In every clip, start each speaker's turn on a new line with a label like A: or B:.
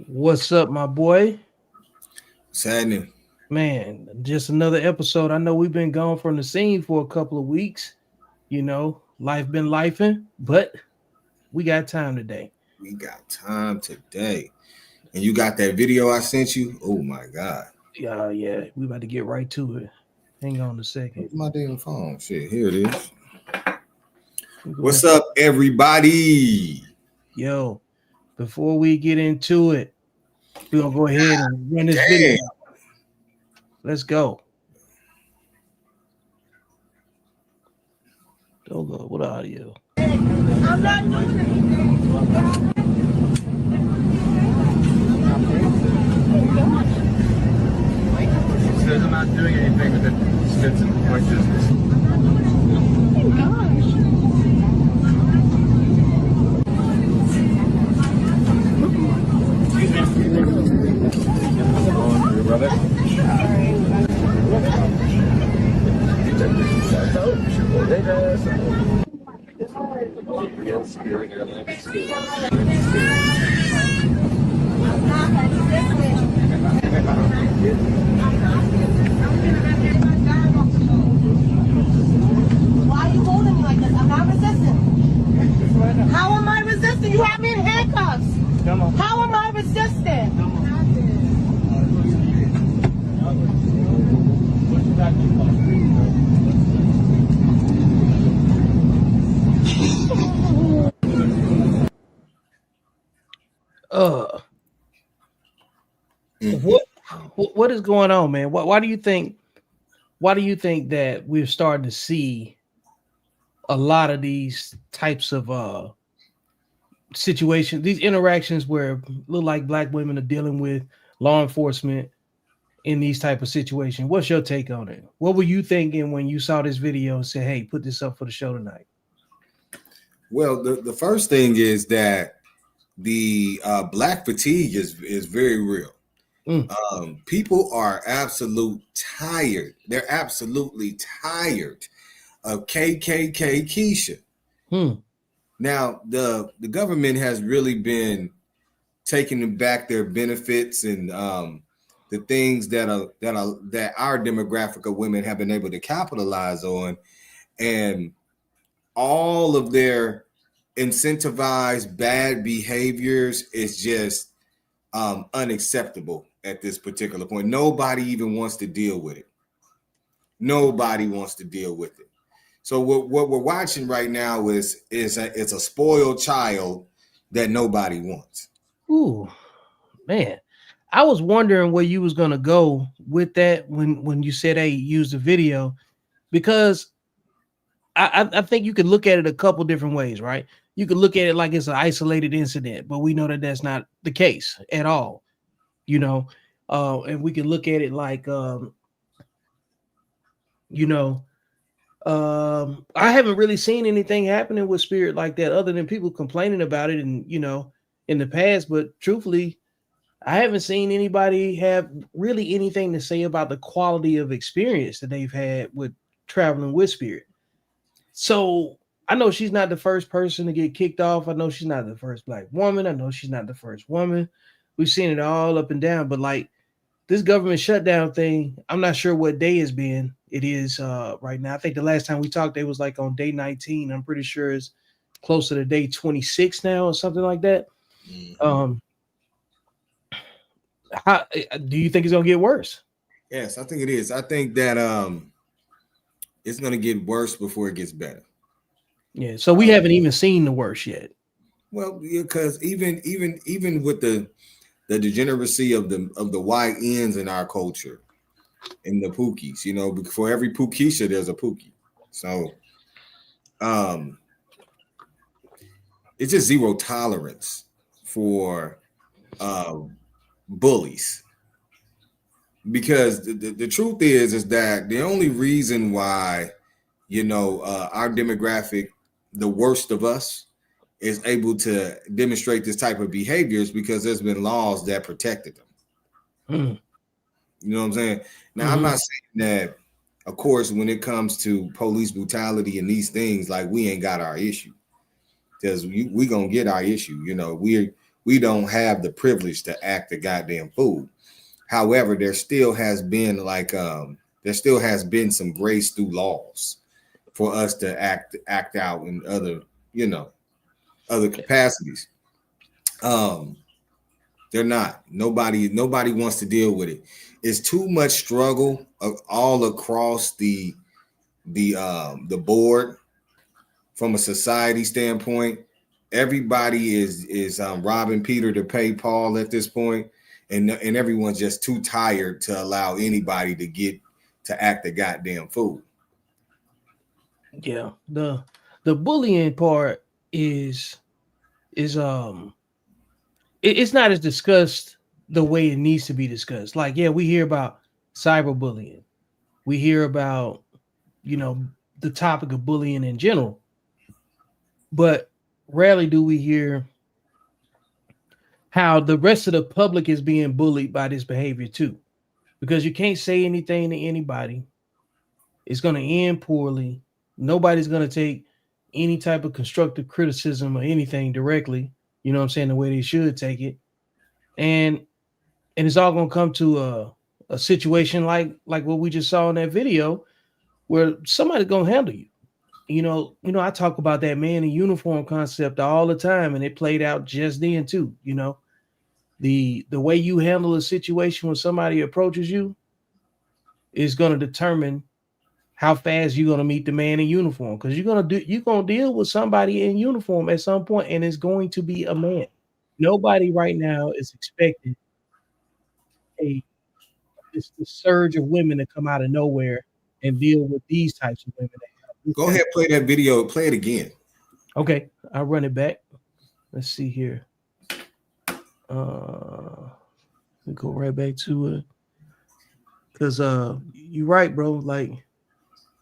A: What's up, my boy?
B: What's happening?
A: Man, just another episode. I know we've been gone from the scene for a couple of weeks. Life been lifing, but we got time today.
B: We got time today. And you got that video I sent you? Oh my God.
A: Yeah, we about to get right to it. Hang on a second.
B: Where's my damn phone? Shit, here it is.
A: We go-
B: What's up, everybody?
A: Yo, before we get into it, we're gonna go ahead and run this video.
B: Damn.
A: Let's go. Don't go. What audio?
C: I'm not doing anything.
D: Says I'm not doing anything with it. Spits in my business. Your brother?
C: Why are you holding me like this? I'm not resisting. How am I resisting? You have me in handcuffs.
D: Come on.
C: How am I resisting?
A: Uh, what is going on, man? Why do you think? Why do you think that we're starting to see a lot of these types of situations, these interactions where look like black women are dealing with law enforcement in these type of situations? What's your take on it? What were you thinking when you saw this video and said, "Hey, put this up for the show tonight"?
B: Well, the first thing is that the black fatigue is very real. People are tired. They're absolutely tired of KKK Keisha. Now, the government has really been taking back their benefits and the things that our demographic of women have been able to capitalize on, and all of their incentivized bad behaviors is just unacceptable at this particular point. Nobody even wants to deal with it. Nobody wants to deal with it. So what we're watching right now is it's a spoiled child that nobody wants.
A: Ooh, man. I was wondering where you was gonna go with that when you said, "Hey, use the video," because I think you could look at it a couple different ways, right? You could look at it like it's an isolated incident, but we know that that's not the case at all, you know. And we can look at it like, I haven't really seen anything happening with Spirit like that, other than people complaining about it, and in the past. But truthfully, I haven't seen anybody have really anything to say about the quality of experience that they've had with traveling with Spirit. So I know she's not the first person to get kicked off. I know she's not the first black woman. I know she's not the first woman. We've seen it all up and down, but like this government shutdown thing, I'm not sure what day it's been. It is right now. I think the last time we talked, it was like on day 19. I'm pretty sure it's closer to day 26 now or something like that. How do you think it's gonna get worse?
B: Yes, I think it is. I think that it's going to get worse before it gets better.
A: Yeah, so we haven't even seen the worst yet.
B: Well, because even with the degeneracy of the YNs in our culture, in the Pookies, for every Pookiesha there's a Pookie. So it's just zero tolerance for bullies. Because the truth is that the only reason why our demographic, the worst of us, is able to demonstrate this type of behavior is because there's been laws that protected them. You know what I'm saying? Now, I'm not saying that, of course, when it comes to police brutality and these things, like, we ain't got our issue, because we gonna get our issue. we don't have the privilege to act the goddamn fool. However, there still has been some grace through laws for us to act out in other, other capacities. They're not. Nobody wants to deal with it. It's too much struggle all across the board from a society standpoint. Everybody is robbing Peter to pay Paul at this point, and everyone's just too tired to allow anybody to act the goddamn fool.
A: Yeah, the bullying part is it's not as discussed the way it needs to be discussed. Like, yeah, we hear about cyberbullying, we hear about the topic of bullying in general, but rarely do we hear how the rest of the public is being bullied by this behavior too, because you can't say anything to anybody. It's going to end poorly. Nobody's going to take any type of constructive criticism or anything directly, you know what I'm saying, the way they should take it. And it's all going to come to a situation like what we just saw in that video, where somebody's going to handle you. I talk about that man in uniform concept all the time, and it played out just then too. The way you handle a situation when somebody approaches you is going to determine how fast you're going to meet the man in uniform, because you're going to deal with somebody in uniform at some point, and it's going to be a man. Nobody right now is expecting this surge of women to come out of nowhere and deal with these types of women.
B: Go ahead, play that video. Play it again.
A: Okay, I'll run it back. Let's see here. We go right back to it, because you're right, bro. Like,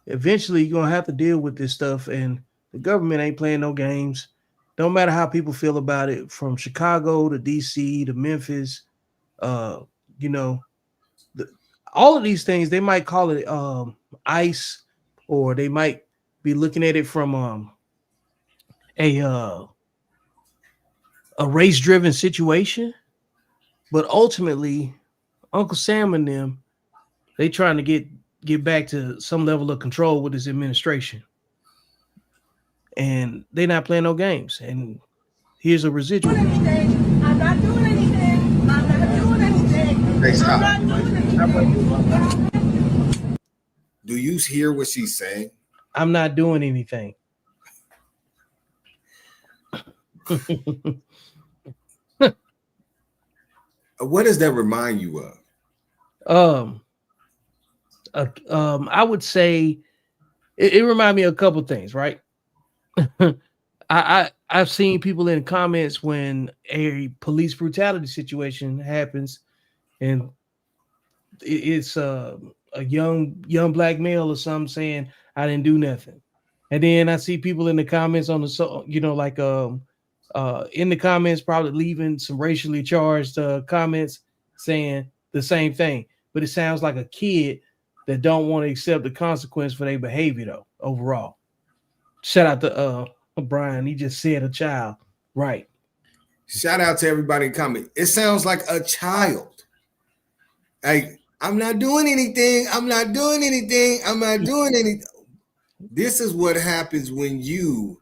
A: eventually you're gonna have to deal with this stuff, and the government ain't playing no games. Don't matter how people feel about it, from Chicago to DC to Memphis. All of these things, they might call it ICE, or they might be looking at it from a race-driven situation, but ultimately, Uncle Sam and them, they trying to get back to some level of control with this administration, and they're not playing no games. And here's a residual.
C: I'm not doing anything. I'm not doing anything.
B: Hey, stop.
C: I'm not doing anything.
B: Do you hear what she's saying?
A: I'm not doing anything.
B: What does that remind you of?
A: I would say it reminds me of a couple of things, right? I've seen people in comments when a police brutality situation happens, and it's a young black male or something saying, I didn't do nothing. And then I see people in the comments in the comments probably leaving some racially charged comments saying the same thing. But it sounds like a kid that don't want to accept the consequence for their behavior, though, overall. Shout out to Brian. He just said a child. Right.
B: Shout out to everybody in comment. It sounds like a child. Like, I'm not doing anything. I'm not doing anything. I'm not doing anything. This is what happens when you're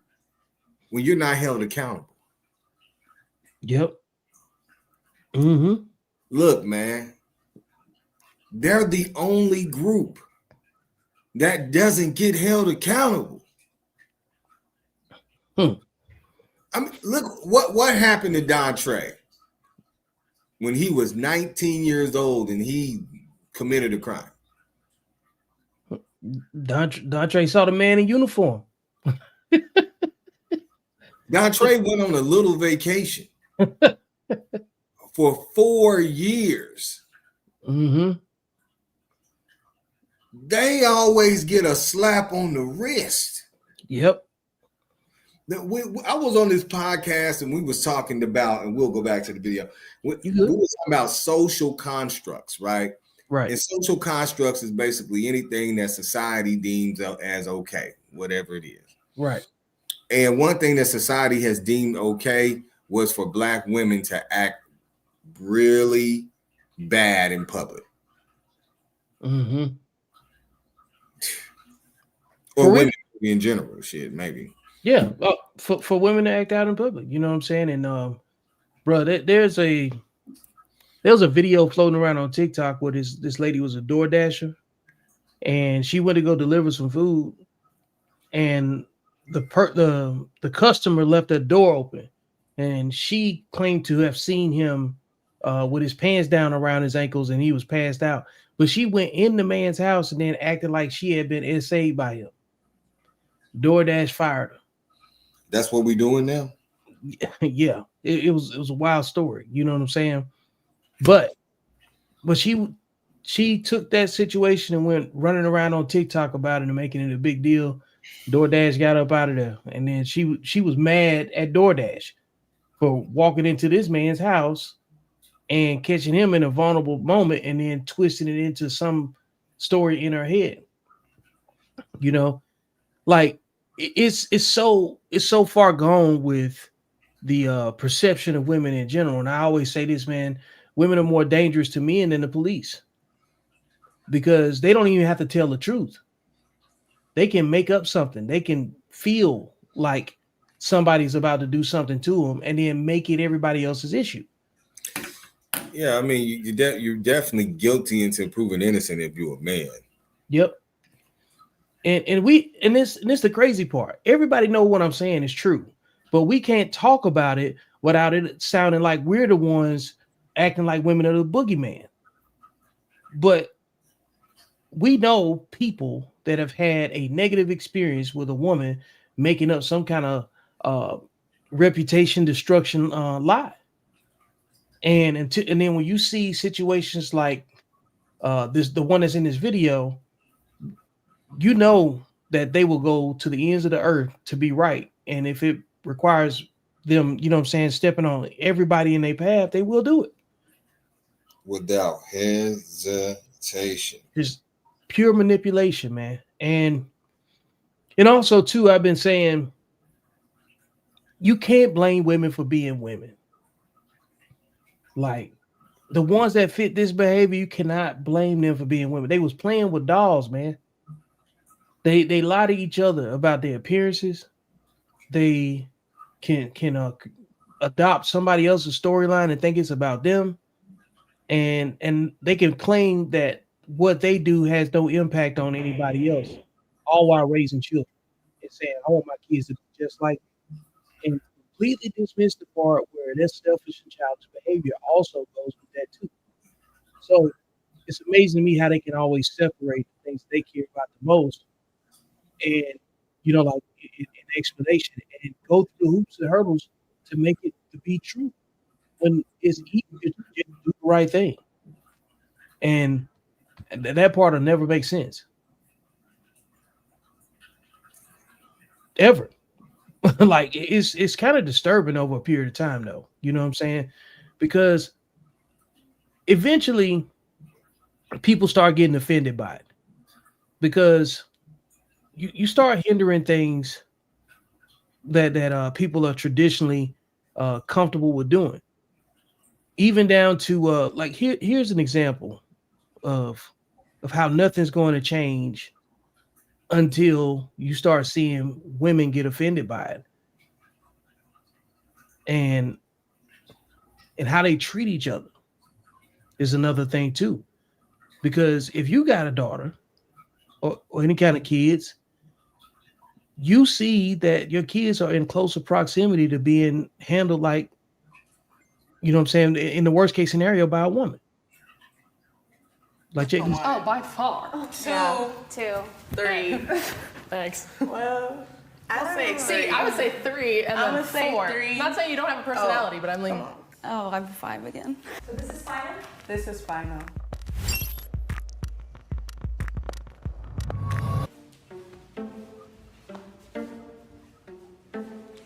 B: not held accountable.
A: Yep. Mm-hmm.
B: Look, man, they're the only group that doesn't get held accountable. I mean, look what happened to Don Trey when he was 19 years old and he committed a crime.
A: Don Trey saw the man in uniform.
B: Don Trey went on a little vacation for 4 years.
A: Mm-hmm.
B: They always get a slap on the wrist.
A: Yep.
B: I was on this podcast and we was talking about, and we'll go back to the video. We were talking about social constructs, right?
A: Right.
B: And social constructs is basically anything that society deems as okay, whatever it is.
A: Right.
B: And one thing that society has deemed okay was for black women to act really bad in public.
A: Mm-hmm.
B: Or women in general, shit, maybe.
A: Yeah, for women to act out in public, you know what I'm saying? And bro, there's a video floating around on TikTok where this lady was a door dasher, and she went to go deliver some food, and the customer left the door open, and she claimed to have seen him with his pants down around his ankles, and he was passed out. But she went in the man's house and then acted like she had been essayed by him. DoorDash fired her.
B: That's what we doing now?
A: Yeah, it was a wild story. You know what I'm saying? But she took that situation and went running around on TikTok about it and making it a big deal. DoorDash got up out of there, and then she was mad at DoorDash for walking into this man's house and catching him in a vulnerable moment and then twisting it into some story in her head. You know, like it's so far gone with the perception of women in general. And I always say this, man, women are more dangerous to men than the police because they don't even have to tell the truth. They can make up something. They can feel like somebody's about to do something to them and then make it everybody else's issue.
B: Yeah, I mean, you're definitely guilty until proven innocent if you're a man.
A: Yep. And this the crazy part. Everybody know what I'm saying is true, but we can't talk about it without it sounding like we're the ones acting like women are the boogeyman. But we know people that have had a negative experience with a woman making up some kind of reputation destruction lie. And then when you see situations like the one that's in this video, you know that they will go to the ends of the earth to be right. And if it requires them, you know what I'm saying, stepping on everybody in their path, they will do it.
B: Without hesitation.
A: Just pure manipulation, man. And also, too, I've been saying you can't blame women for being women. Like, the ones that fit this behavior, you cannot blame them for being women. They was playing with dolls, man. They lie to each other about their appearances. They can adopt somebody else's storyline and think it's about them, and they can claim that what they do has no impact on anybody else, all while raising children and saying, "I want my kids to be just like me," and completely dismiss the part where their selfish and childish behavior also goes with that too. So it's amazing to me how they can always separate the things they care about the most, and like in explanation, and go through the hoops and hurdles to make it to be true when it's easy to just do the right thing. And that part will never make sense. Ever. Like it's kind of disturbing over a period of time though. You know what I'm saying? Because eventually people start getting offended by it. Because you start hindering things that people are traditionally comfortable with doing. Even down to like here's an example of how nothing's going to change until you start seeing women get offended by it, and how they treat each other is another thing too. Because if you got a daughter or any kind of kids, you see that your kids are in closer proximity to being handled like, you know what I'm saying, in the worst case scenario, by a woman. Like Jake.
E: Oh, by far.
F: Two.
E: Three. Thanks.
F: Well,
E: I would say three and then four.
F: Three.
E: I'm not saying you don't have a personality, but I'm leaning.
G: Oh, I'm 5 again.
F: So this is final?
H: This is final.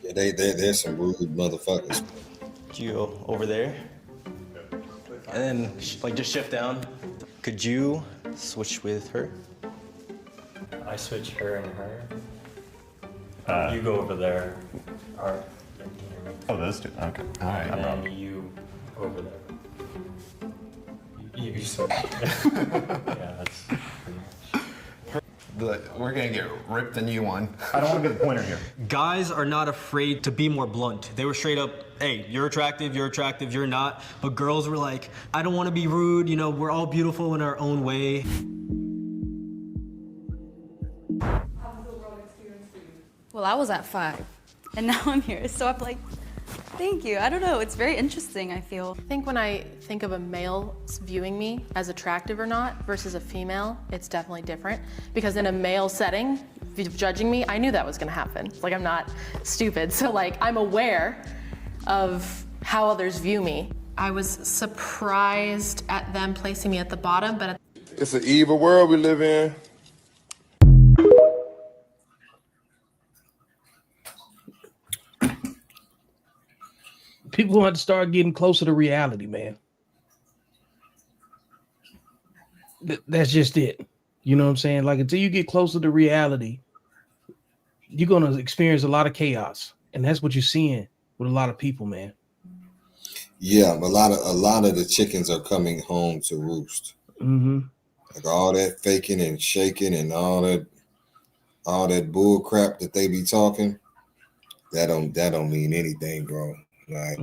B: Yeah, they're some rude motherfuckers.
I: You over there, and then like just shift down. Could you switch with her?
J: I switch her and her. You go over there. Or, can you hear me?
G: Oh, those two. Okay. All right.
J: And then you over there. You sort of. Yeah, that's pretty much.
G: We're gonna get ripped a new one.
J: I don't want to be the pointer here.
I: Guys are not afraid to be more blunt. They were straight up, hey, you're attractive, you're not. But girls were like, I don't want to be rude, you know, we're all beautiful in our own way.
H: Well, I was at 5, and now I'm here, so I'm like, thank you. I don't know, it's very interesting, I feel.
E: I think when I think of a male viewing me as attractive or not versus a female, it's definitely different. Because in a male setting, judging me, I knew that was gonna happen. Like, I'm not stupid, so like, I'm aware of how others view me. I was surprised at them placing me at the bottom, but
K: it's an evil world we live in.
A: People want to start getting closer to reality, man. That's just it. You know what I'm saying? Like, until you get closer to reality, you're going to experience a lot of chaos. And that's what you're seeing with a lot of people, man.
B: Yeah, a lot of the chickens are coming home to roost.
A: Mm-hmm.
B: Like all that faking and shaking and all that bull crap that they be talking, that don't mean anything, bro. Like,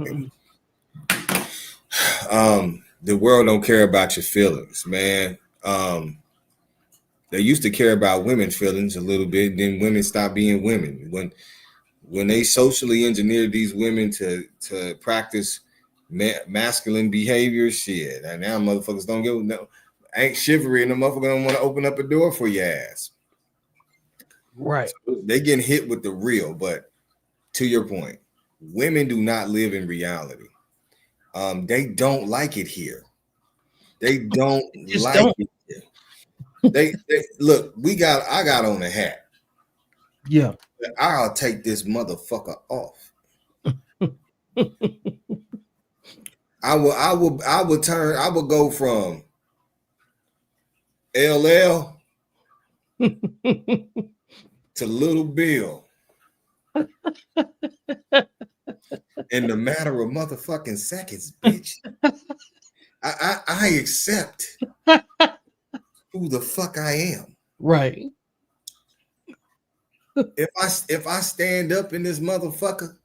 B: the world don't care about your feelings, man. They used to care about women's feelings a little bit, then women stopped being women. When they socially engineered these women to practice masculine behavior, shit, and now motherfuckers don't give no, ain't chivalry, and the motherfucker don't want to open up a door for your ass.
A: Right.
B: So they getting hit with the real, but to your point, women do not live in reality. They don't like it here. They don't like it here. They look, I got on a hat.
A: Yeah.
B: I'll take this motherfucker off. I will go from LL to Little Bill in the matter of motherfucking seconds, bitch. I accept who the fuck I am.
A: Right.
B: If I stand up in this motherfucker,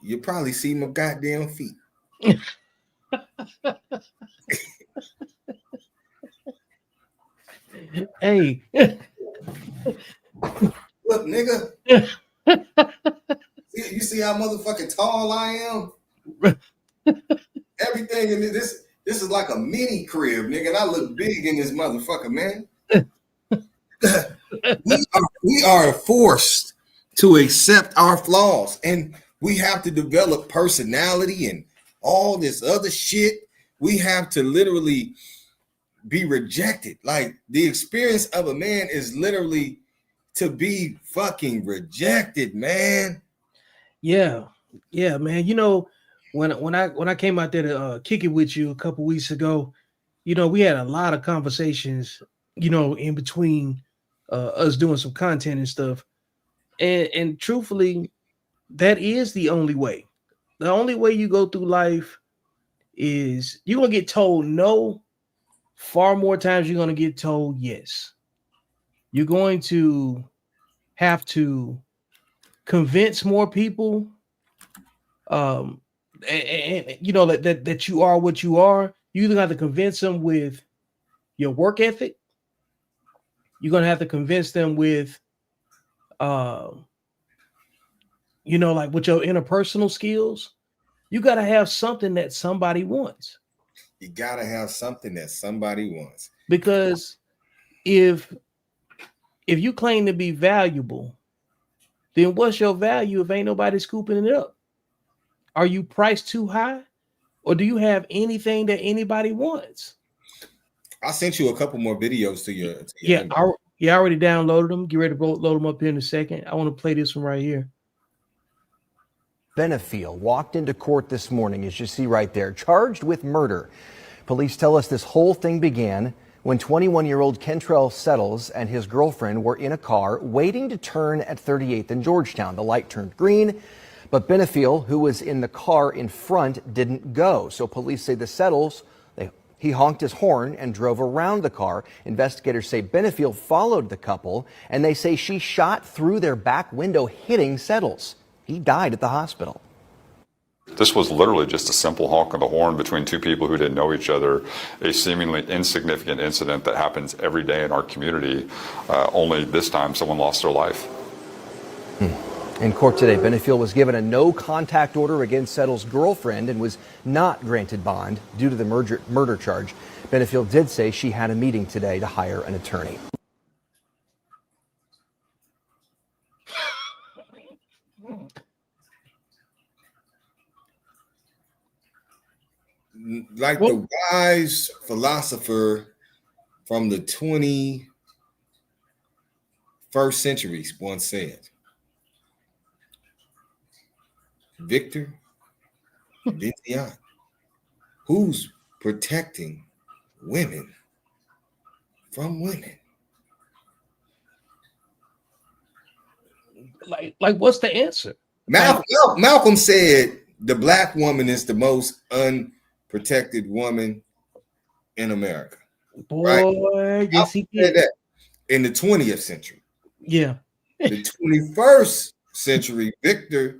B: you probably see my goddamn feet.
A: Hey.
B: Look, nigga. You see how motherfucking tall I am? Everything in this is like a mini crib, nigga, and I look big in this motherfucker, man. we are forced to accept our flaws, and we have to develop personality and all this other shit. We have to literally be rejected. Like, the experience of a man is literally to be fucking rejected, man.
A: Yeah, man. You know, when I came out there to kick it with you a couple weeks ago, you know, we had a lot of conversations, you know, in between us doing some content and stuff. And truthfully, that is the only way. The only way you go through life is you're gonna get told no far more times you're gonna get told yes. You're going to have to convince more people and you know that you are what you are. You either have to convince them with your work ethic. You're gonna have to convince them with you know, like with your interpersonal skills. You got to have something that somebody wants.
B: You got to have something that somebody wants.
A: Because if you claim to be valuable, then what's your value if ain't nobody scooping it up? Are you priced too high? Or do you have anything that anybody wants?
B: I sent you a couple more videos to your
A: I already downloaded them. Get ready to load them up here in a second. I want to play this one right here.
L: Benefiel walked into court this morning, as you see right there, charged with murder. Police tell us this whole thing began when 21-year-old Kentrell Settles and his girlfriend were in a car waiting to turn at 38th and Georgetown. The light turned green. But Benefiel, who was in the car in front, didn't go. So police say the Settles, he honked his horn and drove around the car. Investigators say Benefiel followed the couple, and they say she shot through their back window, hitting Settles. He died at the hospital.
M: This was literally just a simple honk of the horn between two people who didn't know each other, a seemingly insignificant incident that happens every day in our community. Only this time someone lost their life.
L: In court today, Benefiel was given a no-contact order against Settles' girlfriend and was not granted bond due to the murder charge. Benefiel did say she had a meeting today to hire an attorney.
B: Like the wise philosopher from the 21st century once said, Victor Vincian, who's protecting women from women?
A: Like what's the answer?
B: Malcolm said the black woman is the most unprotected woman in America.
A: Boy,
B: right?
A: yes, he did
B: that in the 20th century.
A: Yeah.
B: The 21st century, Victor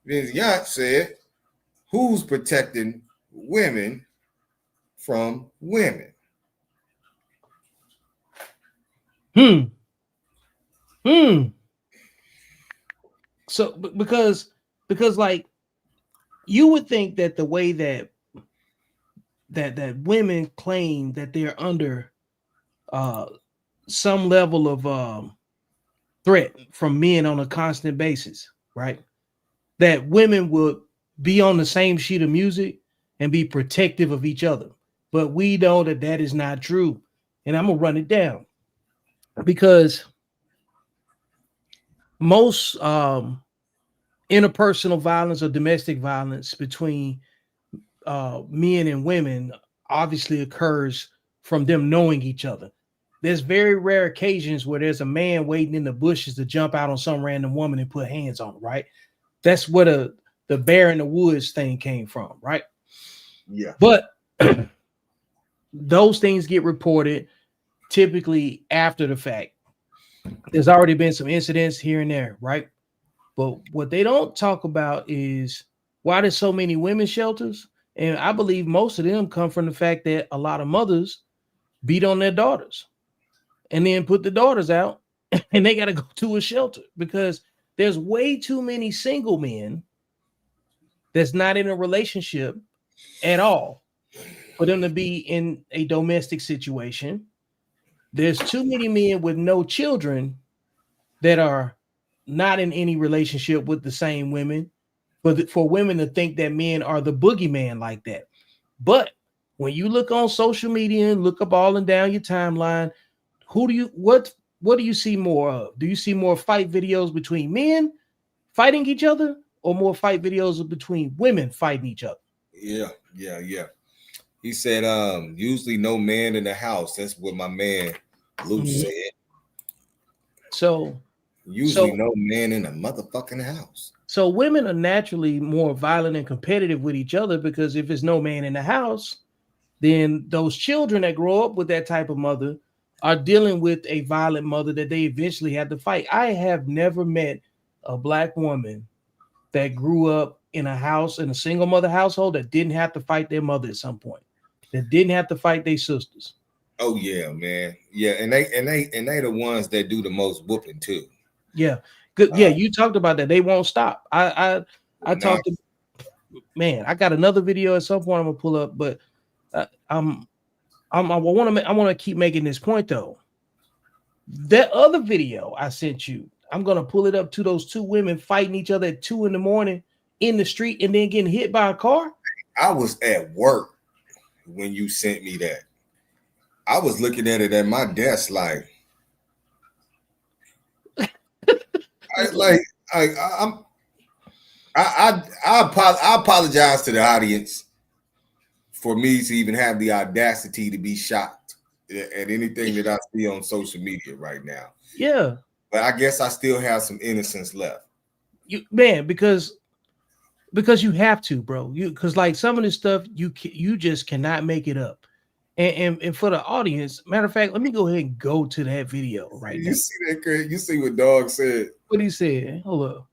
B: Vincian said, who's protecting women from women?
A: So because like you would think that the way that women claim that they're under some level of threat from men on a constant basis, right? That women would be on the same sheet of music and be protective of each other. But we know that that is not true. And I'm going to run it down because most interpersonal violence or domestic violence between men and women obviously occurs from them knowing each other. There's very rare occasions where there's a man waiting in the bushes to jump out on some random woman and put hands on her, right? That's where the bear in the woods thing came from, right?
B: Yeah.
A: But those things get reported typically after the fact. There's already been some incidents here and there, right? But what they don't talk about is why there's so many women's shelters. And I believe most of them come from the fact that a lot of mothers beat on their daughters and then put the daughters out and they got to go to a shelter because there's way too many single men that's not in a relationship at all for them to be in a domestic situation. There's too many men with no children that are not in any relationship with the same women, but for women to think that men are the boogeyman like that. But when you look on social media and look up all and down your timeline, what do you see more of? Do you see more fight videos between men fighting each other or more fight videos between women fighting each other?
B: Yeah. He said, usually no man in the house. That's what my man Luke said.
A: So
B: usually no man in a motherfucking house.
A: So women are naturally more violent and competitive with each other because if there's no man in the house, then those children that grow up with that type of mother are dealing with a violent mother that they eventually had to fight. I have never met a black woman that grew up in a house, in a single mother household, that didn't have to fight their mother at some point, that didn't have to fight their sisters.
B: Oh yeah, man. Yeah, and they the ones that do the most whooping too.
A: Yeah, good. Yeah, you talked about that. They won't stop. I talked to, man. I got another video at some point I'm gonna pull up, but I want to keep making this point though. That other video I sent you, I'm gonna pull it up to those two women fighting each other at 2 a.m. in the street and then getting hit by a car.
B: I was at work when you sent me that. I was looking at it at my desk like, I apologize to the audience for me to even have the audacity to be shocked at anything that I see on social media right now.
A: Yeah.
B: But I guess I still have some innocence left.
A: Because because you have to, bro. Because like some of this stuff you just cannot make it up. And for the audience, matter of fact, let me go ahead and go to that video right now.
B: You see that, Craig? You see what Dog said?
A: What he said? Hold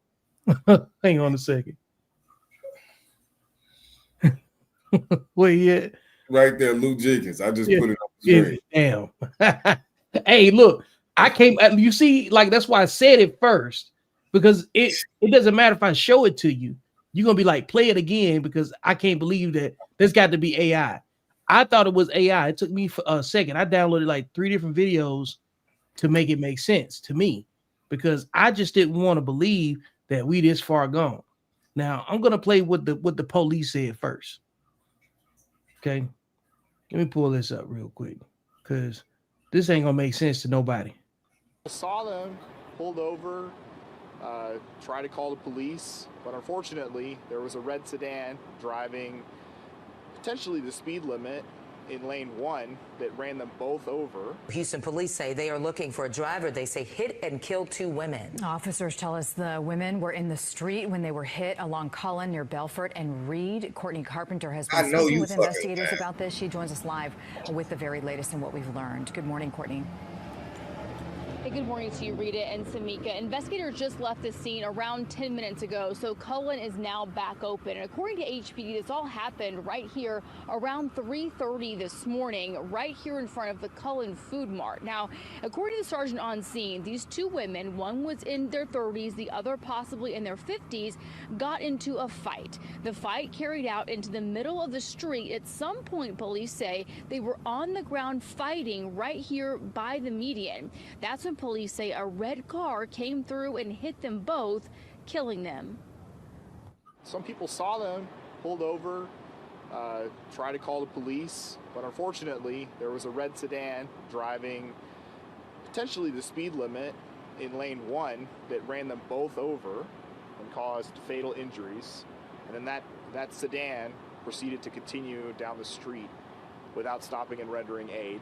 A: up. Hang on a second. Where he at?
B: Right there, Luke Jenkins. I just put it on the screen.
A: Damn. Hey, look, I came. You see, like that's why I said it first, because it doesn't matter if I show it to you. You're gonna be like, play it again, because I can't believe that there's got to be AI. I thought it was AI. It took me for a second. I downloaded like 3 different videos to make it make sense to me, because I just didn't want to believe that we this far gone. Now I'm gonna play what the police said first. Okay, let me pull this up real quick, because this ain't gonna make sense to nobody.
N: I saw them pulled over, try to call the police, but unfortunately there was a red sedan driving potentially the speed limit in lane 1 that ran them both over.
O: Houston police say they are looking for a driver they say hit and killed 2 women.
P: Officers tell us the women were in the street when they were hit along Cullen near Belfort and Reed. Courtney Carpenter has been speaking with investigators about this. She joins us live with the very latest in what we've learned. Good morning, Courtney.
Q: Hey, good morning to you, Rita and Samika. Investigators just left the scene around 10 minutes ago, so Cullen is now back open. And according to HPD, this all happened right here around 3:30 this morning, right here in front of the Cullen Food Mart. Now, according to the sergeant on scene, these 2 women, one was in their 30s, the other possibly in their 50s, got into a fight. The fight carried out into the middle of the street. At some point, police say they were on the ground fighting right here by the median. That's when police say a red car came through and hit them both, killing them.
N: Some people saw them pulled over, try to call the police, but unfortunately there was a red sedan driving potentially the speed limit in lane 1 that ran them both over and caused fatal injuries. And then that sedan proceeded to continue down the street without stopping and rendering aid.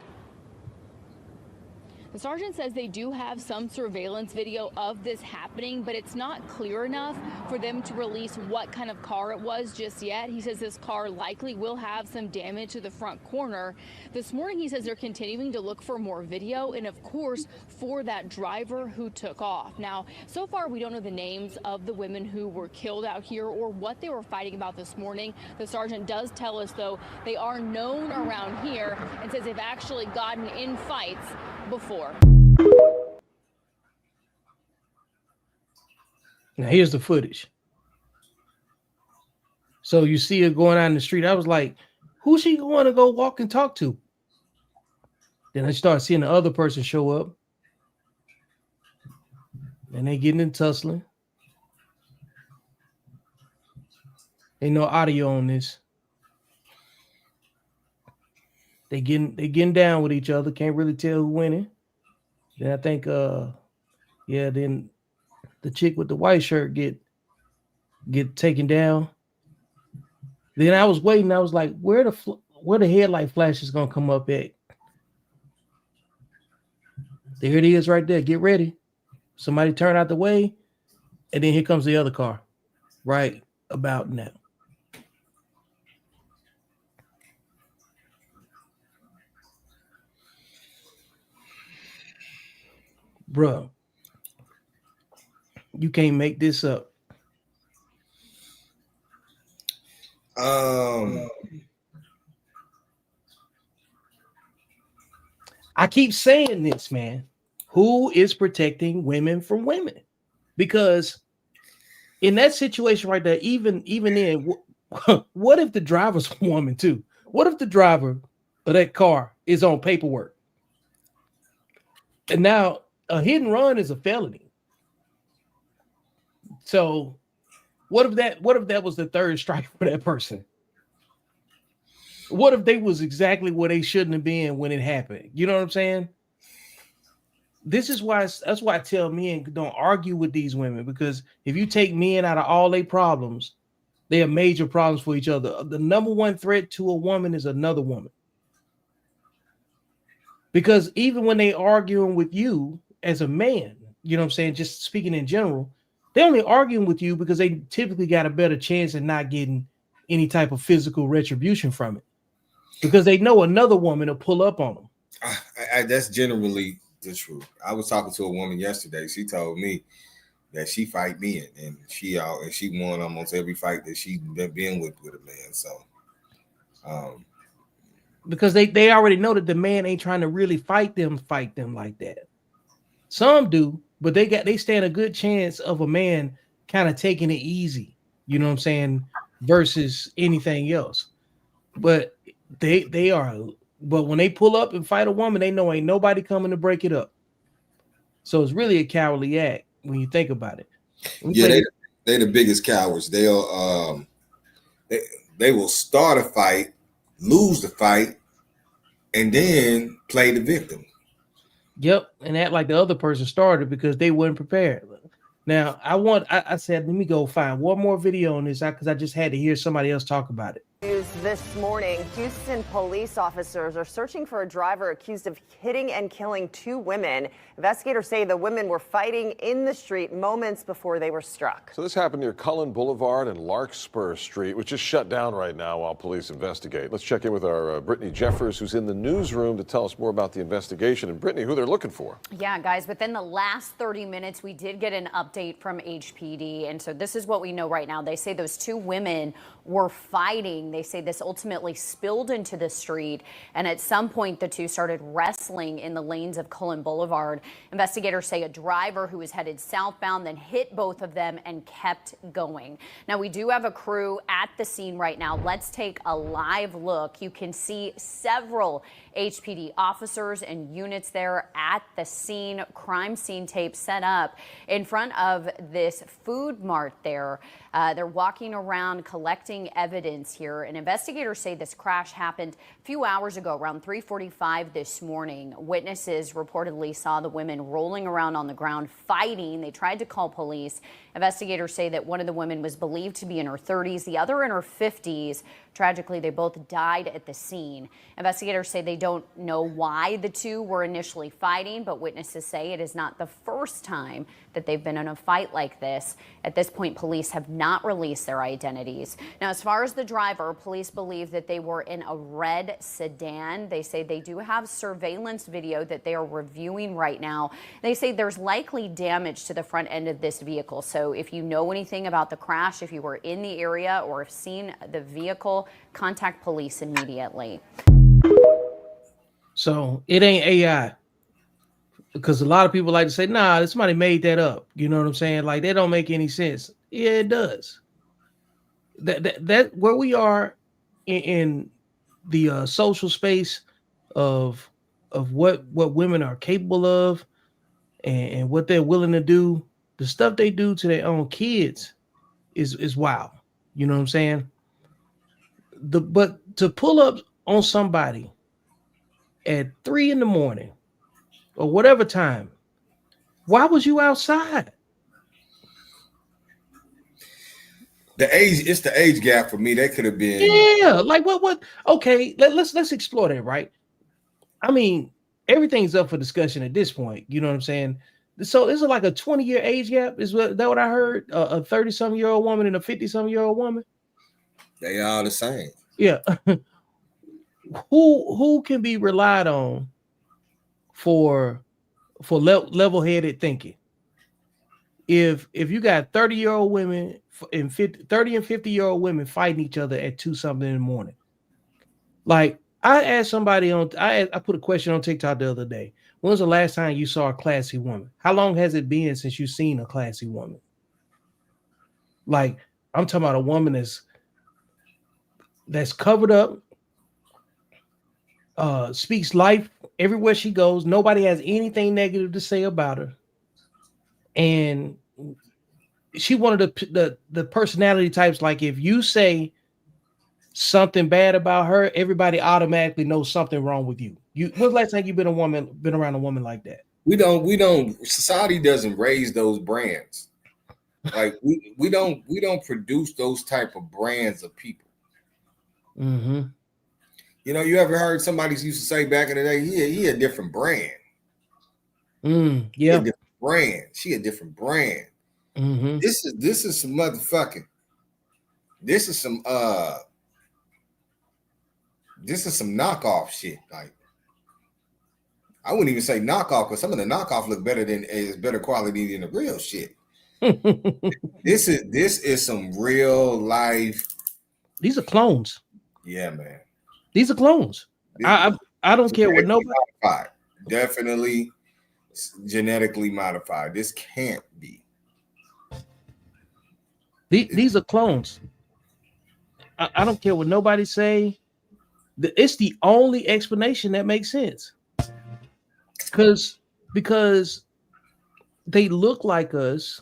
Q: The sergeant says they do have some surveillance video of this happening, but it's not clear enough for them to release what kind of car it was just yet. He says this car likely will have some damage to the front corner. This morning, he says they're continuing to look for more video and, of course, for that driver who took off. Now, so far, we don't know the names of the women who were killed out here or what they were fighting about this morning. The sergeant does tell us, though, they are known around here and says they've actually gotten in fights before.
A: Now here's the footage. So you see her going out in the street. I was like, who's she going to go walk and talk to? Then I start seeing the other person show up. And they getting in tussling. Ain't no audio on this. They getting down with each other. Can't really tell who winning. Then I think then the chick with the white shirt get taken down. Then I was waiting. I was like, where the headlight flash is gonna come up at? There it is right there. Get ready. Somebody turn out the way, and then here comes the other car. Right about now. Bruh, you can't make this up. I keep saying this, man. Who is protecting women from women? Because in that situation right there, even in what if the driver's a woman too? What if the driver of that car is on paperwork? And now a hit and run is a felony. So what if that was the third strike for that person? What if they was exactly where they shouldn't have been when it happened? You know what I'm saying? That's why I tell men don't argue with these women, because if you take men out of all their problems, they have major problems for each other. The number one threat to a woman is another woman. Because even when they arguing with you as a man, you know what I'm saying, just speaking in general, They're only arguing with you because they typically got a better chance of not getting any type of physical retribution from it, because they know another woman will pull up on them.
B: That's generally the truth. I was talking to a woman yesterday. She told me that she fight men, and she won almost every fight that she's been with a man. So,
A: because they already know that the man ain't trying to really fight them like that. Some do, but they stand a good chance of a man kind of taking it easy. You know what I'm saying? Versus anything else. But they are. But when they pull up and fight a woman, they know ain't nobody coming to break it up. So it's really a cowardly act when you think about it.
B: Yeah, they the biggest cowards. They'll they will start a fight, lose the fight, and then play the victim.
A: Yep, and act like the other person started because they weren't prepared. Now I said, let me go find one more video on this because I just had to hear somebody else talk about it.
R: News this morning, Houston police officers are searching for a driver accused of hitting and killing 2 women. Investigators say the women were fighting in the street moments before they were struck.
S: So this happened near Cullen Boulevard and Larkspur Street, which is shut down right now while police investigate. Let's check in with our Brittany Jeffers, who's in the newsroom to tell us more about the investigation. And Brittany, who they're looking for.
T: Yeah, guys, within the last 30 minutes, we did get an update from HPD. And so this is what we know right now. They say those 2 women were fighting. They say this ultimately spilled into the street, and at some point the 2 started wrestling in the lanes of Cullen Boulevard. Investigators say a driver who was headed southbound then hit both of them and kept going. Now, we do have a crew at the scene right now. Let's take a live look. You can see several HPD officers and units there at the scene. Crime scene tape set up in front of this food mart there. They're walking around collecting evidence here, and investigators say this crash happened a few hours ago, around 3:45 this morning. Witnesses reportedly saw the women rolling around on the ground fighting. They tried to call police. Investigators say that one of the women was believed to be in her 30s, the other in her 50s. Tragically, they both died at the scene. Investigators say they don't know why the 2 were initially fighting, but witnesses say it is not the first time that they've been in a fight like this. At this point, police have not released their identities. Now, as far as the driver, police believe that they were in a red sedan. They say they do have surveillance video that they are reviewing right now. They say there's likely damage to the front end of this vehicle. So if you know anything about the crash, if you were in the area or have seen the vehicle, contact police immediately.
A: So it ain't AI, because a lot of people like to say, nah, somebody made that up. You know what I'm saying? Like, that don't make any sense. Yeah, it does. That where we are in the social space of what women are capable of and what they're willing to do, the stuff they do to their own kids is wild. You know what I'm saying? But to pull up on somebody at 3 a.m. or whatever time, why was you outside?
B: It's the age gap for me. That could have been.
A: Yeah, like what? Okay, let's explore that, right? I mean, everything's up for discussion at this point. You know what I'm saying? So is it like a 20-year age gap? Is that what I heard? A 30-some-year-old woman and a 50-some-year-old woman?
B: They all the same.
A: Yeah. Who can be relied on for level-headed thinking? If you got 30-year-old women and 30 and 50-year-old women fighting each other at 2-something in the morning, like I asked somebody I put a question on TikTok the other day. When was the last time you saw a classy woman? How long has it been since you've seen a classy woman? Like, I'm talking about a woman that's covered up, speaks life everywhere she goes. Nobody has anything negative to say about her. And she one of the personality types, like if you say something bad about her, everybody automatically knows something wrong with you. When's the last time you've been around a woman like that?
B: We don't society doesn't raise those brands. Like we don't produce those type of brands of people.
A: Mm-hmm.
B: You know, you ever heard somebody used to say back in the day, he a different brand.
A: Yeah.
B: He a different brand. She a different brand.
A: Mm-hmm.
B: This is some motherfucking. This is some knockoff shit. Like, I wouldn't even say knockoff because some of the knockoff look better than is better quality than the real shit. This is some real life.
A: These are clones.
B: Yeah, man.
A: These are clones. I don't care what nobody.
B: Modified. Definitely genetically modified. This can't be.
A: These are clones. I don't care what nobody say. It's the only explanation that makes sense. Because they look like us.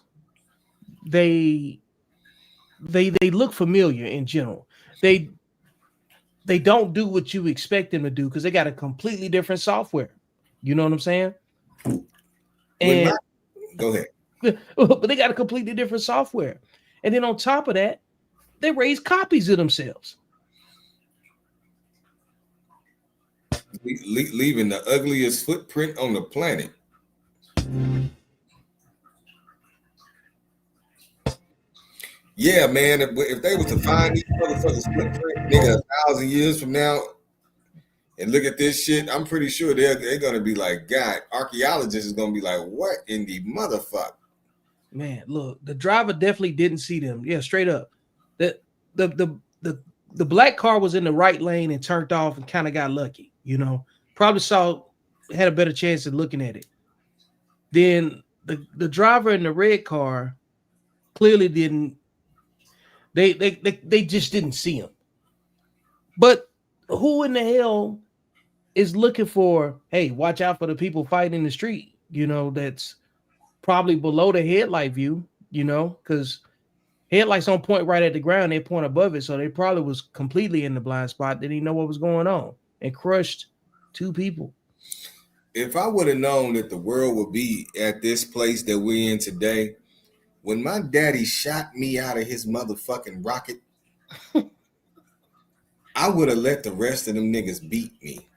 A: They look familiar in general. They don't do what you expect them to do because they got a completely different software. You know what I'm saying? And
B: go ahead.
A: But they got a completely different software. And then on top of that, they raise copies of themselves.
B: Leaving the ugliest footprint on the planet. Yeah, man. If they was to find these motherfuckers footprint, nigga, 1,000 years from now, and look at this shit, I'm pretty sure they're gonna be like, God, archaeologists is gonna be like, what in the motherfucker?
A: Man, look, the driver definitely didn't see them. Yeah, straight up. The black car was in the right lane and turned off and kind of got lucky, you know. Probably had a better chance of looking at it. Then the driver in the red car clearly didn't. They just didn't see him. But who in the hell is looking for? Hey, watch out for the people fighting in the street. You know, that's probably below the headlight view. You know, because headlights don't point right at the ground; they point above it. So they probably was completely in the blind spot. They didn't know what was going on and crushed 2 people.
B: If I would have known that the world would be at this place that we're in today, when my daddy shot me out of his motherfucking rocket, I would have let the rest of them niggas beat me.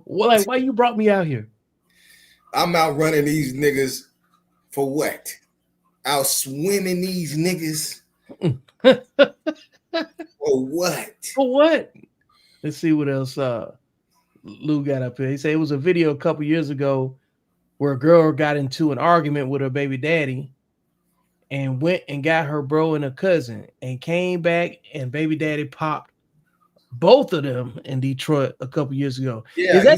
A: Well, like, why you brought me out here?
B: I'm out running these niggas for what? Out swimming these niggas for what?
A: For what? Let's see what else Lou got up here. He said it was a video a couple years ago where a girl got into an argument with her baby daddy and went and got her bro and her cousin and came back and baby daddy popped both of them in Detroit a couple years ago.
B: Yeah,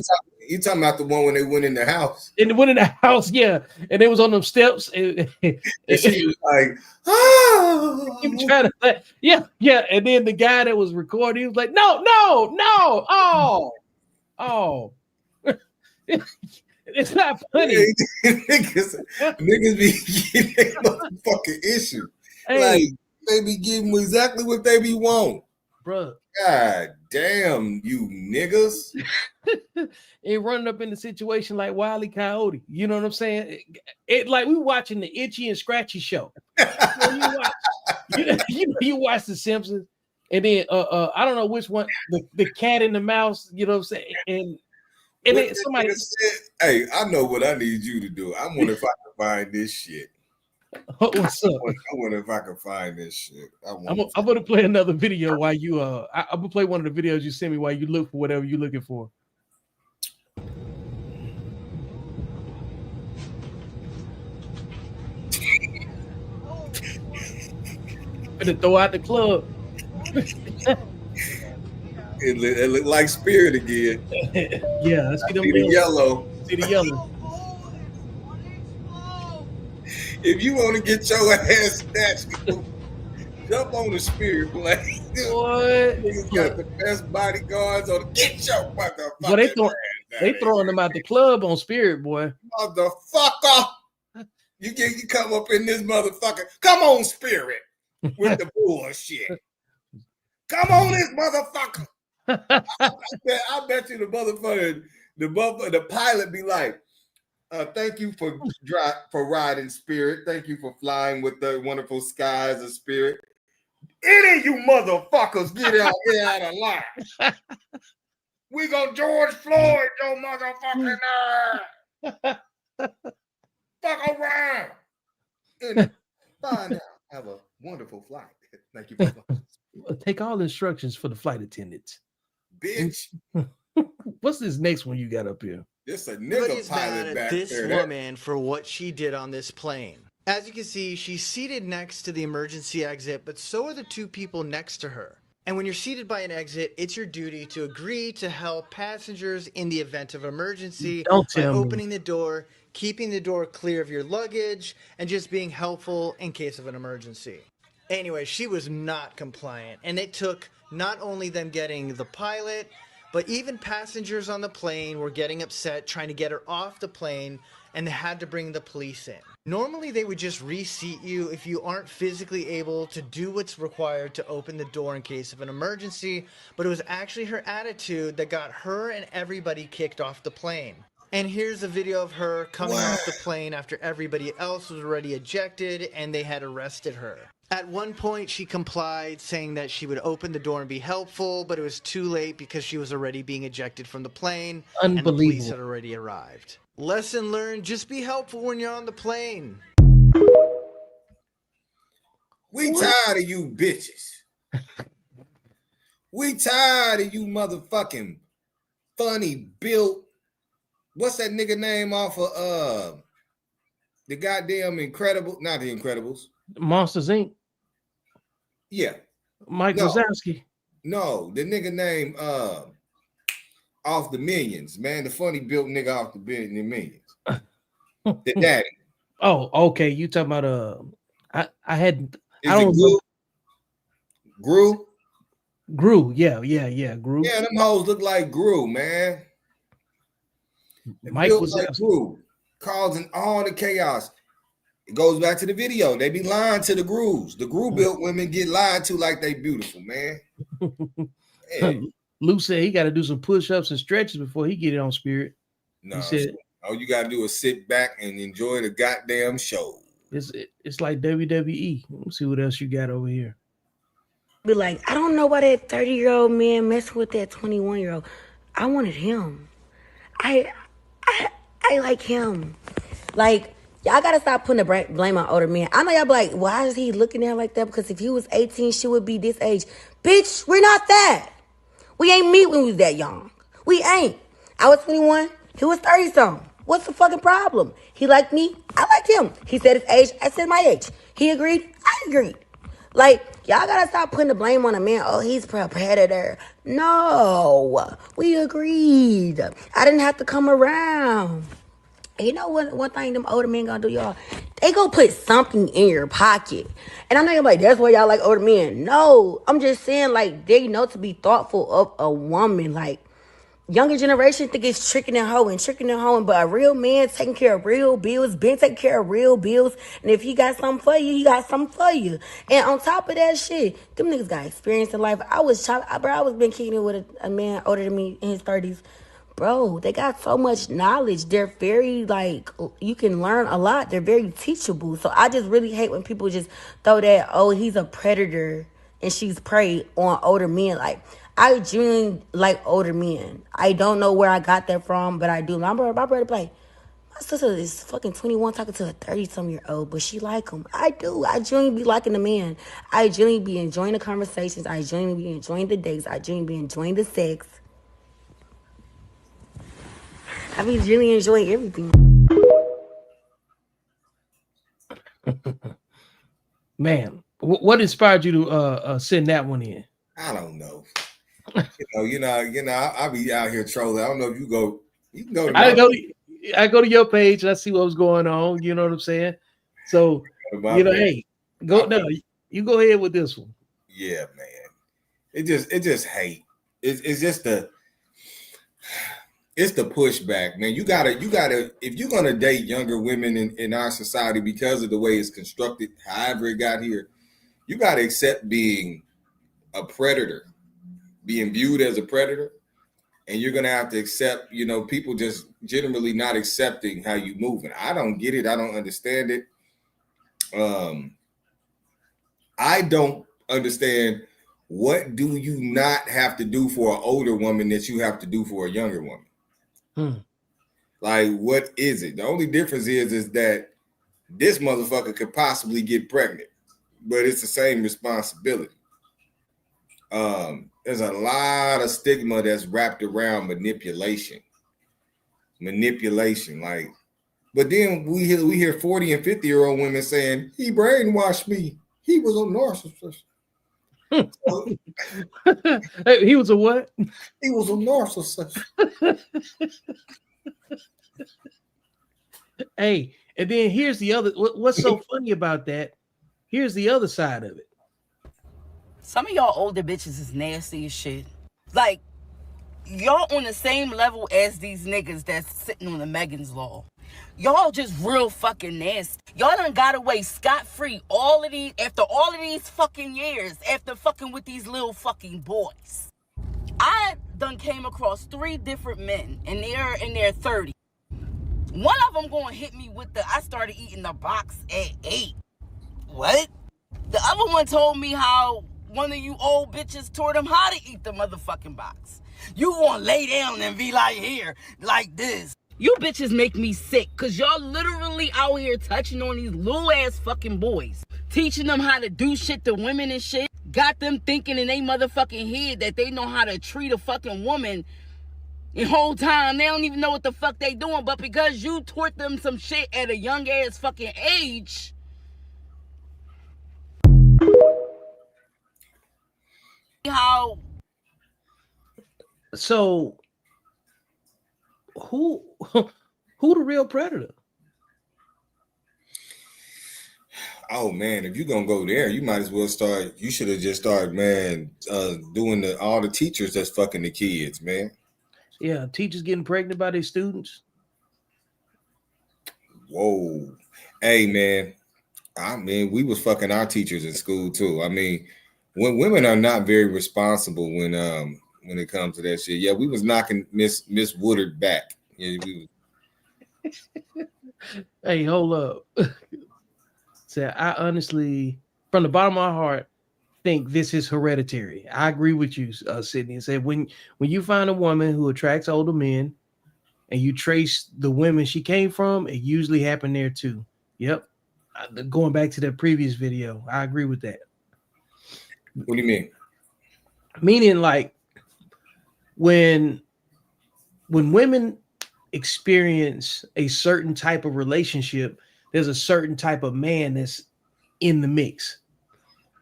B: you talking about the one when they went in the house?
A: And they went in the house, yeah. And they was on them steps. And
B: she was like, oh.
A: He was trying to, yeah. And then the guy that was recording, he was like, no. Oh. It's not funny.
B: niggas be getting their motherfucking issue.
A: Hey.
B: Like, they be giving them exactly what they be want.
A: Bruh.
B: God damn, you niggas.
A: And running up in the situation like Wile E. Coyote. You know what I'm saying? It like we watching the Itchy and Scratchy show. You watch The Simpsons, and then I don't know which one, the cat and the mouse, you know what I'm saying? And then somebody
B: said, hey, I know what I need you to do. I wonder if I can find this shit.
A: What's up?
B: I wonder if I can find this shit.
A: I'm gonna play another video while you I'm gonna play one of the videos you send me while you look for whatever you're looking for. Gonna throw out the club.
B: It looked like Spirit again.
A: Yeah, I see
B: the yellow.
A: See the yellow.
B: If you want to get your ass snatched, jump on the Spirit plane.
A: What?
B: Niggas got the best bodyguards on. Get your motherfucker.
A: Well, they throwing them out the club on Spirit, boy.
B: Motherfucker. You come up in this motherfucker. Come on, Spirit. With the bullshit. Come on, this motherfucker. I bet you the motherfucker, the pilot be like, thank you for riding Spirit. Thank you for flying with the wonderful skies of Spirit. Any of you motherfuckers get out of line. We go George Floyd, your motherfucking ass. Fuck around. And find out. Have a wonderful flight. Thank you very much.
A: Take all instructions for the flight attendants.
B: Bitch.
A: What's this next one you got up here?
B: This a
I: Everybody's
B: nigga
I: mad
B: pilot
I: at
B: back
I: this
B: there.
I: woman for what she did on this plane. As you can see, she's seated next to the emergency exit, but so are the two people next to her. And when you're seated by an exit, it's your duty to agree to help passengers in the event of emergency
A: Don't
I: by
A: tell me.
I: opening the door, keeping the door clear of your luggage, and just being helpful in case of an emergency. Anyway, she was not compliant, and it took not only them getting the pilot, but even passengers on the plane were getting upset trying to get her off the plane, and they had to bring the police in. Normally, they would just reseat you if you aren't physically able to do what's required to open the door in case of an emergency, but it was actually her attitude that got her and everybody kicked off the plane. And here's a video of her coming off the plane after everybody else was already ejected and they had arrested her. At one point, she complied, saying that she would open the door and be helpful, but it was too late because she was already being ejected from the plane and the police
A: Unbelievable.
I: had already arrived. Lesson learned, just be helpful when you're on the plane.
B: We tired of you bitches. We tired of you motherfucking funny built. What's that nigga name off of the goddamn Incredible? Not the Incredibles.
A: Monsters Inc.
B: Yeah.
A: Mike
B: No.
A: Wazowski.
B: No, the nigga name off the Minions, man. The funny built nigga off the Minions. The daddy.
A: Oh, okay. You talking about I had
B: Is
A: I don't
B: it
A: know.
B: Gru?
A: Gru, yeah, Gru.
B: Yeah, them hoes look like Gru, man.
A: Mike
B: built
A: was
B: like Gru, causing all the chaos. It goes back to the video. They be lying to the Grus. The Gru built women get lied to like they beautiful, man. Yeah.
A: Lou said he got to do some push-ups and stretches before he get it on Spirit.
B: No,
A: He said
B: all you gotta do is sit back and enjoy the goddamn show.
A: it's like WWE. Let's see what else you got over here.
U: Be like, I don't know why that 30-year-old man messing with that 21-year-old. I wanted him. I like him. Like, y'all gotta stop putting the blame on older men. I know y'all be like, why is he looking at her like that? Because if he was 18, she would be this age. Bitch, we're not that. We ain't meet when we was that young. We ain't. I was 21. He was 30-something. What's the fucking problem? He liked me. I liked him. He said his age. I said my age. He agreed. I agreed. Like, y'all gotta stop putting the blame on a man. Oh, he's a predator. No. We agreed. I didn't have to come around. You know what? One thing them older men gonna do, y'all? They gonna put something in your pocket. And I'm not gonna be like, that's why y'all like older men. No. I'm just saying, like, they know to be thoughtful of a woman. Like, younger generation think it's tricking and hoeing, but a real man taking care of real bills, been taking care of real bills, and if he got something for you, he got something for you. And on top of that shit, them niggas got experience in life. I was been kicking it with a man older than me in his 30s. Bro, they got so much knowledge. They're very, like, you can learn a lot. They're very teachable. So I just really hate when people just throw that, oh, he's a predator and she's prey on older men. Like, I genuinely like older men. I don't know where I got that from, but I do. My brother play. My sister is fucking 21 talking to a 30-some-year-old, but she like him. I do. I genuinely be liking the man. I genuinely be enjoying the conversations. I genuinely be enjoying the dates. I genuinely be enjoying the sex. I be really enjoying everything.
A: Man, what inspired you to send that one in?
B: I don't know. You know. I be out here trolling. I don't know if you can go to
A: I go to your page and I see what was going on. You know what I'm saying? So hey, you go ahead with this one.
B: Yeah, man. It just hate. It's just it's the pushback, man. You gotta if you're gonna date younger women in our society because of the way it's constructed, however it got here, you gotta accept being a predator, being viewed as a predator, and you're gonna have to accept, people just generally not accepting how you moving. I don't get it. I don't understand it. I don't understand What do you not have to do for an older woman that you have to do for a younger woman? Like, what is it? The only difference is that this motherfucker could possibly get pregnant, but it's the same responsibility. There's a lot of stigma that's wrapped around manipulation. Like, but then we hear 40 and 50-year-old women saying, he brainwashed me. He was a narcissist.
A: He was a what?
B: He was a narcissist.
A: Hey, and then here's the other. What's so funny about that? Here's the other side of it.
D: Some of y'all older bitches is nasty as shit. Like, y'all on the same level as these niggas that's sitting on the Megan's Law. Y'all just real fucking nasty. Y'all done got away scot-free after all of these fucking years, after fucking with these little fucking boys. I done came across 3 different men, and they're in their 30s. One of them gonna hit me with I started eating the box at 8. What? The other one told me how one of you old bitches taught him how to eat the motherfucking box. You gonna lay down and be like, here, like this. You bitches make me sick, cause y'all literally out here touching on these little ass fucking boys. Teaching them how to do shit to women and shit. Got them thinking in they motherfucking head that they know how to treat a fucking woman. The whole time, they don't even know what the fuck they doing, but because you taught them some shit at a young ass fucking age. How?
A: So, who the real predator?
B: Oh man, if you're gonna go there, you might as well start. You should have just started, man, doing all the teachers that's fucking the kids, man.
A: Yeah, teachers getting pregnant by their students.
B: Whoa. Hey man, I mean, we was fucking our teachers in school too. I mean, when women are not very responsible when it comes to that shit. Yeah, we was knocking Miss Woodard back. Yeah,
A: Hey, hold up. So I honestly, from the bottom of my heart, think this is hereditary. I agree with you, Sydney. And said when you find a woman who attracts older men, and you trace the women she came from, it usually happened there too. Yep. Going back to that previous video, I agree with that.
B: What do you mean?
A: Meaning, like, when women experience a certain type of relationship, there's a certain type of man that's in the mix.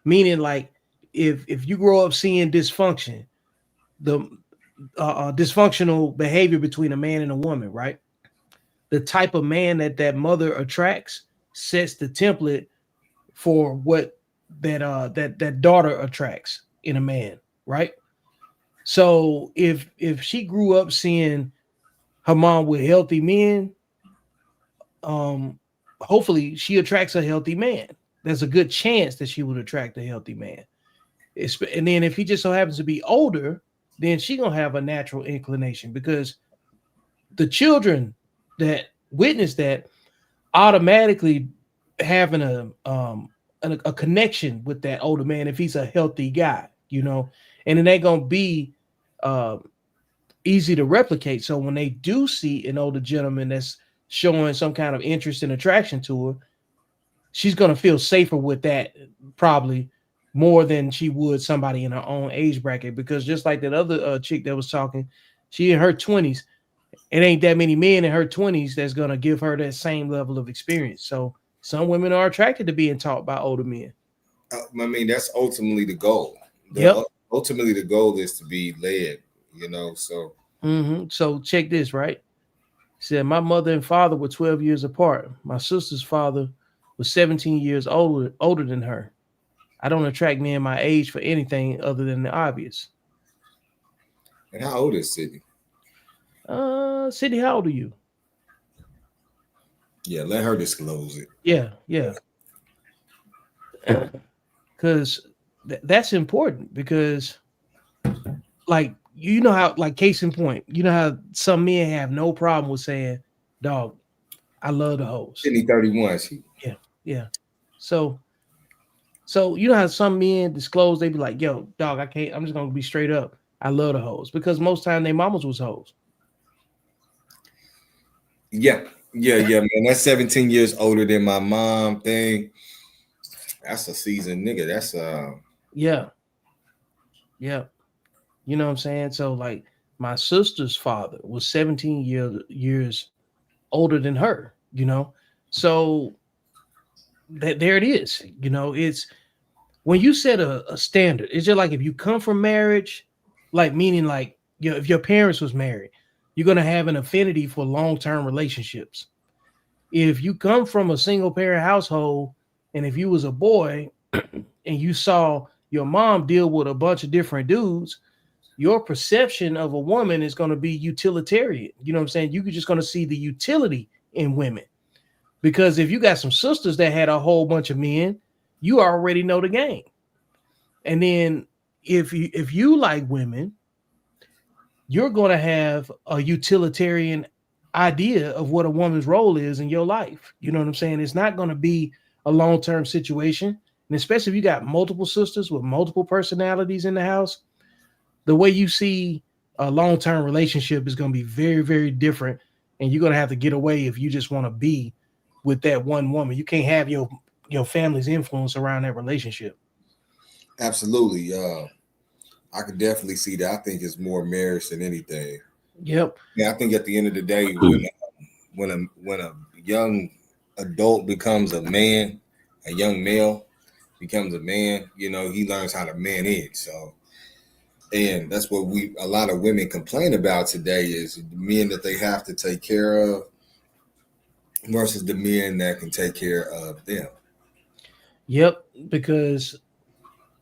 A: Meaning, like, if you grow up seeing dysfunction, the dysfunctional behavior between a man and a woman, right? The type of man that mother attracts sets the template for what that daughter attracts in a man, right? So if she grew up seeing her mom with healthy men, hopefully she attracts a healthy man. There's a good chance that she would attract a healthy man. And then if he just so happens to be older, then she gonna have a natural inclination, because the children that witness that automatically having a connection with that older man if he's a healthy guy, you know, and it ain't gonna be easy to replicate. So when they do see an older gentleman that's showing some kind of interest and attraction to her, she's gonna feel safer with that, probably more than she would somebody in her own age bracket. Because just like that other chick that was talking, she in her 20s. It ain't that many men in her 20s that's gonna give her that same level of experience. So some women are attracted to being taught by older men.
B: I mean, that's ultimately the goal. Ultimately, the goal is to be led, you know. So,
A: So check this, right? Said my mother and father were 12 years apart. My sister's father was 17 years older than her. I don't attract men my age for anything other than the obvious.
B: And how old is Sydney?
A: Sydney, how old are you?
B: Yeah, let her disclose it.
A: Yeah. Because that's important, because, like, you know how, like, case in point, you know how some men have no problem with saying, dog, I love the hoes.
B: Sydney 31.
A: Yeah. So So you know how some men disclose, they be like, yo, dog, I can't, I'm just gonna be straight up. I love the hoes because most time their mamas was hoes.
B: Yeah, man. That's 17 years older than my mom thing. That's a seasoned nigga. That's
A: Yeah, yeah. You know what I'm saying? So like my sister's father was 17 years older than her, you know. So that there it is. You know, it's when you set a standard, it's just like if you come from marriage, like meaning like if your parents was married, you're gonna have an affinity for long-term relationships. If you come from a single parent household, and if you was a boy and you saw your mom deal with a bunch of different dudes, your perception of a woman is going to be utilitarian. You know what I'm saying? You're just going to see the utility in women. Because if you got some sisters that had a whole bunch of men, you already know the game. And then if you like women, you're going to have a utilitarian idea of what a woman's role is in your life. You know what I'm saying? It's not going to be a long-term situation. And especially if you got multiple sisters with multiple personalities in the house, the way you see a long-term relationship is going to be very, very different. And you're going to have to get away if you just want to be with that one woman. You can't have your family's influence around that relationship.
B: absolutely. I could definitely see that. I think it's more marriage than anything.
A: Yep.
B: Yeah, I think at the end of the day, when a young adult becomes a man, a young male becomes a man, you know, he learns how to manage. So, and that's what a lot of women complain about today is the men that they have to take care of versus the men that can take care of them.
A: Yep. Because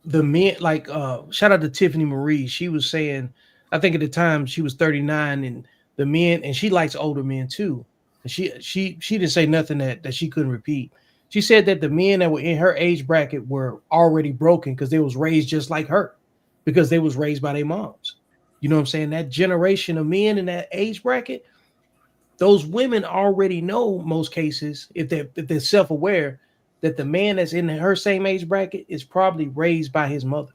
A: the men, like shout out to Tiffany Marie. She was saying, I think at the time she was 39, and the men, and she likes older men too. And she didn't say nothing that she couldn't repeat. She said that the men that were in her age bracket were already broken because they was raised just like her, because they was raised by their moms. You know what I'm saying? That generation of men in that age bracket, those women already know most cases, if they're self-aware, that the man that's in her same age bracket is probably raised by his mother.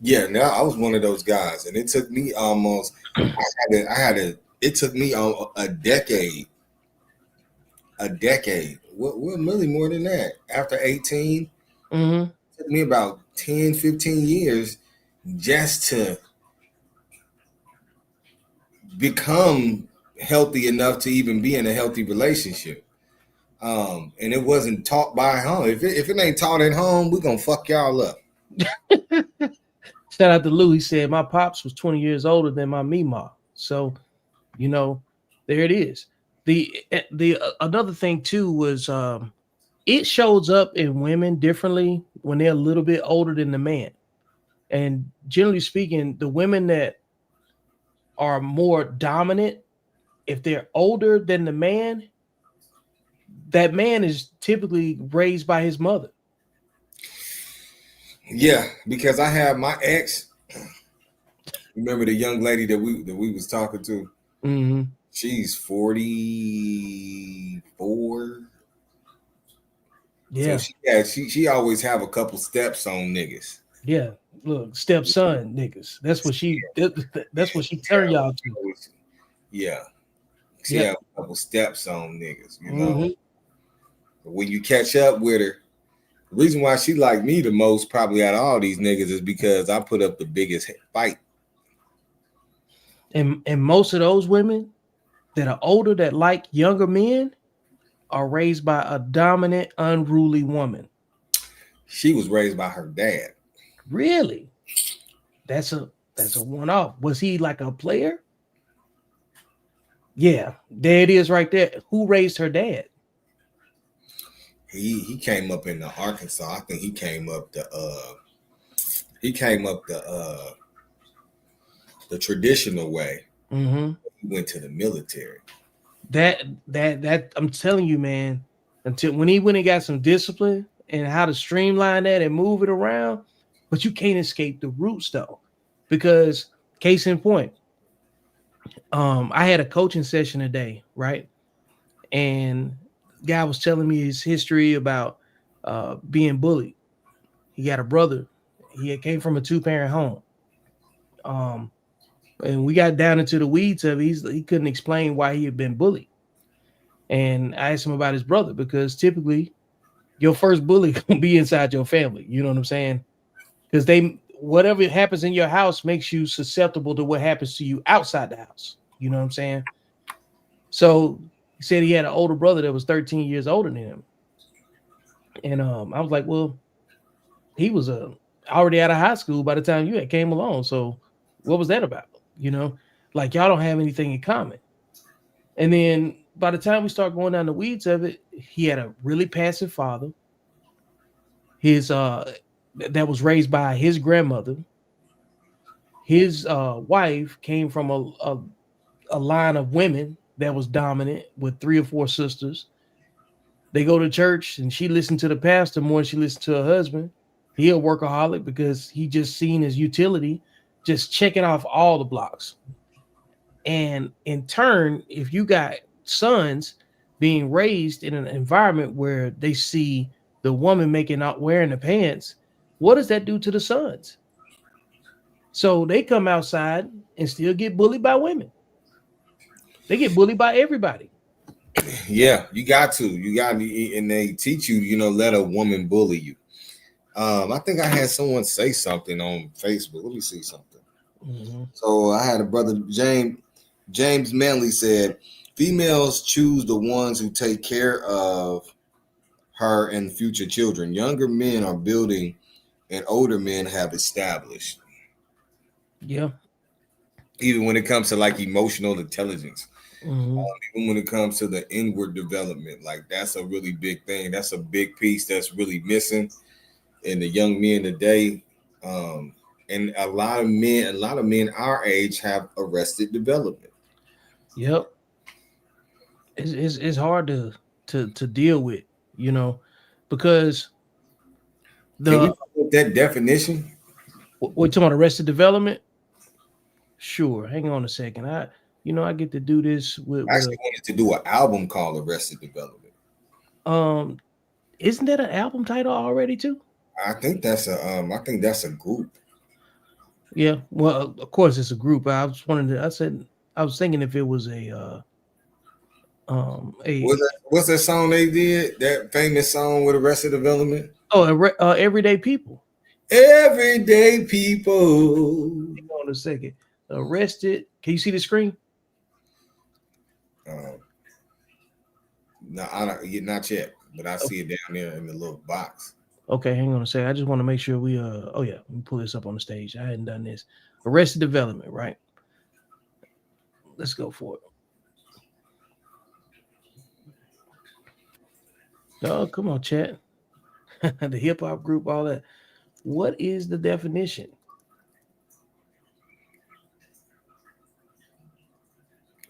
B: Yeah, now I was one of those guys, and it took me almost. It took me a decade. What really more than that? After 18,
A: Mm-hmm.
B: it took me about 10, 15 years just to become healthy enough to even be in a healthy relationship. And it wasn't taught by home. If it ain't taught at home, we're gonna fuck y'all up.
A: Shout out to Lou. He said my pops was 20 years older than my Mima. So, you know, there it is. The another thing too was it shows up in women differently when they're a little bit older than the man. And generally speaking, the women that are more dominant, if they're older than the man, that man is typically raised by his mother.
B: Yeah, because I have my ex. Remember the young lady that we was talking to?
A: Mm-hmm.
B: She's 44.
A: Yeah.
B: So she always have a couple steps on niggas.
A: Yeah. Look, stepson niggas. That's what that's what she turned y'all to.
B: Yeah. She have a couple steps on niggas, you know.
A: Mm-hmm.
B: But when you catch up with her, the reason why she like me the most probably out of all these niggas is because I put up the biggest fight.
A: And most of those women that are older that like younger men are raised by a dominant, unruly woman.
B: She was raised by her dad.
A: Really? That's a one-off. Was he like a player? Yeah, there it is right there. Who raised her dad?
B: He came up in the Arkansas. I think he came up the traditional way.
A: Mm-hmm.
B: He went to the military.
A: That I'm telling you, man, until when he went and got some discipline and how to streamline that and move it around, but you can't escape the roots though. Because case in point, I had a coaching session today, right? And guy was telling me his history about being bullied. he had a brother. He came from a 2-parent home. And we got down into the weeds of it. He couldn't explain why he had been bullied. And I asked him about his brother, because typically your first bully will be inside your family. You know what I'm saying? Because whatever happens in your house makes you susceptible to what happens to you outside the house. You know what I'm saying? So he said he had an older brother that was 13 years older than him. And I was like, well, he was already out of high school by the time you had came along. So what was that about? You know, like y'all don't have anything in common. And then by the time we start going down the weeds of it, he had a really passive father. His that was raised by his grandmother. His wife came from a line of women that was dominant with 3 or 4 sisters. They go to church and she listened to the pastor more than she listened to her husband. He a workaholic because he just seen his utility, just checking off all the blocks. And in turn, if you got sons being raised in an environment where they see the woman not wearing the pants, what does that do to the sons? So they come outside and still get bullied by women. They get bullied by everybody.
B: Yeah, you got to, and they teach you, let a woman bully you. I think I had someone say something on Facebook. Let me see something.
A: Mm-hmm.
B: So I had a brother, James Manley said, females choose the ones who take care of her and future children. Younger men are building and older men have established.
A: Yeah.
B: Even when it comes to like emotional intelligence.
A: Mm-hmm.
B: Even when it comes to the inward development, like that's a really big thing. That's a big piece that's really missing in the young men today. And a lot of men our age have arrested development.
A: Yep. It's hard to deal with, because
B: Can we put that definition?
A: We're talking about arrested development. Sure. Hang on a second. I get to do this with.
B: I actually wanted to do an album called Arrested Development.
A: Isn't that an album title already too?
B: I think that's a group.
A: Yeah. Well, of course it's a group. I was wondering. I was thinking if it was
B: what's that song they did? That famous song with Arrested Development?
A: Oh, Everyday People.
B: Everyday People.
A: Hang on a second. Arrested. Can you see the screen?
B: No, not yet, but I see it down there in the little box.
A: Okay, hang on a second. I just want to make sure we oh yeah, let me pull this up on the stage. I hadn't done this. Arrested Development, right? Let's go for it. Oh, come on, chat. The hip hop group, all that. What is the definition?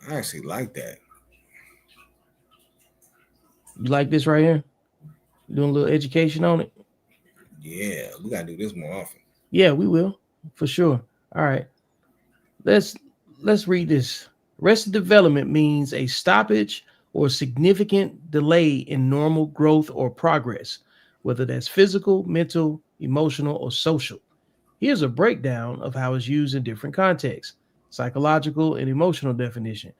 B: I actually like that.
A: You like this right here? Doing a little education on it?
B: Yeah, we gotta do this more often.
A: Yeah, we will, for sure. All right. Let's read this. Arrested development means a stoppage or significant delay in normal growth or progress, whether that's physical, mental, emotional, or social. Here's a breakdown of how it's used in different contexts. Psychological and emotional definition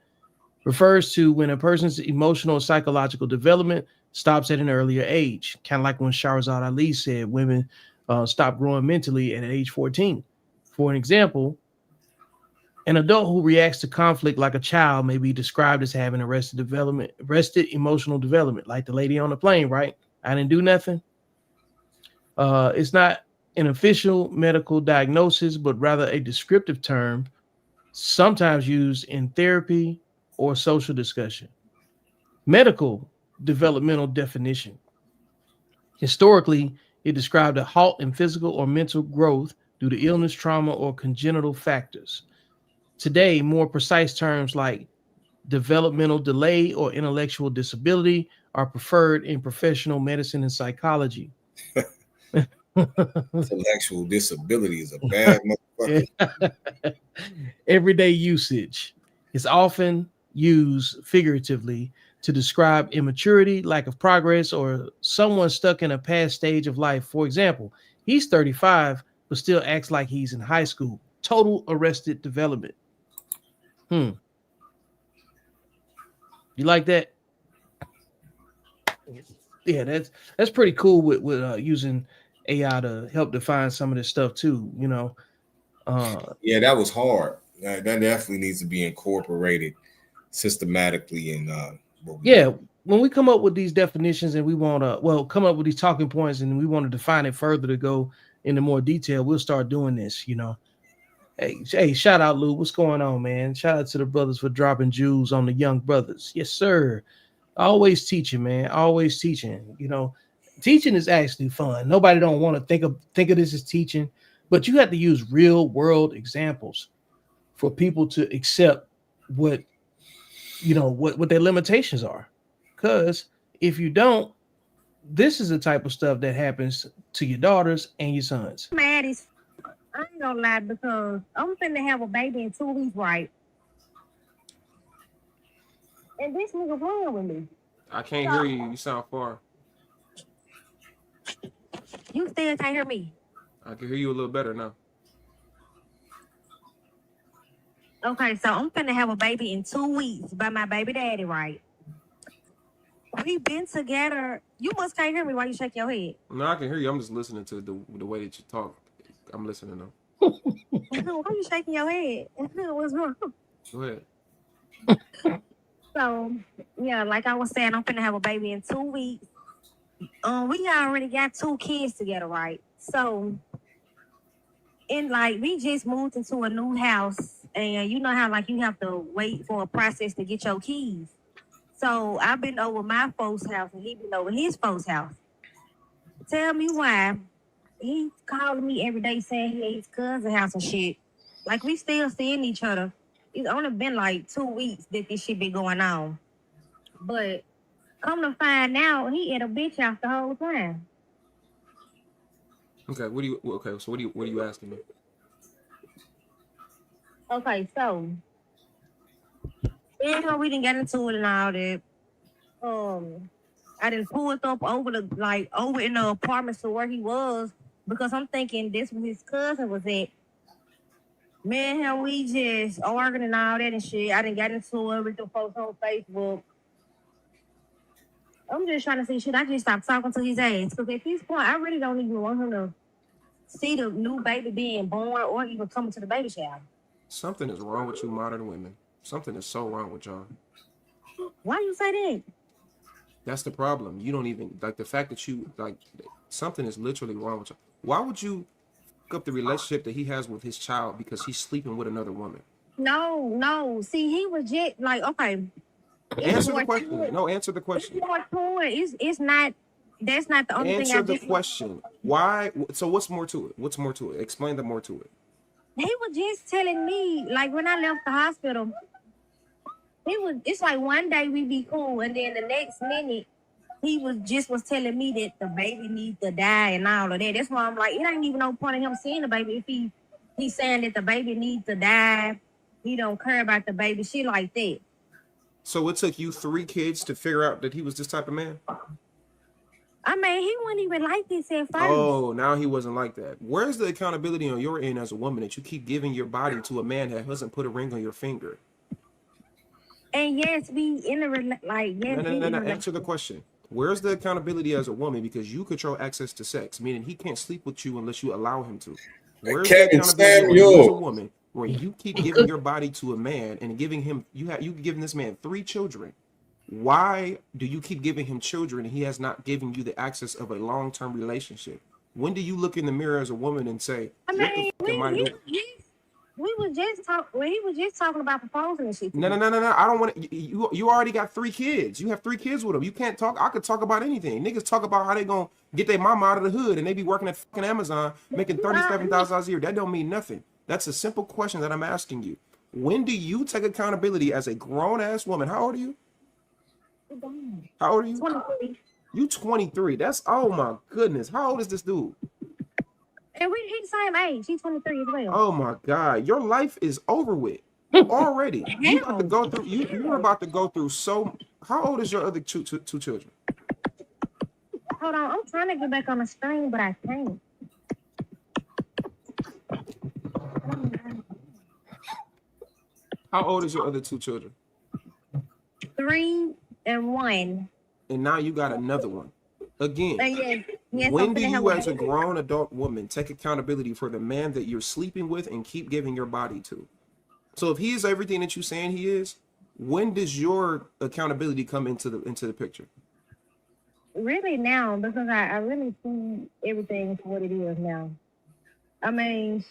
A: refers to when a person's emotional or psychological development stops at an earlier age, kind of like when Shahrazad Ali said women stop growing mentally at age 14. For an example, an adult who reacts to conflict like a child may be described as having arrested emotional development, like the lady on the plane, right? I didn't do nothing. It's not an official medical diagnosis, but rather a descriptive term, sometimes used in therapy or social discussion. Medical developmental definition. Historically, it described a halt in physical or mental growth due to illness, trauma, or congenital factors. Today, more precise terms like developmental delay or intellectual disability are preferred in professional medicine and psychology.
B: Intellectual disability is a bad motherfucker.
A: Everyday usage is often used figuratively to describe immaturity, lack of progress, or someone stuck in a past stage of life. For example, he's 35, but still acts like he's in high school. Total arrested development. You like that? Yeah, that's pretty cool with using AI to help define some of this stuff too.
B: Yeah, that was hard. That definitely needs to be incorporated systematically in
A: when we come up with these definitions and we want to come up with these talking points and we want to define it further to go into more detail, we'll start doing this. Hey, shout out, Lou. What's going on, man? Shout out to the brothers for dropping jewels on the young brothers. Yes, sir. Always teaching, man. Always teaching. Teaching is actually fun. Nobody don't want to think of this as teaching, but you have to use real world examples for people to accept what their limitations are. Because if you don't, this is the type of stuff that happens to your daughters and your sons.
C: I ain't gonna lie, because I'm finna have a baby in 2 weeks, right? And this nigga playing with me.
V: I can't hear you. You sound far.
C: You still can't hear me?
V: I can hear you a little better now.
C: Okay, so I'm finna have a baby in 2 weeks by my baby daddy, right? We've been together. You must can't hear me while you shake your head.
V: No, I can hear you. I'm just listening to the way that you talk. I'm listening though.
C: Why are you shaking your head? What's wrong?
V: Go ahead.
C: So, yeah, like I was saying, I'm finna have a baby in 2 weeks. We already got 2 kids together, right? So, we just moved into a new house, and you know how you have to wait for a process to get your keys. So I've been over my folks' house, and he been over his folks' house. Tell me why he calling me every day saying he at his cousin's house and shit. Like, we still seeing each other. It's only been 2 weeks that this shit been going on. But come to find out, he at a bitch house the whole time.
V: Okay, so what are you asking me?
C: Okay, so we didn't get into it and all that. I didn't pull it up over in the apartments to where he was, because I'm thinking this was his cousin was at. Man, how we just arguing and all that and shit. I didn't get into it with the folks on Facebook. I'm just trying to see, should I just stop talking to his ass? Because at this point, I really don't even want him to see the new baby being born or even coming to the baby shower.
V: Something is wrong with you modern women. Something is so wrong with y'all.
C: Why you say that?
V: That's the problem. You don't even, the fact that you, something is literally wrong with y'all. Why would you up the relationship that he has with his child because he's sleeping with another woman?
C: No. See, he was just okay.
V: Answer the question. No, answer the question.
C: It's not. That's not the only thing.
V: Answer the question. Why? So what's more to it? Explain the more to it.
C: He was just telling me, when I left the hospital, it's one day we be cool, and then the next minute he was telling me that the baby needs to die and all of that. That's why I'm like, it ain't even no point in him seeing the baby if he's saying that the baby needs to die. He don't care about the baby, shit like that.
V: So it took you 3 kids to figure out that he was this type of man?
C: I mean, he wasn't even like this at first.
V: Oh, now he wasn't like that. Where's the accountability on your end as a woman that you keep giving your body to a man that hasn't put a ring on your finger?
C: And yes, we in a
V: No. Answer the question. Where's the accountability as a woman, because you control access to sex, meaning he can't sleep with you unless you allow him to? Where's the accountability on you as a woman where you keep giving your body to a man and giving him you giving this man 3 children? Why do you keep giving him children and he has not given you the access of a long-term relationship? When do you look in the mirror as a woman and say,
C: I mean, we was just talking about proposing and shit.
V: No. I don't want to. You already got 3 kids. You have 3 kids with him. You can't talk. I could talk about anything. Niggas talk about how they gonna get their mama out of the hood and they be working at fucking Amazon making $37,000 a year. That don't mean nothing. That's a simple question that I'm asking you. When do you take accountability as a grown ass woman? How old are you? How old are you?
C: 23.
V: You 23. That's, oh my goodness. How old is this dude?
C: And he's the same age. He's 23 as well.
V: Oh my God. Your life is over with already. You're about to go through so How old is your other two children?
C: Hold on, I'm trying to get back on the screen, but I can't.
V: How old is your other two children?
C: 3 and 1.
V: And now you got another one. Again,
C: yes,
V: when do you as a grown adult woman take accountability for the man that you're sleeping with and keep giving your body to? So if he is everything that you're saying he is, when does your accountability come into the picture?
C: Really now, because I really see everything for what it is now. I mean,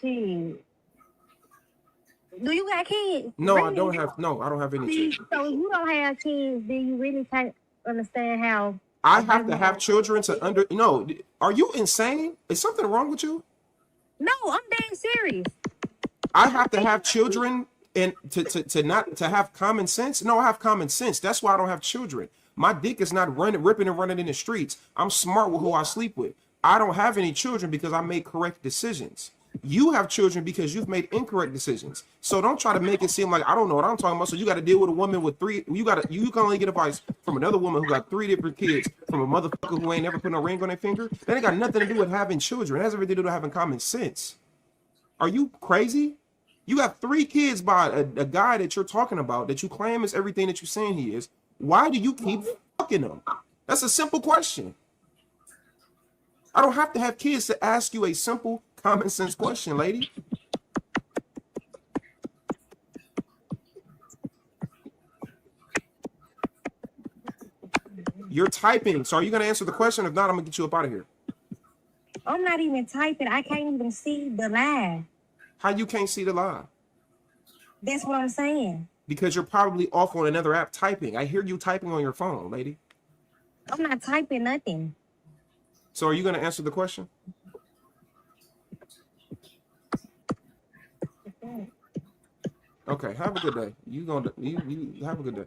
C: do you got kids?
V: No,
C: really?
V: I don't have any children.
C: So if you don't have kids, do you really understand how
V: I have to have children to no, are you insane? Is something wrong with you?
C: No, I'm dead serious.
V: I have to have children and to have common sense. No, I have common sense. That's why I don't have children. My dick is not ripping and running in the streets. I'm smart with who I sleep with. I don't have any children because I make correct decisions. You have children because you've made incorrect decisions. So don't try to make it seem like I don't know what I'm talking about. So you got to deal with a woman with 3. You can only get advice from another woman who got 3 different kids from a motherfucker who ain't never put no ring on their finger. That ain't got nothing to do with having children. It has everything to do with having common sense. Are you crazy? You got 3 kids by a guy that you're talking about that you claim is everything that you're saying he is. Why do you keep fucking them? That's a simple question. I don't have to have kids to ask you a simple common sense question, lady. You're typing. So are you going to answer the question? If not, I'm going to get you up out of here.
C: I'm not even typing. I can't even see the live.
V: How you can't see the live?
C: That's what I'm saying.
V: Because you're probably off on another app typing. I hear you typing on your phone, lady.
C: I'm not typing nothing.
V: So are you going to answer the question? Okay, have a good day. You have a good day.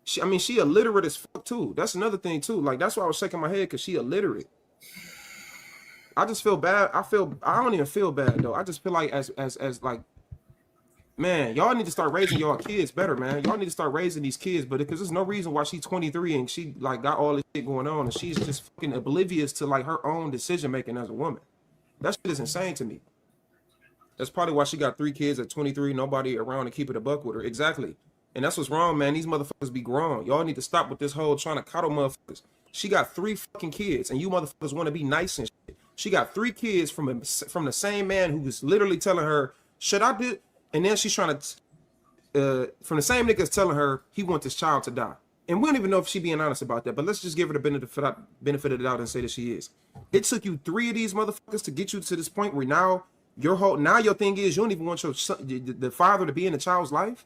V: She illiterate as fuck too. That's another thing too. Like that's why I was shaking my head because she illiterate. I just feel bad. I don't even feel bad though. I just feel like as like, man, y'all need to start raising y'all kids better, man. Y'all need to start raising these kids, but because there's no reason why she's 23 and she like got all this shit going on and she's just fucking oblivious to like her own decision making as a woman. That shit is insane to me. That's probably why she got 3 kids at 23, nobody around to keep it a buck with her. Exactly. And that's what's wrong, man. These motherfuckers be grown. Y'all need to stop with this whole trying to coddle motherfuckers. She got 3 fucking kids and you motherfuckers want to be nice and shit. She got 3 kids from the same man who was literally telling her, should I do? And then she's trying to, from the same niggas telling her he wants this child to die. And we don't even know if she being honest about that, but let's just give her the benefit of the doubt and say that she is. It took you 3 of these motherfuckers to get you to this point where now your thing is you don't even want your son, the father to be in the child's life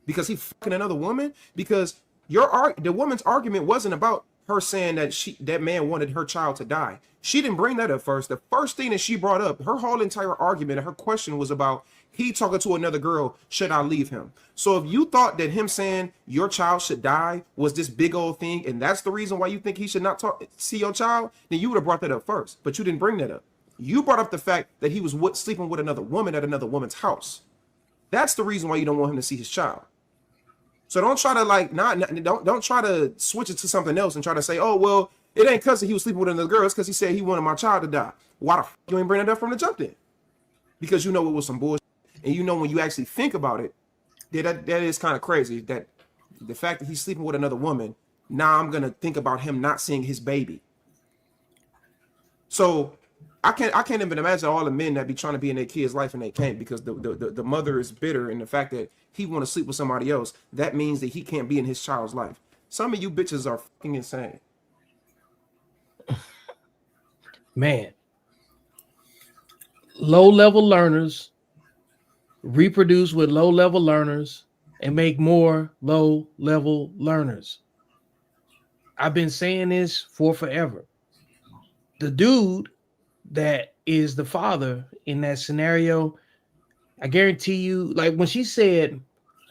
V: because he fucking another woman. Because the woman's argument wasn't about her saying that that man wanted her child to die. She didn't bring that up first. The first thing that she brought up, her whole entire argument and her question was about he talking to another girl, should I leave him? So if you thought that him saying your child should die was this big old thing and that's the reason why you think he should not see your child, then you would have brought that up first. But you didn't bring that up. You brought up the fact that he was sleeping with another woman at another woman's house. That's the reason why you don't want him to see his child. So don't try to don't try to switch it to something else and try to say, oh, well, it ain't because he was sleeping with another girl. It's because he said he wanted my child to die. Why the fuck you ain't bring that up from the jump then? Because you know it was some bullshit. And you know when you actually think about it, that is kind of crazy. That the fact that he's sleeping with another woman, now I'm going to think about him not seeing his baby. So I can't even imagine all the men that be trying to be in their kid's life and they can't because the mother is bitter, and the fact that he want to sleep with somebody else, that means that he can't be in his child's life. Some of you bitches are fucking insane.
A: Man. Low-level learners reproduce with low-level learners and make more low-level learners. I've been saying this for forever. The dude that is the father in that scenario, I guarantee you, like when she said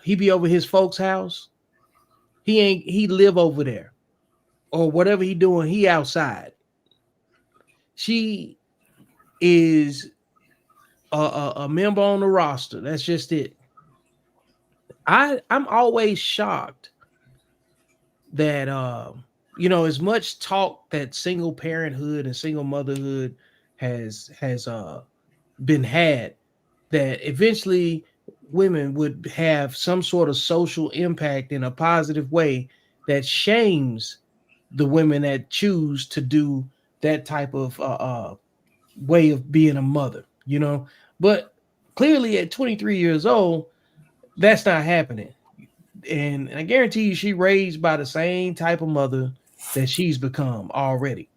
A: he be over his folks' house, he live over there or whatever he doing, he outside. She is a member on the roster. That's just it. I'm always shocked that you know, as much talk that single parenthood and single motherhood has been had, that eventually women would have some sort of social impact in a positive way that shames the women that choose to do that type of way of being a mother, you know. But clearly at 23 years old, that's not happening. And I guarantee you she raised by the same type of mother that she's become already.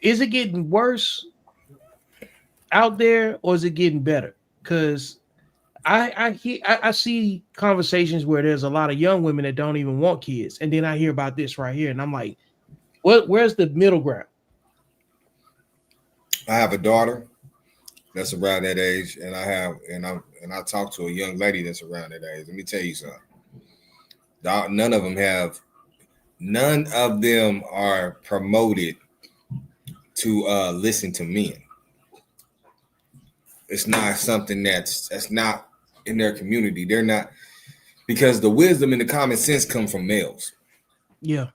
A: Is it getting worse out there or is it getting better? Because I see conversations where there's a lot of young women that don't even want kids, and then I hear about this right here, and I'm like, where's the middle ground?
B: I have a daughter that's around that age, and I talk to a young lady that's around that age. Let me tell you something. None of them are promoted to listen to men. It's not something that's not in their community. They're not, because the wisdom and the common sense come from males.
A: Yeah.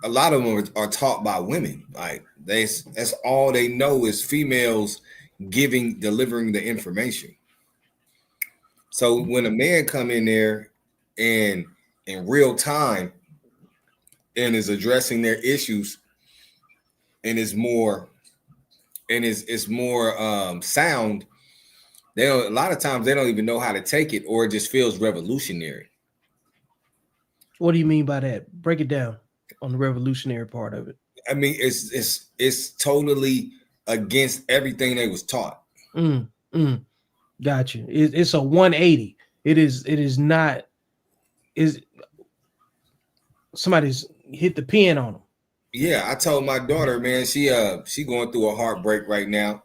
B: A lot of them are taught by women. Like that's all they know is females delivering the information. So when a man come in there and in real time and is addressing their issues and is more sound, a lot of times they don't even know how to take it, or it just feels revolutionary.
A: What do you mean by that? Break it down on the revolutionary part of it.
B: I mean, it's totally against everything they was taught.
A: Gotcha. It's a 180. It is not. Is somebody's hit the pin on them?
B: Yeah, I told my daughter, man, she going through a heartbreak right now,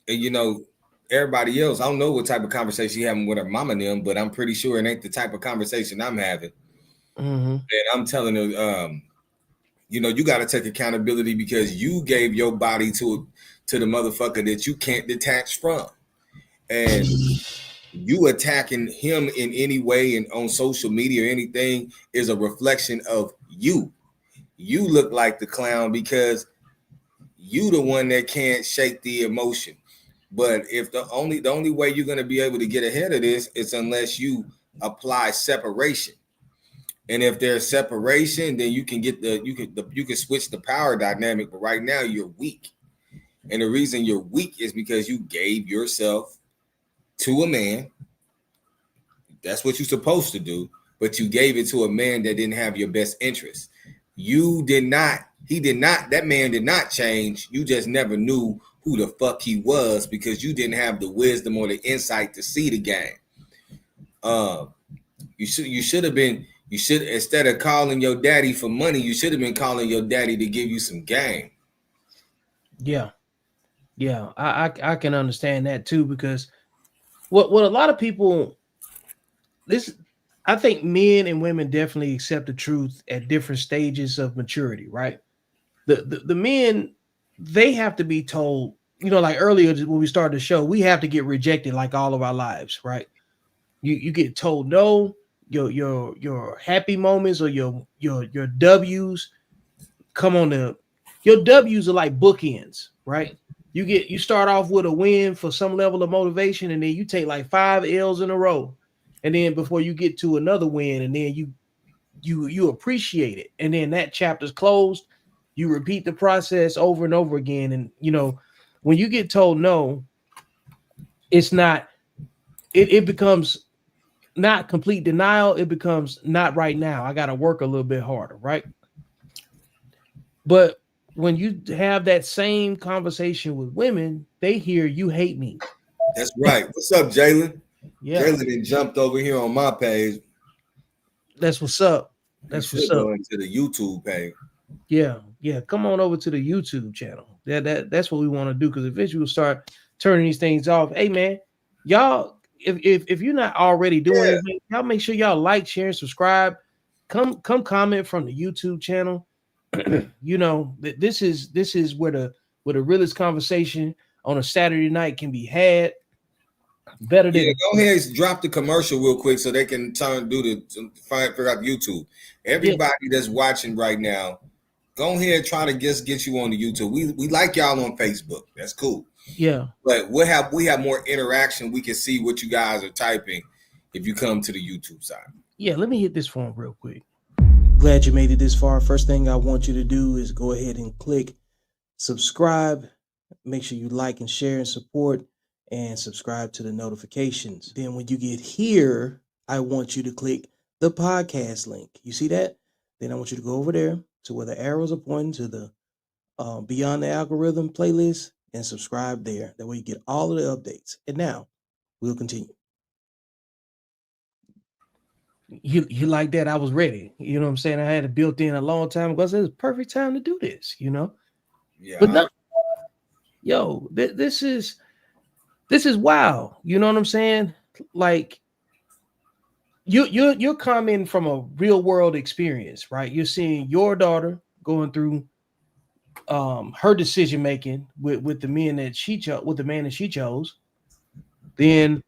B: and you know, everybody else, I don't know what type of conversation she having with her mama and them, but I'm pretty sure it ain't the type of conversation I'm having. And I'm telling her, you know, you got to take accountability because you gave your body to the motherfucker that you can't detach from, and you attacking him in any way and on social media or anything is a reflection of you. You look like the clown because you the one that can't shake the emotion. But if the only way you're going to be able to get ahead of this is unless you apply separation. And if there's separation, then you can you can switch the power dynamic. But right now you're weak. And the reason you're weak is because you gave yourself to a man. That's what you're supposed to do. But you gave it to a man that didn't have your best interest. That man did not change. You just never knew who the fuck he was because you didn't have the wisdom or the insight to see the game. You should have been, instead of calling your daddy for money, you should have been calling your daddy to give you some game.
A: Yeah. I can understand that too, because what a lot of people, I think men and women definitely accept the truth at different stages of maturity, right? The men, they have to be told, you know, like earlier when we started the show, we have to get rejected like all of our lives, right? You get told no, your happy moments or your W's come on your W's are like bookends, right? You start off with a win for some level of motivation, and then you take like 5 L's in a row, and then before you get to another win, and then you appreciate it, and then that chapter's closed. You repeat the process over and over again, and you know when you get told no, it's not. It becomes not complete denial. It becomes not right now. I got to work a little bit harder, right? But when you have that same conversation with women, they hear you hate me.
B: That's right. What's up, Jalen?
A: Yeah.
B: Jalen jumped over here on my page.
A: That's what's up. That's what's up.
B: Go into the YouTube page.
A: Yeah. Come on over to the YouTube channel. That's what we want to do, because eventually we'll start turning these things off. Hey man, y'all, if you're not already doing anything, y'all make sure y'all like, share, and subscribe. Come comment from the YouTube channel. You know, this is where the realest conversation on a Saturday night can be had. Better than
B: Yeah, go ahead and drop the commercial real quick so they can figure out YouTube. Everybody that's watching right now, go ahead and try to just get you on the YouTube. We like y'all on Facebook. That's cool.
A: Yeah.
B: But we have more interaction. We can see what you guys are typing if you come to the YouTube side.
A: Yeah, let me hit this form real quick. Glad you made it this far. First thing I want you to do is go ahead and click subscribe. Make sure you like and share and support, and subscribe to the notifications. Then when you get here, I want you to click the podcast link. You see that? Then I want you to go over there to where the arrows are pointing to the Beyond the Algorithm playlist and subscribe there. That way you get all of the updates. And now we'll continue. You like that? I was ready. You know what I'm saying? I had it built in a long time ago. So it was the perfect time to do this, you know?
B: Yeah.
A: But no, yo, this is wow. You know what I'm saying? Like you're coming from a real world experience, right? You're seeing your daughter going through her decision making with the men that she chose, with the man that she chose. Then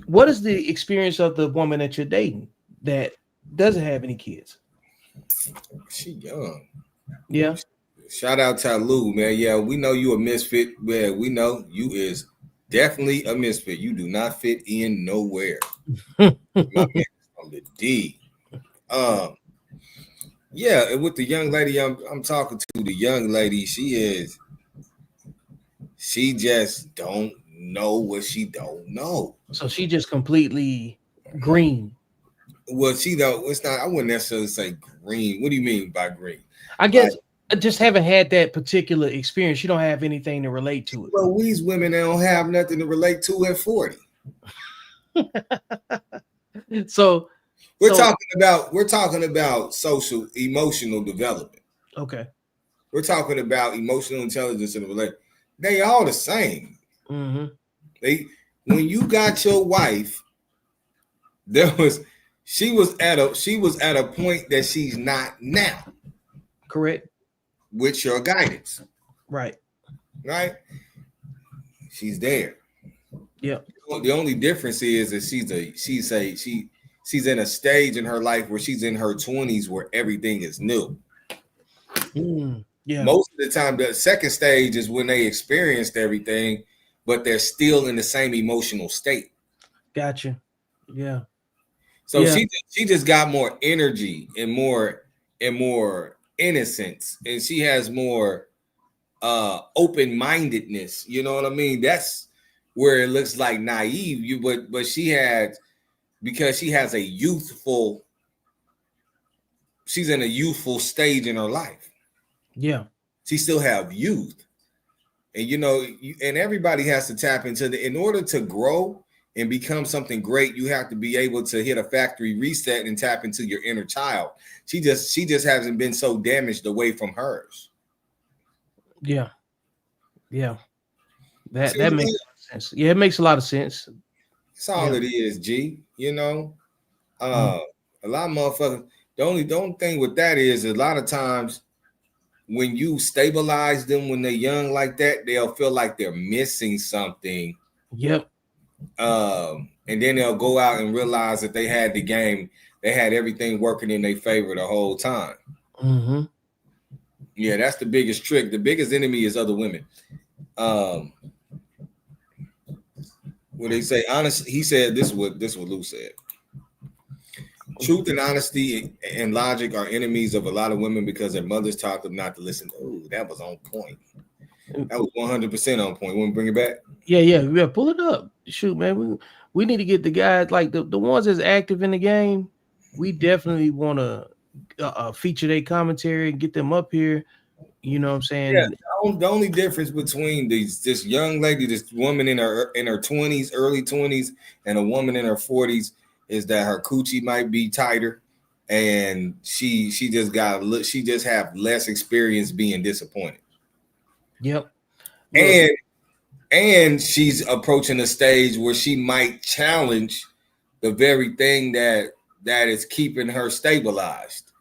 A: what is the experience of the woman that you're dating that doesn't have any kids?
B: She young.
A: Yeah.
B: Shout out to Lou, man. Yeah, we know you a misfit. Yeah, we know you is definitely a misfit. You do not fit in nowhere. My man from the D. Yeah, and with the young lady I'm talking to, the young lady, she just don't know what she don't know.
A: So she just completely green.
B: Well, she don't. It's not. I wouldn't necessarily say green. What do you mean by green?
A: I guess I just haven't had that particular experience. You don't have anything to relate to it.
B: Well, these women, they don't have nothing to relate to at 40.
A: So
B: we're talking about social emotional development.
A: Okay.
B: We're talking about emotional intelligence and relate. They all the same.
A: Mm-hmm.
B: When you got your wife, she was at a point that she's not now.
A: Correct.
B: With your guidance.
A: Right.
B: She's there.
A: Yeah.
B: The only difference is that she's in a stage in her life where she's in her 20s where everything is new.
A: Yeah.
B: Most of the time, the second stage is when they experienced everything, but they're still in the same emotional state.
A: Gotcha. Yeah.
B: So she just got more energy and more innocence, and she has more open-mindedness. You know what I mean? That's where it looks like naive. But she had, because she has she's in a youthful stage in her life.
A: Yeah.
B: She still have youth. And and everybody has to tap into in order to grow and become something great, you have to be able to hit a factory reset and tap into your inner child. She just hasn't been so damaged away from hers.
A: Yeah. Yeah. That makes a lot of sense. Yeah, it makes a lot of sense.
B: That's all it is, G. A lot of motherfuckers. The only thing with that is a lot of times when you stabilize them when they're young like that, they'll feel like they're missing something.
A: Yep.
B: And then they'll go out and realize that they had the game, they had everything working in their favor the whole time.
A: Mm-hmm.
B: Yeah, that's the biggest trick. The biggest enemy is other women. What they say, honest. He said this is what Lou said. Truth and honesty and logic are enemies of a lot of women because their mothers taught them not to listen. Oh, that was on point. That was 100% on point. Want to bring it back?
A: Yeah. Pull it up. Shoot, man. We need to get the guys like the ones that's active in the game. We definitely want to feature their commentary and get them up here. You know what I'm saying?
B: Yeah. The only difference between this young lady, this woman in her 20s, early 20s, and a woman in her 40s is that her coochie might be tighter, and she just have less experience being disappointed.
A: Yep.
B: And she's approaching a stage where she might challenge the very thing that is keeping her stabilized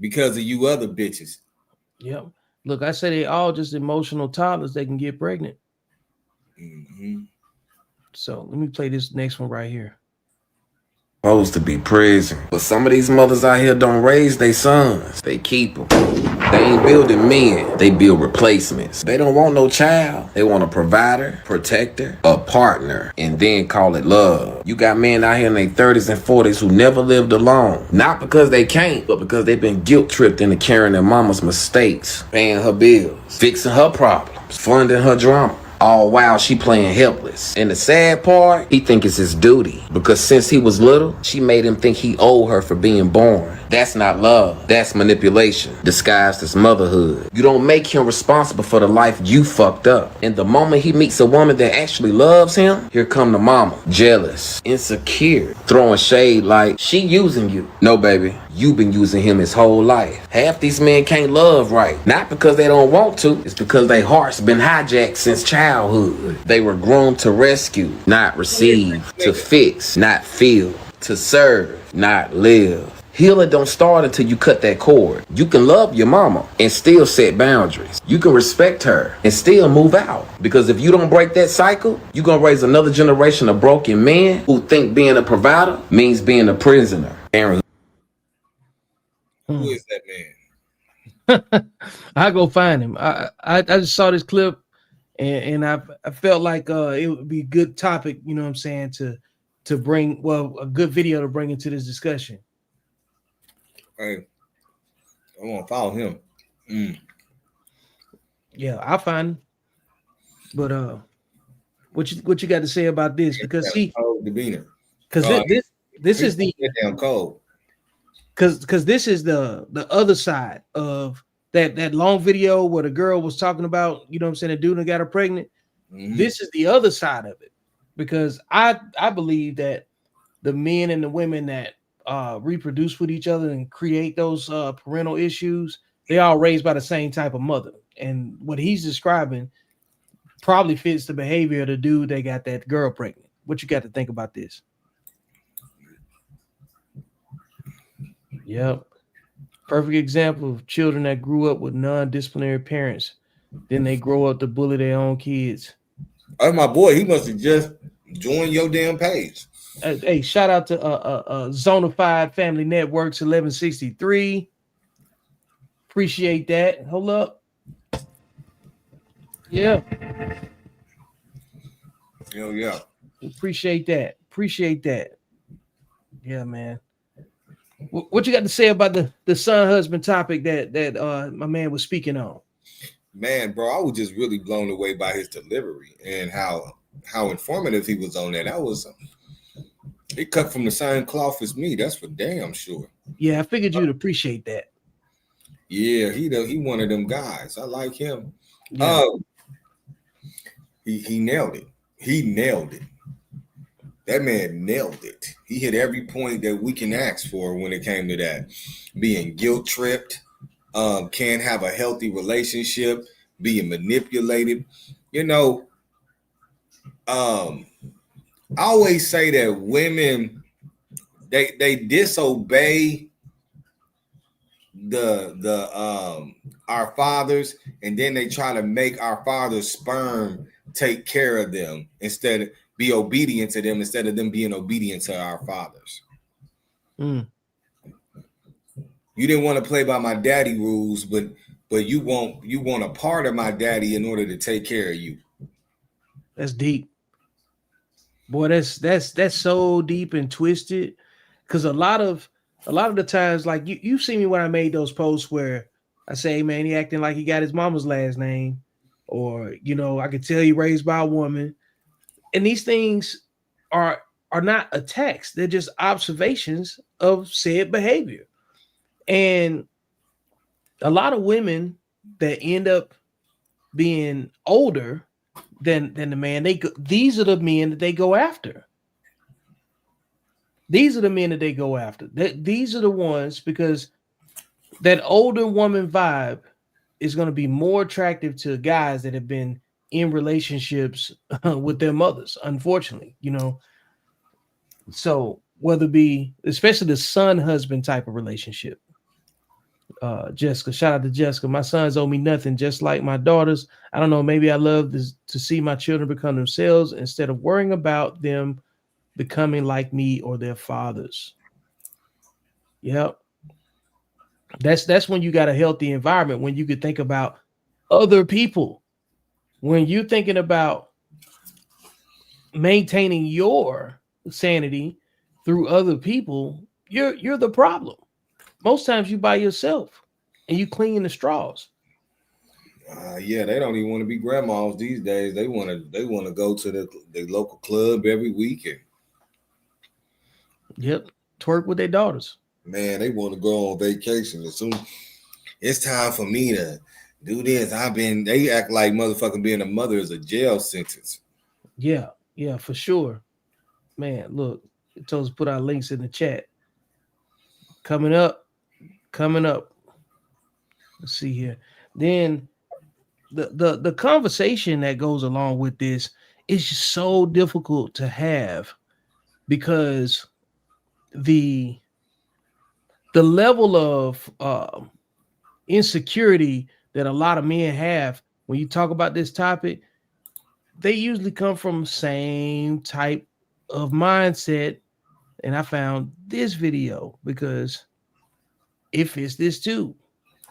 B: because of you other bitches.
A: Yep. Look, I say they all just emotional toddlers. They can get pregnant. So let me play this next one right here.
F: Supposed to be prison. But some of these mothers out here don't raise their sons. They keep them. They ain't building men. They build replacements. They don't want no child. They want a provider, protector, a partner, and then call it love. You got men out here in their 30s and 40s who never lived alone. Not because they can't, but because they've been guilt-tripped into carrying their mama's mistakes, paying her bills, fixing her problems, funding her drama. All while she playing helpless. And the sad part, he think it's his duty. Because since he was little, she made him think he owed her for being born. That's not love. That's manipulation, disguised as motherhood. You don't make him responsible for the life you fucked up. And the moment he meets a woman that actually loves him, here come the mama. Jealous, insecure, throwing shade like, she using you. No, baby, you've been using him his whole life. Half these men can't love right. Not because they don't want to, it's because their hearts been hijacked since childhood. They were groomed to rescue, not receive, to fix, not feel, to serve, not live. Healing don't start until you cut that cord. You can love your mama and still set boundaries. You can respect her and still move out. Because if you don't break that cycle, you're going to raise another generation of broken men who think being a provider means being a prisoner. Aaron.
B: Who is that man?
A: I go find him. I just saw this clip and I felt like it would be a good topic, you know what I'm saying, to bring, well, a good video to bring into this discussion.
B: Hey, I want to follow him.
A: Yeah, I'll find him. But what you got to say about this? Because see,
B: demeanor.
A: Because this is the
B: damn cold.
A: Because this is the other side of that long video where the girl was talking about, you know what I'm saying, the dude that got her pregnant. This is the other side of it, because I believe that the men and the women that reproduce with each other and create those parental issues, they all raised by the same type of mother. And what he's describing probably fits the behavior of the dude that got that girl pregnant. What you got to think about this? Yep. Perfect example of children that grew up with non-disciplinary parents. Then they grow up to bully their own kids.
B: Oh, my boy, he must have just joined your damn page.
A: Hey, shout out to Zonafied Family Networks 1163. Appreciate that. Hold up. Yeah.
B: Hell yeah.
A: Appreciate that. Appreciate that. Yeah, man. What you got to say about the son husband topic that my man was speaking on?
B: Man, bro, I was just really blown away by his delivery and how informative he was on that. That was it cut from the same cloth as me. That's for damn sure.
A: Yeah, I figured you'd appreciate that.
B: Yeah, he one of them guys. I like him.
A: Yeah.
B: He nailed it. He nailed it. That man nailed it. He hit every point that we can ask for when it came to that. Being guilt tripped, can't have a healthy relationship, being manipulated. You know, I always say that women they disobey our fathers, and then they try to make our father's sperm take care of them instead of be obedient to them instead of them being obedient to our fathers. You didn't want to play by my daddy rules, but you want a part of my daddy in order to take care of you.
A: That's deep. Boy, that's so deep and twisted. Because a lot of the times, like you see me when I made those posts where I say, man, he acting like he got his mama's last name, or I could tell he raised by a woman. And these things are not attacks. They're just observations of said behavior. And a lot of women that end up being older than the man, these are the men that they go after. These are the men that they go after. These are the ones, because that older woman vibe is going to be more attractive to guys that have been in relationships with their mothers, unfortunately, So whether it be, especially the son husband type of relationship, Jessica, shout out to Jessica. My sons owe me nothing, just like my daughters. I don't know, maybe I love to see my children become themselves instead of worrying about them becoming like me or their fathers. Yep. That's when you got a healthy environment, when you could think about other people. When you're thinking about maintaining your sanity through other people, you're the problem. Most times you by yourself and you clean the straws.
B: Yeah, they don't even want to be grandmas these days. They want to go to the local club every weekend.
A: Yep, twerk with their daughters.
B: Man, they want to go on vacation. As soon it's time for me to do this, they act like motherfucking being a mother is a jail sentence.
A: Yeah, for sure. Man, look, it told us to put our links in the chat. Coming up. Let's see here. Then the conversation that goes along with this is just so difficult to have because the level of insecurity that a lot of men have when you talk about this topic, they usually come from the same type of mindset. And I found this video because it fits this too.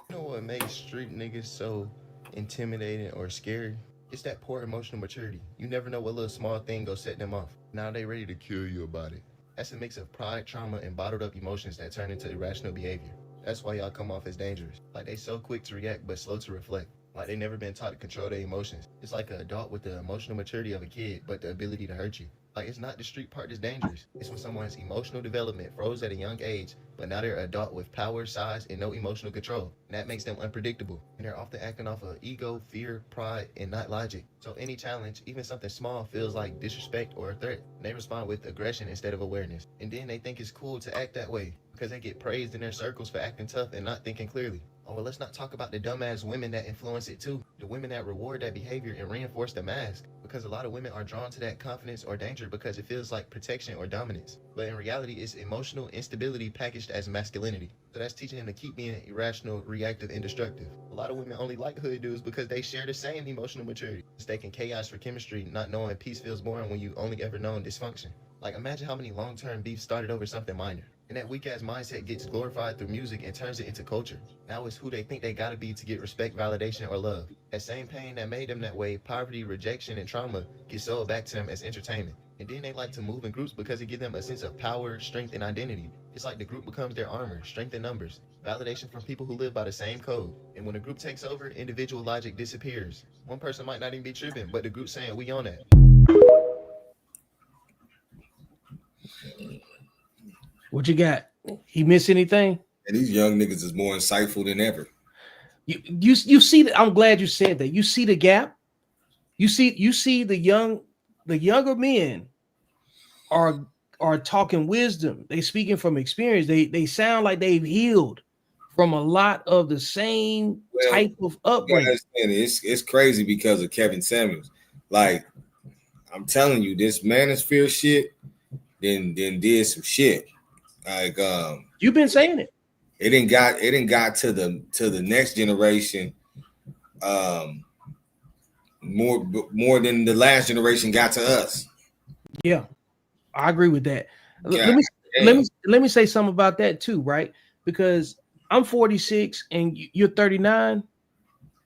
G: You know what makes street niggas so intimidating or scary? It's that poor emotional maturity. You never know what little small thing go set them off. Now they ready to kill you about it. That's a mix of pride, trauma, and bottled up emotions that turn into irrational behavior. That's why y'all come off as dangerous. Like they so quick to react but slow to reflect. Like they never been taught to control their emotions. It's like an adult with the emotional maturity of a kid, but the ability to hurt you. Like it's not the street part that's dangerous. It's when someone's emotional development froze at a young age, but now they're an adult with power, size, and no emotional control. And that makes them unpredictable. And they're often acting off of ego, fear, pride, and not logic. So any challenge, even something small, feels like disrespect or a threat. And they respond with aggression instead of awareness. And then they think it's cool to act that way because they get praised in their circles for acting tough and not thinking clearly. Oh, well, let's not talk about the dumbass women that influence it too. The women that reward that behavior and reinforce the mask. Because a lot of women are drawn to that confidence or danger because it feels like protection or dominance. But in reality, it's emotional instability packaged as masculinity. So that's teaching them to keep being irrational, reactive, and destructive. A lot of women only like hood dudes because they share the same emotional maturity. Mistaking chaos for chemistry, not knowing peace feels boring when you only ever known dysfunction. Like imagine how many long-term beefs started over something minor. And that weak-ass mindset gets glorified through music and turns it into culture. Now it's who they think they gotta be to get respect, validation, or love. That same pain that made them that way, poverty, rejection, and trauma, gets sold back to them as entertainment. And then they like to move in groups because it gives them a sense of power, strength, and identity. It's like the group becomes their armor, strength in numbers, validation from people who live by the same code. And when a group takes over, individual logic disappears. One person might not even be tripping, but the group saying, we on that.
A: What you got? He miss anything?
B: And these young niggas is more insightful than ever.
A: You see that? I'm glad you said that. You see the gap. You see the younger men are talking wisdom. They speaking from experience. They sound like they've healed from a lot of the same type of upbringing.
B: It's crazy because of Kevin Samuels. Like I'm telling you, this manosphere shit then did some shit. Like
A: you've been saying it.
B: It didn't got to the next generation more than the last generation got to us.
A: Yeah, I agree with that. Let me say something about that too, right? Because I'm 46 and you're 39.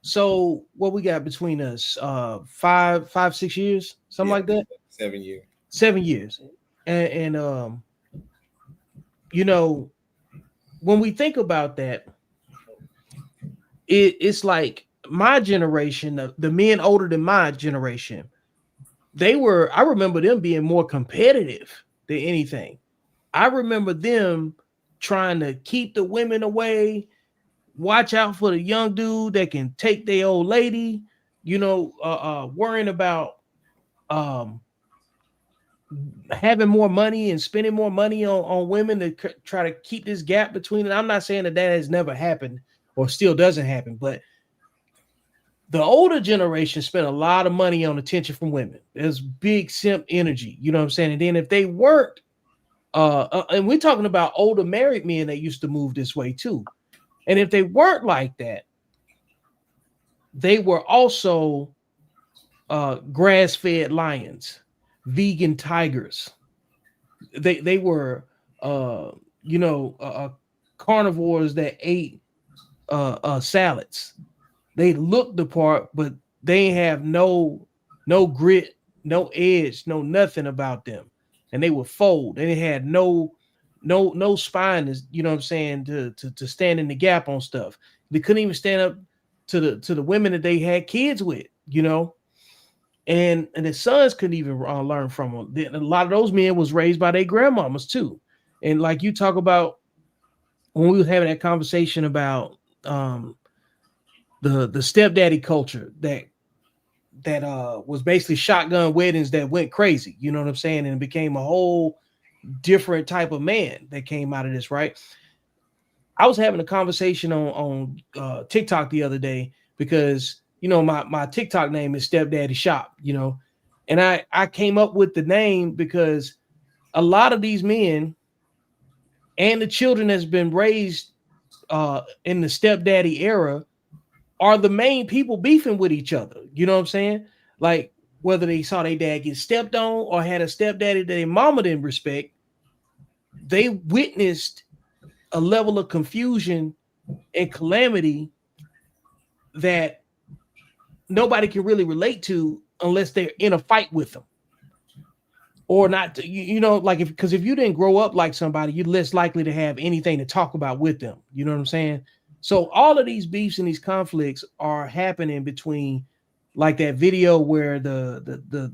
A: So what we got between us? 6 years, something like that.
B: 7 years.
A: 7 years. And you know, when we think about that, it's like my generation, the men older than my generation, I remember them being more competitive than anything. I remember them trying to keep the women away, watch out for the young dude that can take their old lady, worrying about having more money and spending more money on women to try to keep this gap between it. I'm not saying that has never happened or still doesn't happen, but the older generation spent a lot of money on attention from women. There's big simp energy, you know what I'm saying? And then if they weren't, and we're talking about older married men that used to move this way too. And if they weren't like that, they were also grass-fed lions, vegan tigers. They were carnivores that ate salads. They looked the part, but they have no grit, no edge, no nothing about them. And they would fold. And they had no spine, is what I'm saying, to stand in the gap on stuff. They couldn't even stand up to the women that they had kids with, and the sons couldn't even learn from them. A lot of those men was raised by their grandmamas too. And like you talk about when we were having that conversation about the stepdaddy culture that was basically shotgun weddings that went crazy, you know what I'm saying, and it became a whole different type of man that came out of this, right? I was having a conversation on TikTok the other day because my TikTok name is Stepdaddy Shop, and I came up with the name because a lot of these men and the children that's been raised in the stepdaddy era are the main people beefing with each other. You know what I'm saying? Like whether they saw their dad get stepped on or had a stepdaddy that their mama didn't respect, they witnessed a level of confusion and calamity that nobody can really relate to unless they're in a fight with them or not. Like because if you didn't grow up like somebody, you're less likely to have anything to talk about with them. You know what I'm saying? So all of these beefs and these conflicts are happening between, like that video where the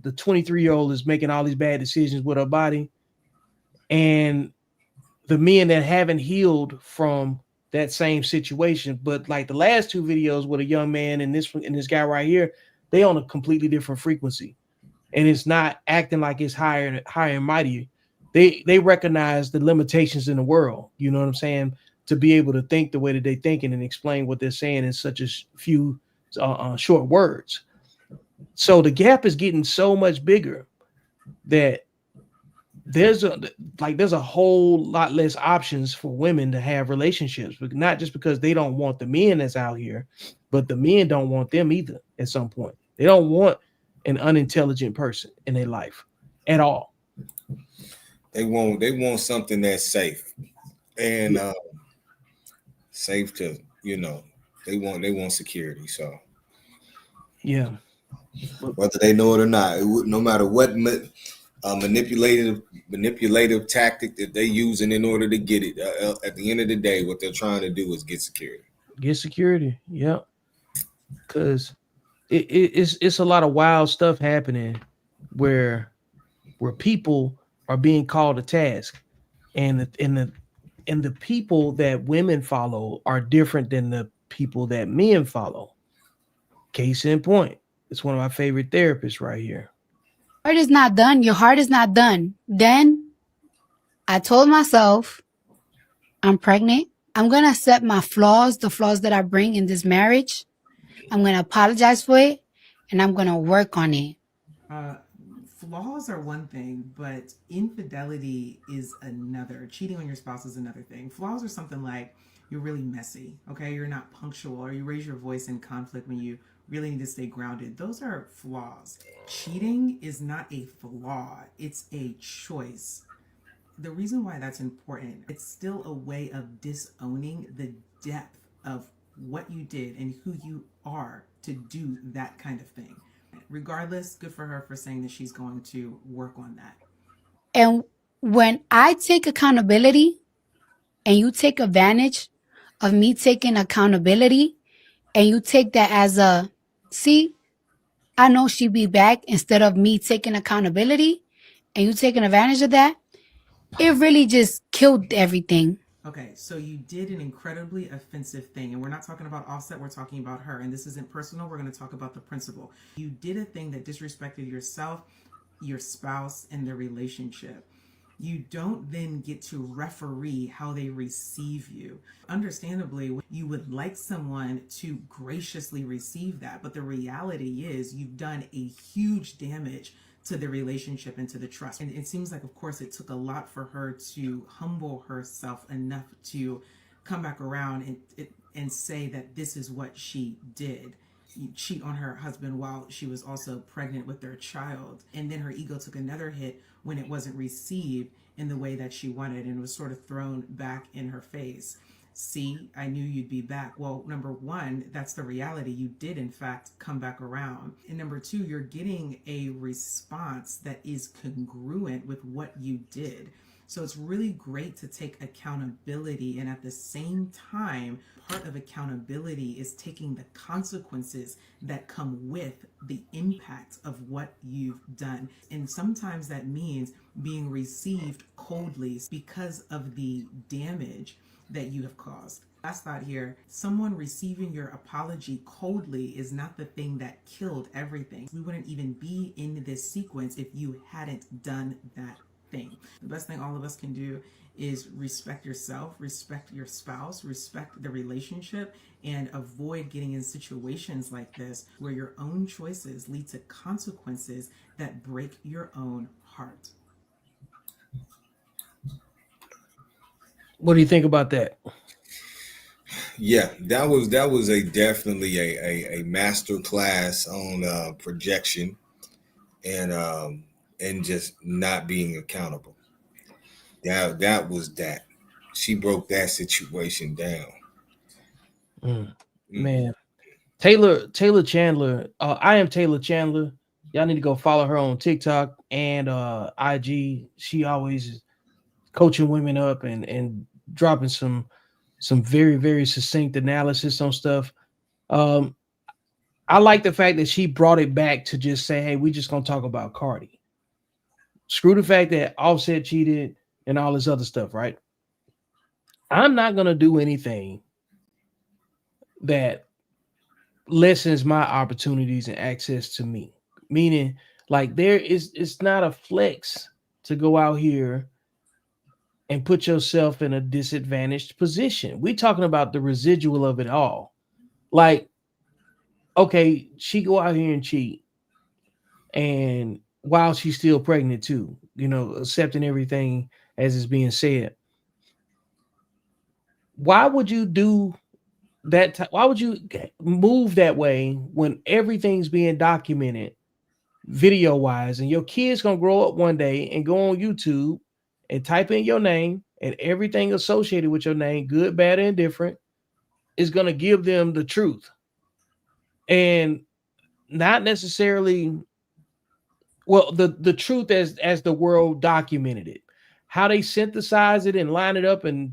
A: 23-year-old is making all these bad decisions with her body, and the men that haven't healed from that same situation. But like the last two videos with a young man and this guy right here, they on a completely different frequency, and it's not acting like it's higher and mightier. They recognize the limitations in the world. You know what I'm saying? To be able to think the way that they thinking and explain what they're saying in such a few short words. So the gap is getting so much bigger that there's a whole lot less options for women to have relationships, but not just because they don't want the men that's out here, but the men don't want them either. At some point, they don't want an unintelligent person in their life at all.
B: They want something that's safe and safe to, they want security. So
A: yeah,
B: whether they know it or not, no matter what manipulative tactic that they're using in order to get it, at the end of the day, what they're trying to do is get security.
A: Yeah, because it's a lot of wild stuff happening where people are being called to task, and the people that women follow are different than the people that men follow. Case in point, it's one of my favorite therapists right here.
H: Heart is not done. Your heart is not done. Then I told myself, I'm pregnant. I'm going to accept my flaws, the flaws that I bring in this marriage. I'm going to apologize for it, and I'm going to work on it.
J: Flaws are one thing, but infidelity is another. Cheating on your spouse is another thing. Flaws are something like you're really messy, okay? You're not punctual, or you raise your voice in conflict when you really need to stay grounded. Those are flaws. Cheating is not a flaw, it's a choice. The reason why that's important, it's still a way of disowning the depth of what you did and who you are to do that kind of thing. Regardless, good for her for saying that she's going to work on that.
H: And when I take accountability and you take advantage of me taking accountability and you take that as a, see, I know she'd be back, instead of me taking accountability and you taking advantage of that, it really just killed everything.
J: Okay, so you did an incredibly offensive thing, and we're not talking about Offset, we're talking about her, and this isn't personal, we're going to talk about the principle. You did a thing that disrespected yourself, your spouse, and the relationship. You don't then get to referee how they receive you. Understandably, you would like someone to graciously receive that, but the reality is you've done a huge damage to the relationship and to the trust. And it seems like, of course, it took a lot for her to humble herself enough to come back around and say that this is what she did. You cheat on her husband while she was also pregnant with their child. And then her ego took another hit when it wasn't received in the way that she wanted and was sort of thrown back in her face. See, I knew you'd be back. Well, number one, that's the reality. You did, in fact, come back around. And number two, you're getting a response that is congruent with what you did. So it's really great to take accountability. And at the same time, part of accountability is taking the consequences that come with the impact of what you've done. And sometimes that means being received coldly because of the damage that you have caused. Last thought here, someone receiving your apology coldly is not the thing that killed everything. We wouldn't even be in this sequence if you hadn't done that thing. The best thing all of us can do is respect yourself, respect your spouse, respect the relationship, and avoid getting in situations like this where your own choices lead to consequences that break your own heart.
A: What do you think about that?
B: Yeah, that was a definitely a master class on projection and just not being accountable. That was that. She broke that situation down.
A: Man, Taylor Chandler. I am Taylor Chandler. Y'all need to go follow her on TikTok and IG. She always is coaching women up and dropping some very, very succinct analysis on stuff. I like the fact that she brought it back to just say, hey, we just gonna talk about Cardi. Screw the fact that Offset cheated and all this other stuff, right? I'm not gonna do anything that lessens my opportunities and access to me. Meaning, like, it's not a flex to go out here and put yourself in a disadvantaged position. We're talking about the residual of it all. Like, okay, she go out here and cheat, and while she's still pregnant too, accepting everything as is being said. Why would you do that? Why would you move that way when everything's being documented video wise, and your kid's gonna grow up one day and go on YouTube and type in your name, and everything associated with your name, good, bad, and different, is gonna give them the truth, and not necessarily, well, the truth as the world documented it. How they synthesize it and line it up and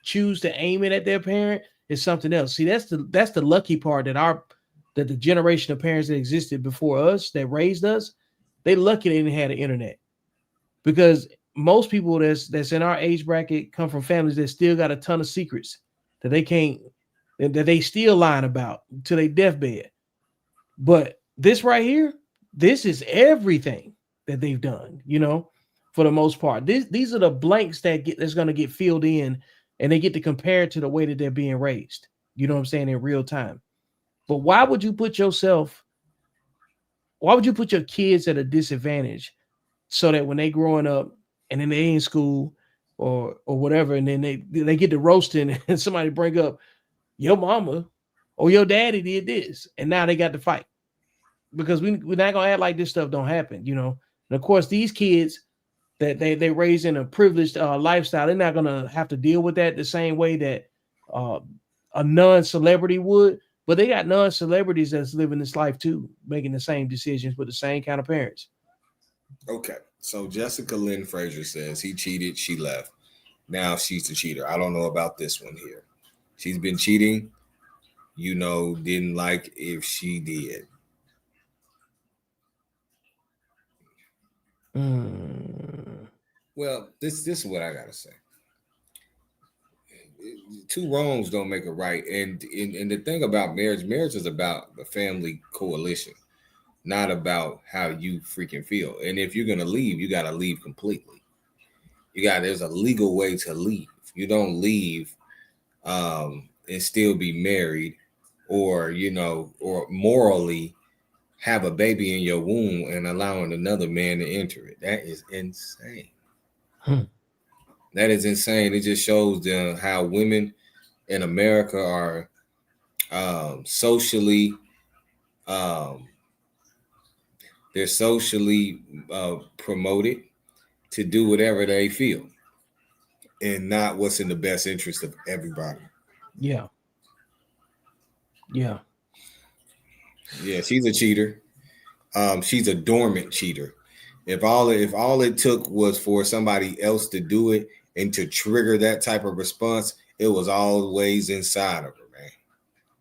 A: choose to aim it at their parent is something else. See, that's the lucky part that the generation of parents that existed before us that raised us, they lucky they didn't have the internet, because most people that's in our age bracket come from families that still got a ton of secrets that they still lying about to their deathbed. But this right here, this is everything that they've done, for the most part. These are the blanks that's going to get filled in, and they get to compare it to the way that they're being raised. You know what I'm saying? In real time. But why would you put your kids at a disadvantage so that when they growing up and then they in school or whatever, and then they get to roasting and somebody bring up your mama or your daddy did this, and now they got to fight? Because we're not gonna act like this stuff don't happen, And of course, these kids that they raise in a privileged lifestyle, they're not gonna have to deal with that the same way that a non-celebrity would. But they got non-celebrities that's living this life too, making the same decisions with the same kind of parents.
B: Okay, so Jessica Lynn Frazier says he cheated, she left. Now she's the cheater. I don't know about this one here. She's been cheating, didn't like if she did. Well, this is what I gotta say. Two wrongs don't make a right, and the thing about marriage is about the family coalition, not about how you freaking feel. And if you're gonna leave, you gotta leave completely. There's a legal way to leave. You don't leave and still be married, or or morally have a baby in your womb and allowing another man to enter it. That is insane. That is insane. It just shows how women in America are socially they're socially promoted to do whatever they feel and not what's in the best interest of everybody.
A: Yeah. Yeah.
B: Yeah, she's a cheater. She's a dormant cheater. If all it took was for somebody else to do it and to trigger that type of response, it was always inside of her, man.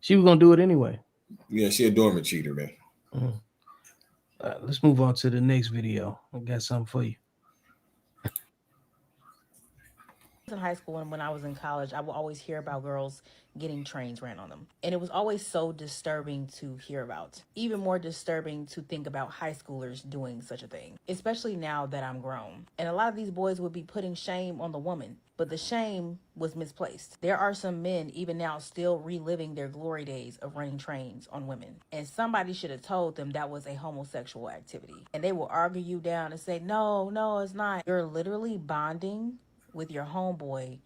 A: She was gonna do it anyway.
B: Yeah, she a dormant cheater, man.
A: Let's move on to the next video. I got something for you.
E: In high school and when I was in college, I would always hear about girls getting trains ran on them. And it was always so disturbing to hear about. Even more disturbing to think about high schoolers doing such a thing, especially now that I'm grown. And a lot of these boys would be putting shame on the woman, but the shame was misplaced. There are some men even now still reliving their glory days of running trains on women. And somebody should have told them that was a homosexual activity. And they will argue you down and say, no, it's not. You're literally bonding with your homeboy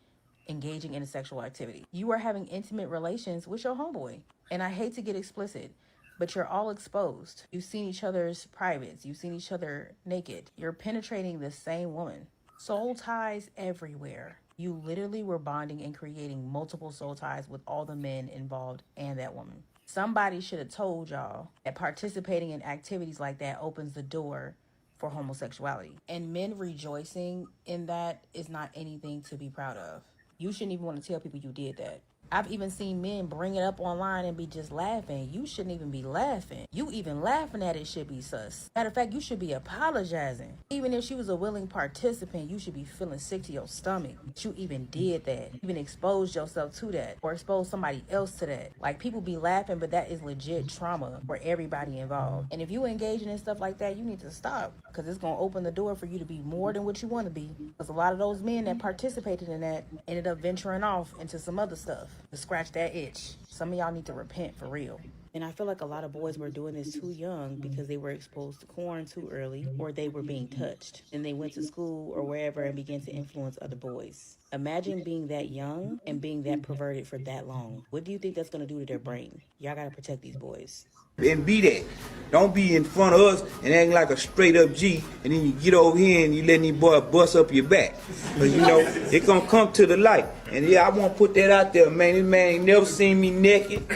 E: engaging in a sexual activity. You are having intimate relations with your homeboy. And I hate to get explicit, but you're all exposed. You've seen each other's privates. You've seen each other naked. You're penetrating the same woman. Soul ties everywhere. You literally were bonding and creating multiple soul ties with all the men involved and that woman. Somebody should have told y'all that participating in activities like that opens the door for homosexuality. And men rejoicing in that is not anything to be proud of. You shouldn't even want to tell people you did that. I've even seen men bring it up online and be just laughing. You shouldn't even be laughing. You even laughing at it should be sus. Matter of fact, you should be apologizing. Even if she was a willing participant, you should be feeling sick to your stomach. You even did that. Even exposed yourself to that or exposed somebody else to that. Like, people be laughing, but that is legit trauma for everybody involved. And if you engaging in stuff like that, you need to stop, because it's going to open the door for you to be more than what you want to be. Because a lot of those men that participated in that ended up venturing off into some other stuff to scratch that itch. Some of y'all need to repent for real. And I feel like a lot of boys were doing this too young because they were exposed to porn too early, or they were being touched. And they went to school or wherever and began to influence other boys. Imagine being that young and being that perverted for that long. What do you think that's going to do to their brain? Y'all got to protect these boys.
K: And be that. Don't be in front of us and acting like a straight up G, and then you get over here and you letting these boys bust up your back. Because you know, it gonna come to the light. And yeah, I want to put that out there, man. This man ain't never seen me naked.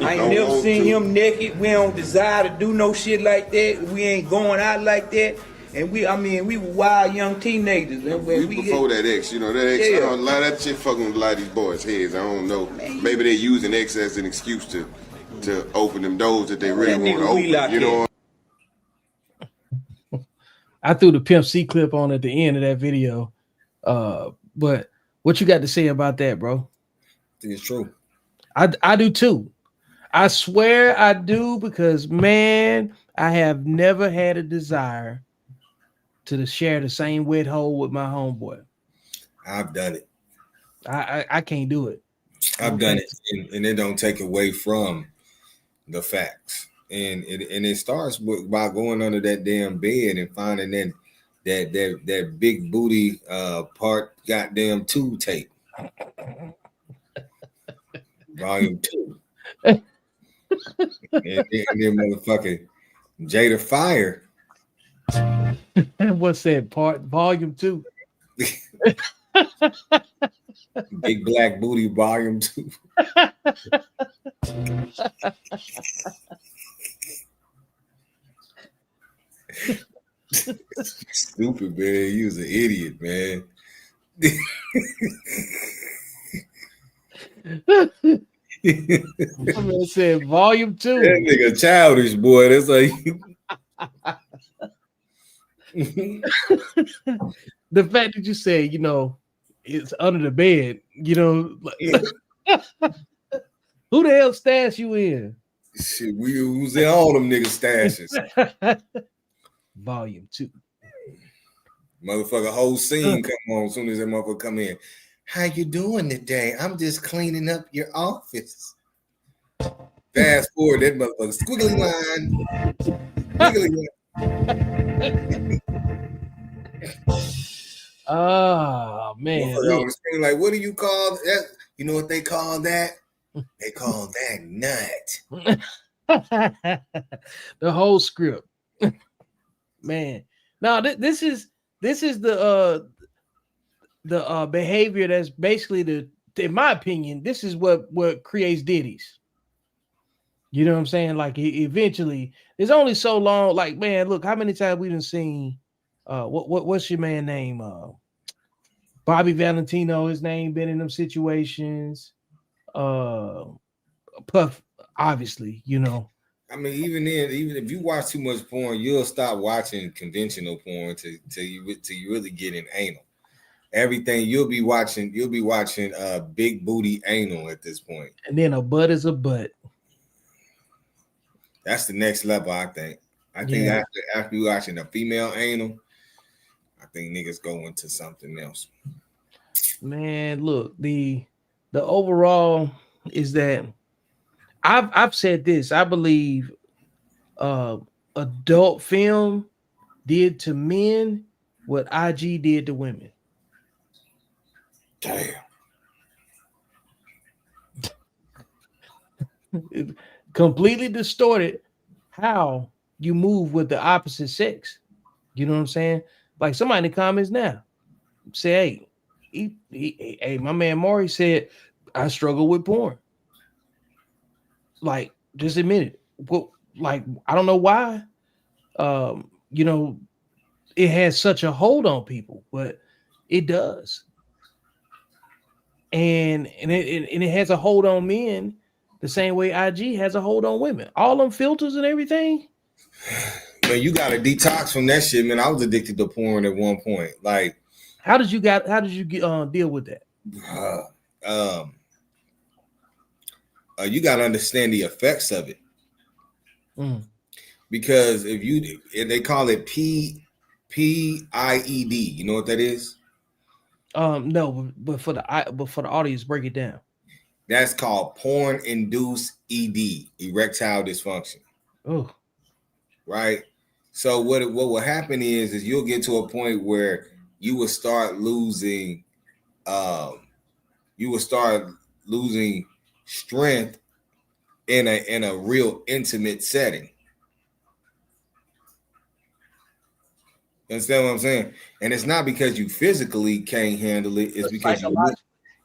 K: I ain't never seen him naked. We don't desire to do no shit like that. We ain't going out like that. And we were wild young teenagers. And
W: we before that X, that X, yeah. A lot of that shit fucking with a lot of these boys' heads. I don't know. Maybe they using X as an excuse to open them doors that they really want to open, you know.
A: I threw the Pimp C clip on at the end of that video. But what you got to say about that, bro?
B: I think it's true.
A: I do too. I swear I do, because, man, I have never had a desire to share the same wet hole with my homeboy.
B: I've done it.
A: I can't do it.
B: I've done it, and it don't take away from the facts. And it starts by going under that damn bed and finding that big booty part goddamn 2 tape. Volume 2. and then motherfucking Jada Fire.
A: What's that part? Volume 2.
B: Big Black Booty Volume 2. Stupid, man. You was an idiot, man.
A: I'm gonna say Volume 2.
B: That nigga childish, boy. That's like
A: the fact that you say, it's under the bed, who the hell stashed you in?
B: Shit, we was in all them niggas stashes.
A: Volume 2.
B: Motherfucker, whole scene come on as soon as that motherfucker come in. How you doing today? I'm just cleaning up your office. Fast forward, that motherfucker squiggly line. Squiggly line.
A: Oh man.
B: On the screen, like, what do you call that? You know what they call that? They call that nut.
A: The whole script. Man. Now this is the behavior that's basically in my opinion, this is what creates ditties. You know what I'm saying? Like eventually, there's only so long. Like, man, look how many times we done seen. What's your man name? Bobby Valentino. His name been in them situations. Puff, obviously, you know.
B: I mean, even if you watch too much porn, you'll stop watching conventional porn till you really get in anal. Everything you'll be watching big booty anal at this point.
A: And then a butt is a butt.
B: That's the next level, I think. I think after you watching a female anal, I think niggas go into something else.
A: Man, look, the overall is that I've said this. I believe adult film did to men what IG did to women.
B: Damn.
A: It completely distorted how you move with the opposite sex. You know what I'm saying? Like somebody in the comments now say, hey, my man Maury said, I struggle with porn. Like, just admit it. Well, like, I don't know why. You know, it has such a hold on people, but it does. And it has a hold on men the same way IG has a hold on women. All them filters and everything.
B: Man, you got to detox from that shit, man. I was addicted to porn at one point. Like,
A: how did you deal with that?
B: You got to understand the effects of it. Because they call it PIED. You know what that is?
A: No, but for the audience, break it down.
B: That's called porn-induced ED, erectile dysfunction.
A: Oh,
B: right. So what will happen is you'll get to a point where you will start losing, strength in a real intimate setting. You understand what I'm saying? And it's not because you physically can't handle it. It's because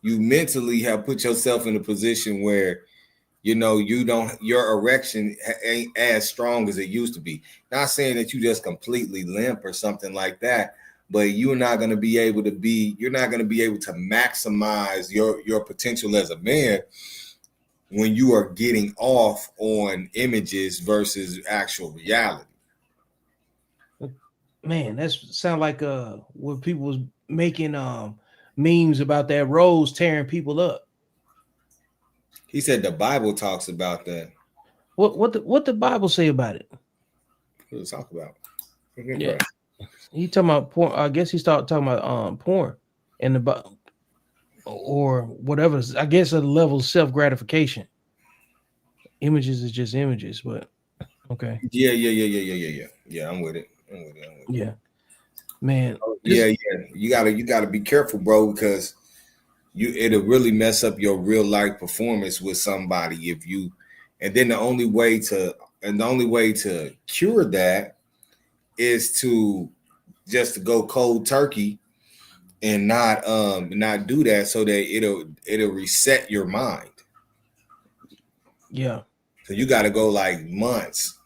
B: you mentally have put yourself in a position where, you know, your erection ain't as strong as it used to be. Not saying that you just completely limp or something like that, but you're not going to be able to maximize your potential as a man when you are getting off on images versus actual reality.
A: Man, that sound like what people was making memes about that rose tearing people up.
B: He said the Bible talks about that.
A: What the Bible say about it?
B: What does it talk about?
A: Yeah, he talking about porn. I guess he started talking about porn and the or whatever. I guess a level of self gratification. Images is just images, but okay.
B: Yeah. I'm with it.
A: Yeah, man.
B: Yeah. You gotta be careful, bro, because it'll really mess up your real life performance with somebody if you. And then the only way to cure that is to just to go cold turkey and not do that, so that it'll reset your mind.
A: Yeah.
B: So you got to go like months.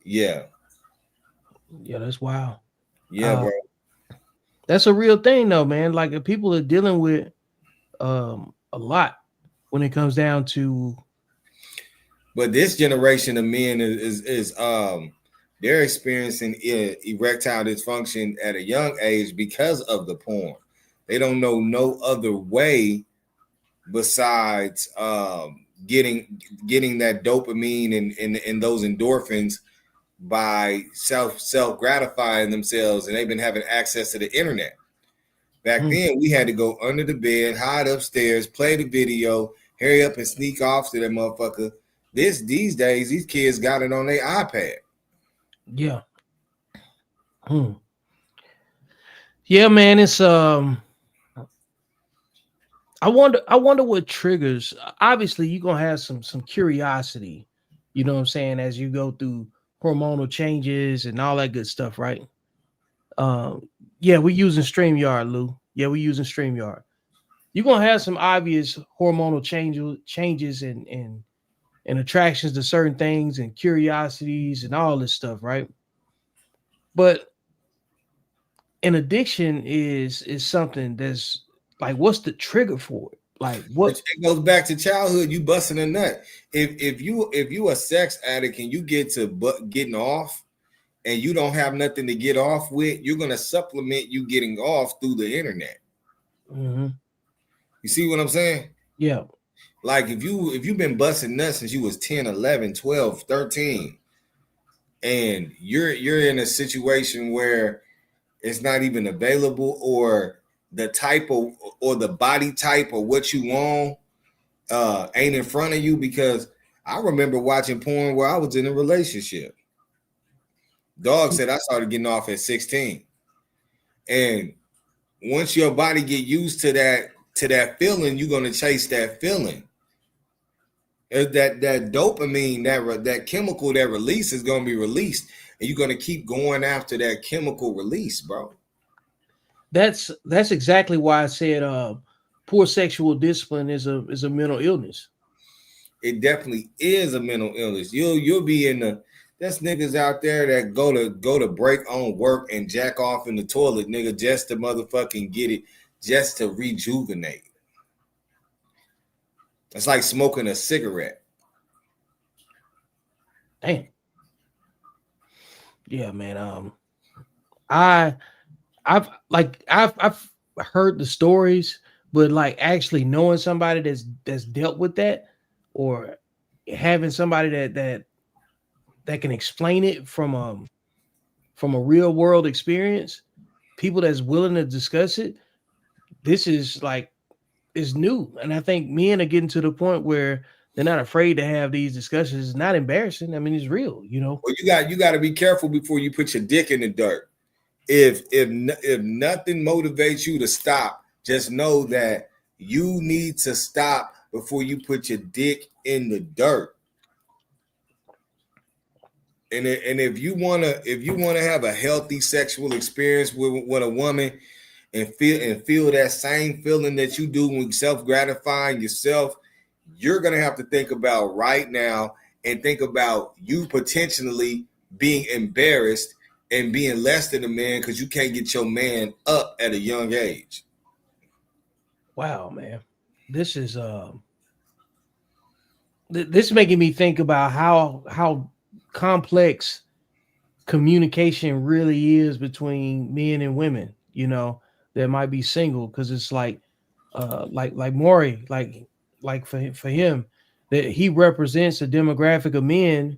B: Yeah.
A: Yeah, that's wild.
B: Yeah, bro.
A: That's a real thing though, man. Like if people are dealing with a lot when it comes down to.
B: But this generation of men is they're experiencing erectile dysfunction at a young age because of the porn. They don't know no other way besides getting that dopamine and those endorphins by self gratifying themselves, and they've been having access to the internet. Back then, we had to go under the bed, hide upstairs, play the video, hurry up and sneak off to that motherfucker. These days, these kids got it on their iPad.
A: Yeah. Yeah, man. It's I wonder what triggers. Obviously, you're gonna have some curiosity, you know what I'm saying, as you go through hormonal changes and all that good stuff, right? Um, yeah, we're using StreamYard, Lou. Yeah, we're using StreamYard. You're gonna have some obvious hormonal changes and attractions to certain things and curiosities and all this stuff, right? But an addiction is something that's like, what's the trigger for it? Like what?
B: It goes back to childhood. You busting a nut. If you a sex addict and you get to getting off, and you don't have nothing to get off with, you're gonna supplement you getting off through the internet.
A: Mm-hmm.
B: You see what I'm saying?
A: Yeah.
B: Like if you've been busting nuts since you was 10, 11, 12, 13, and you're in a situation where it's not even available, or the type of, or the body type or what you want ain't in front of you. Because I remember watching porn where I was in a relationship. Dog said I started getting off at 16. And once your body get used to that feeling, you're gonna chase that feeling. That dopamine, that chemical that release is gonna be released, and you're gonna keep going after that chemical release, bro.
A: That's exactly why I said poor sexual discipline is a mental illness.
B: It definitely is a mental illness. You'll be in the There's niggas out there that go to break on work and jack off in the toilet, nigga, just to motherfucking get it, just to rejuvenate. It's like smoking a cigarette.
A: Damn. Yeah, man. I've heard the stories, but like actually knowing somebody that's dealt with that, or having somebody that can explain it from a real world experience, people that's willing to discuss it, this is new. And I think men are getting to the point where they're not afraid to have these discussions. It's not embarrassing. I mean, it's real, you know.
B: Well, you got to be careful before you put your dick in the dirt. If nothing motivates you to stop, just know that you need to stop before you put your dick in the dirt. And if you wanna have a healthy sexual experience with a woman, and feel that same feeling that you do when self-gratifying yourself, you're gonna have to think about right now, and think about you potentially being embarrassed and being less than a man because you can't get your man up at a young age.
A: Wow, man. This is this is making me think about how complex communication really is between men and women, you know, that might be single. Because it's like Maury, like for him, that he represents a demographic of men,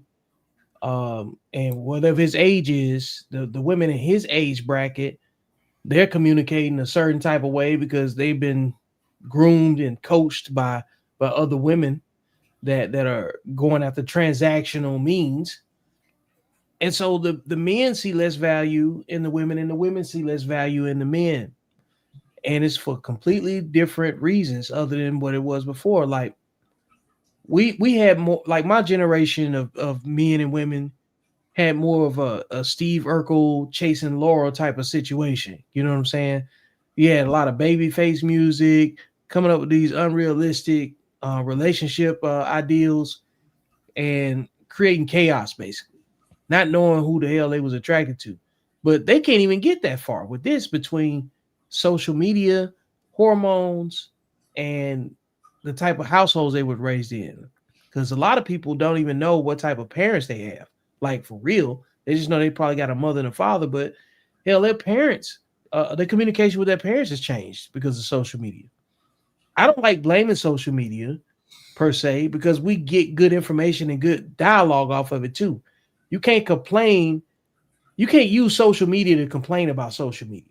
A: and whatever his age is, the women in his age bracket, they're communicating a certain type of way because they've been groomed and coached by other women that are going after transactional means. And so the men see less value in the women, and the women see less value in the men. And it's for completely different reasons other than what it was before. Like we had more, like my generation of men and women had more of a Steve Urkel chasing Laurel type of situation. You know what I'm saying? You had a lot of baby face music, coming up with these unrealistic relationship ideals, and creating chaos, basically, not knowing who the hell they was attracted to. But they can't even get that far with this, between social media, hormones, and the type of households they were raised in. Because a lot of people don't even know what type of parents they have. Like, for real. They just know they probably got a mother and a father, but hell, their parents, their communication with their parents has changed because of social media. I don't like blaming social media per se, because we get good information and good dialogue off of it too. You can't complain. You can't use social media to complain about social media.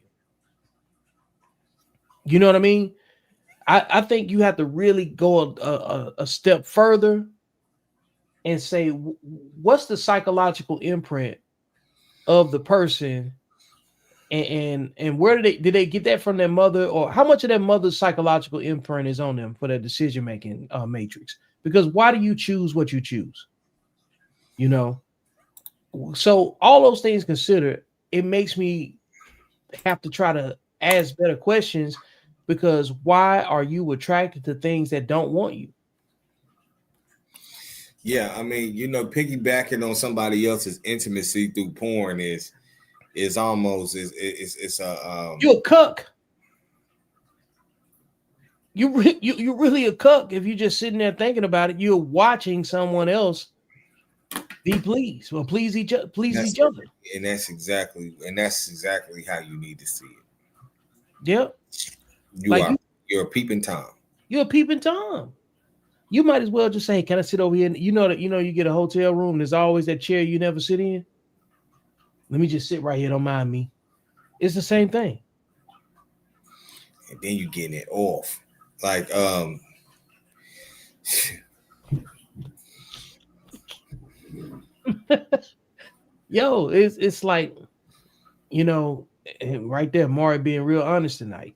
A: You know what I mean? I think you have to really go a step further and say, what's the psychological imprint of the person, And where did they get that from their mother, or how much of their mother's psychological imprint is on them for their decision making matrix? Because why do you choose what you choose? You know, so all those things considered, it makes me have to try to ask better questions, because why are you attracted to things that don't want you?
B: Yeah, I mean, piggybacking on somebody else's intimacy through porn is almost it's a
A: You're a cuck. You're really a cuck if you're just sitting there thinking about it. You're watching someone else be pleased, or please each other,
B: and that's exactly how you need to see it.
A: Yep.
B: You're a peeping Tom.
A: You're a peeping Tom. You might as well just say, "Can I sit over here?" And you get a hotel room. There's always that chair you never sit in. Let me just sit right here. Don't mind me. It's the same thing.
B: And then you're getting it off. Like,
A: yo, it's like, right there, Maury being real honest tonight.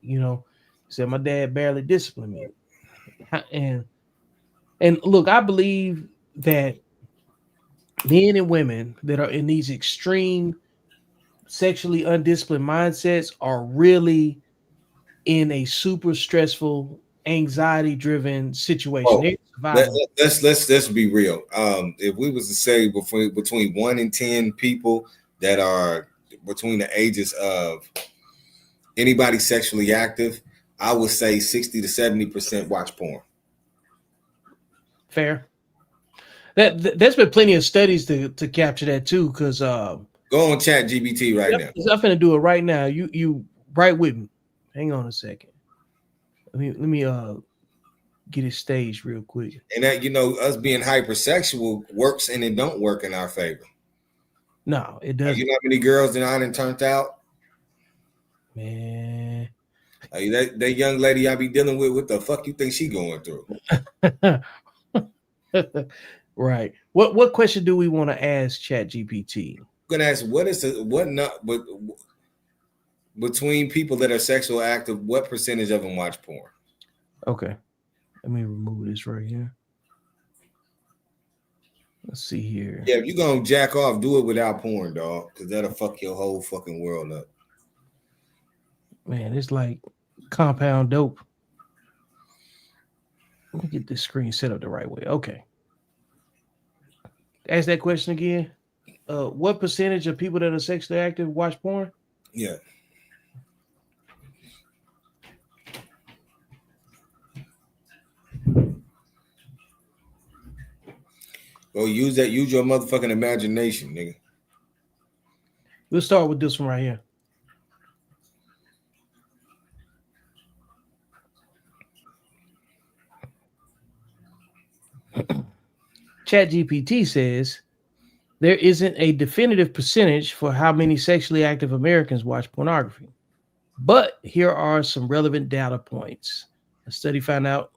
A: Said my dad barely disciplined me, and look, I believe that men and women that are in these extreme sexually undisciplined mindsets are really in a super stressful, anxiety-driven situation.
B: Let's be real. If we was to say between 1 and 10 people that are between the ages of anybody sexually active, I would say 60 to 70% watch porn.
A: Fair. There's been plenty of studies to capture that too. Because
B: go on ChatGPT right now.
A: I'm finna do it right now. You right with me? Hang on a second. Let me get it staged real quick.
B: And that us being hypersexual works and it don't work in our favor.
A: No, it doesn't.
B: You know how many girls that I done turned out?
A: Man.
B: That young lady I be dealing with, what the fuck you think she going through?
A: Right. What question do we want to ask ChatGPT?
B: I'm gonna ask between people that are sexual active, what percentage of them watch porn?
A: Okay. Let me remove this right here. Let's see here.
B: Yeah, if you're gonna jack off, do it without porn, dog, because that'll fuck your whole fucking world up.
A: Man, it's like compound dope. Let me get this screen set up the right way. Okay. Ask that question again. What percentage of people that are sexually active watch porn?
B: Yeah. Well, use your motherfucking imagination, nigga.
A: We'll start with this one right here. ChatGPT says there isn't a definitive percentage for how many sexually active Americans watch pornography, but here are some relevant data points. A study found out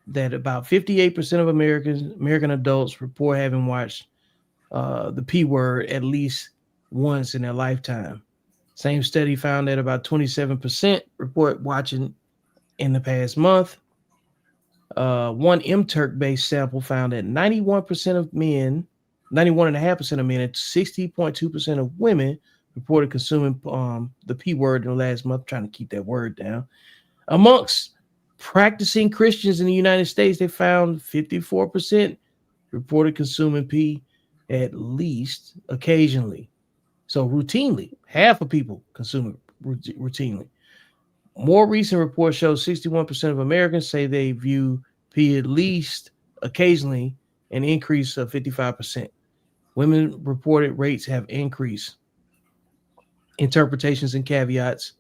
A: that about 58% of American adults report having watched the P word at least once in their lifetime. Same study found that about 27% report watching in the past month. One MTurk-based sample found that 91% of men, 91.5% of men, and 60.2% of women reported consuming the P word in the last month. I'm trying to keep that word down. Amongst practicing Christians in the United States, they found 54% reported consuming P at least occasionally. So routinely, half of people consume it routinely. More recent reports show 61% of Americans say they view P at least occasionally, an increase of 55%. Women reported rates have increased. Interpretations and caveats.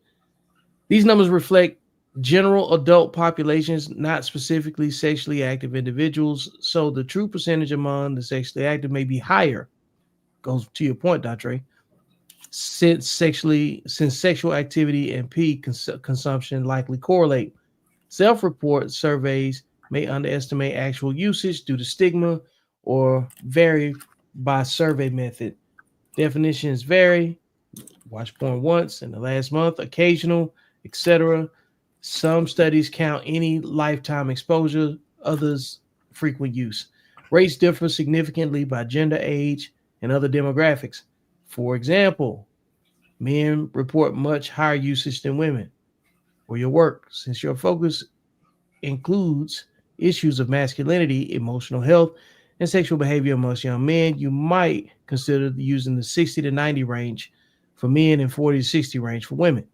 A: These numbers reflect general adult populations, not specifically sexually active individuals. So the true percentage among the sexually active may be higher. Goes to your point, Datre. Since sexual activity and P consumption likely correlate. Self-report surveys may underestimate actual usage due to stigma or vary by survey method. Definitions vary. Watch porn once in the last month, occasional, etc. Some studies count any lifetime exposure, others frequent use. Rates differ significantly by gender, age, and other demographics. For example, men report much higher usage than women. For your work, since your focus includes issues of masculinity, emotional health, and sexual behavior amongst young men, you might consider using the 60 to 90 range for men and 40 to 60 range for women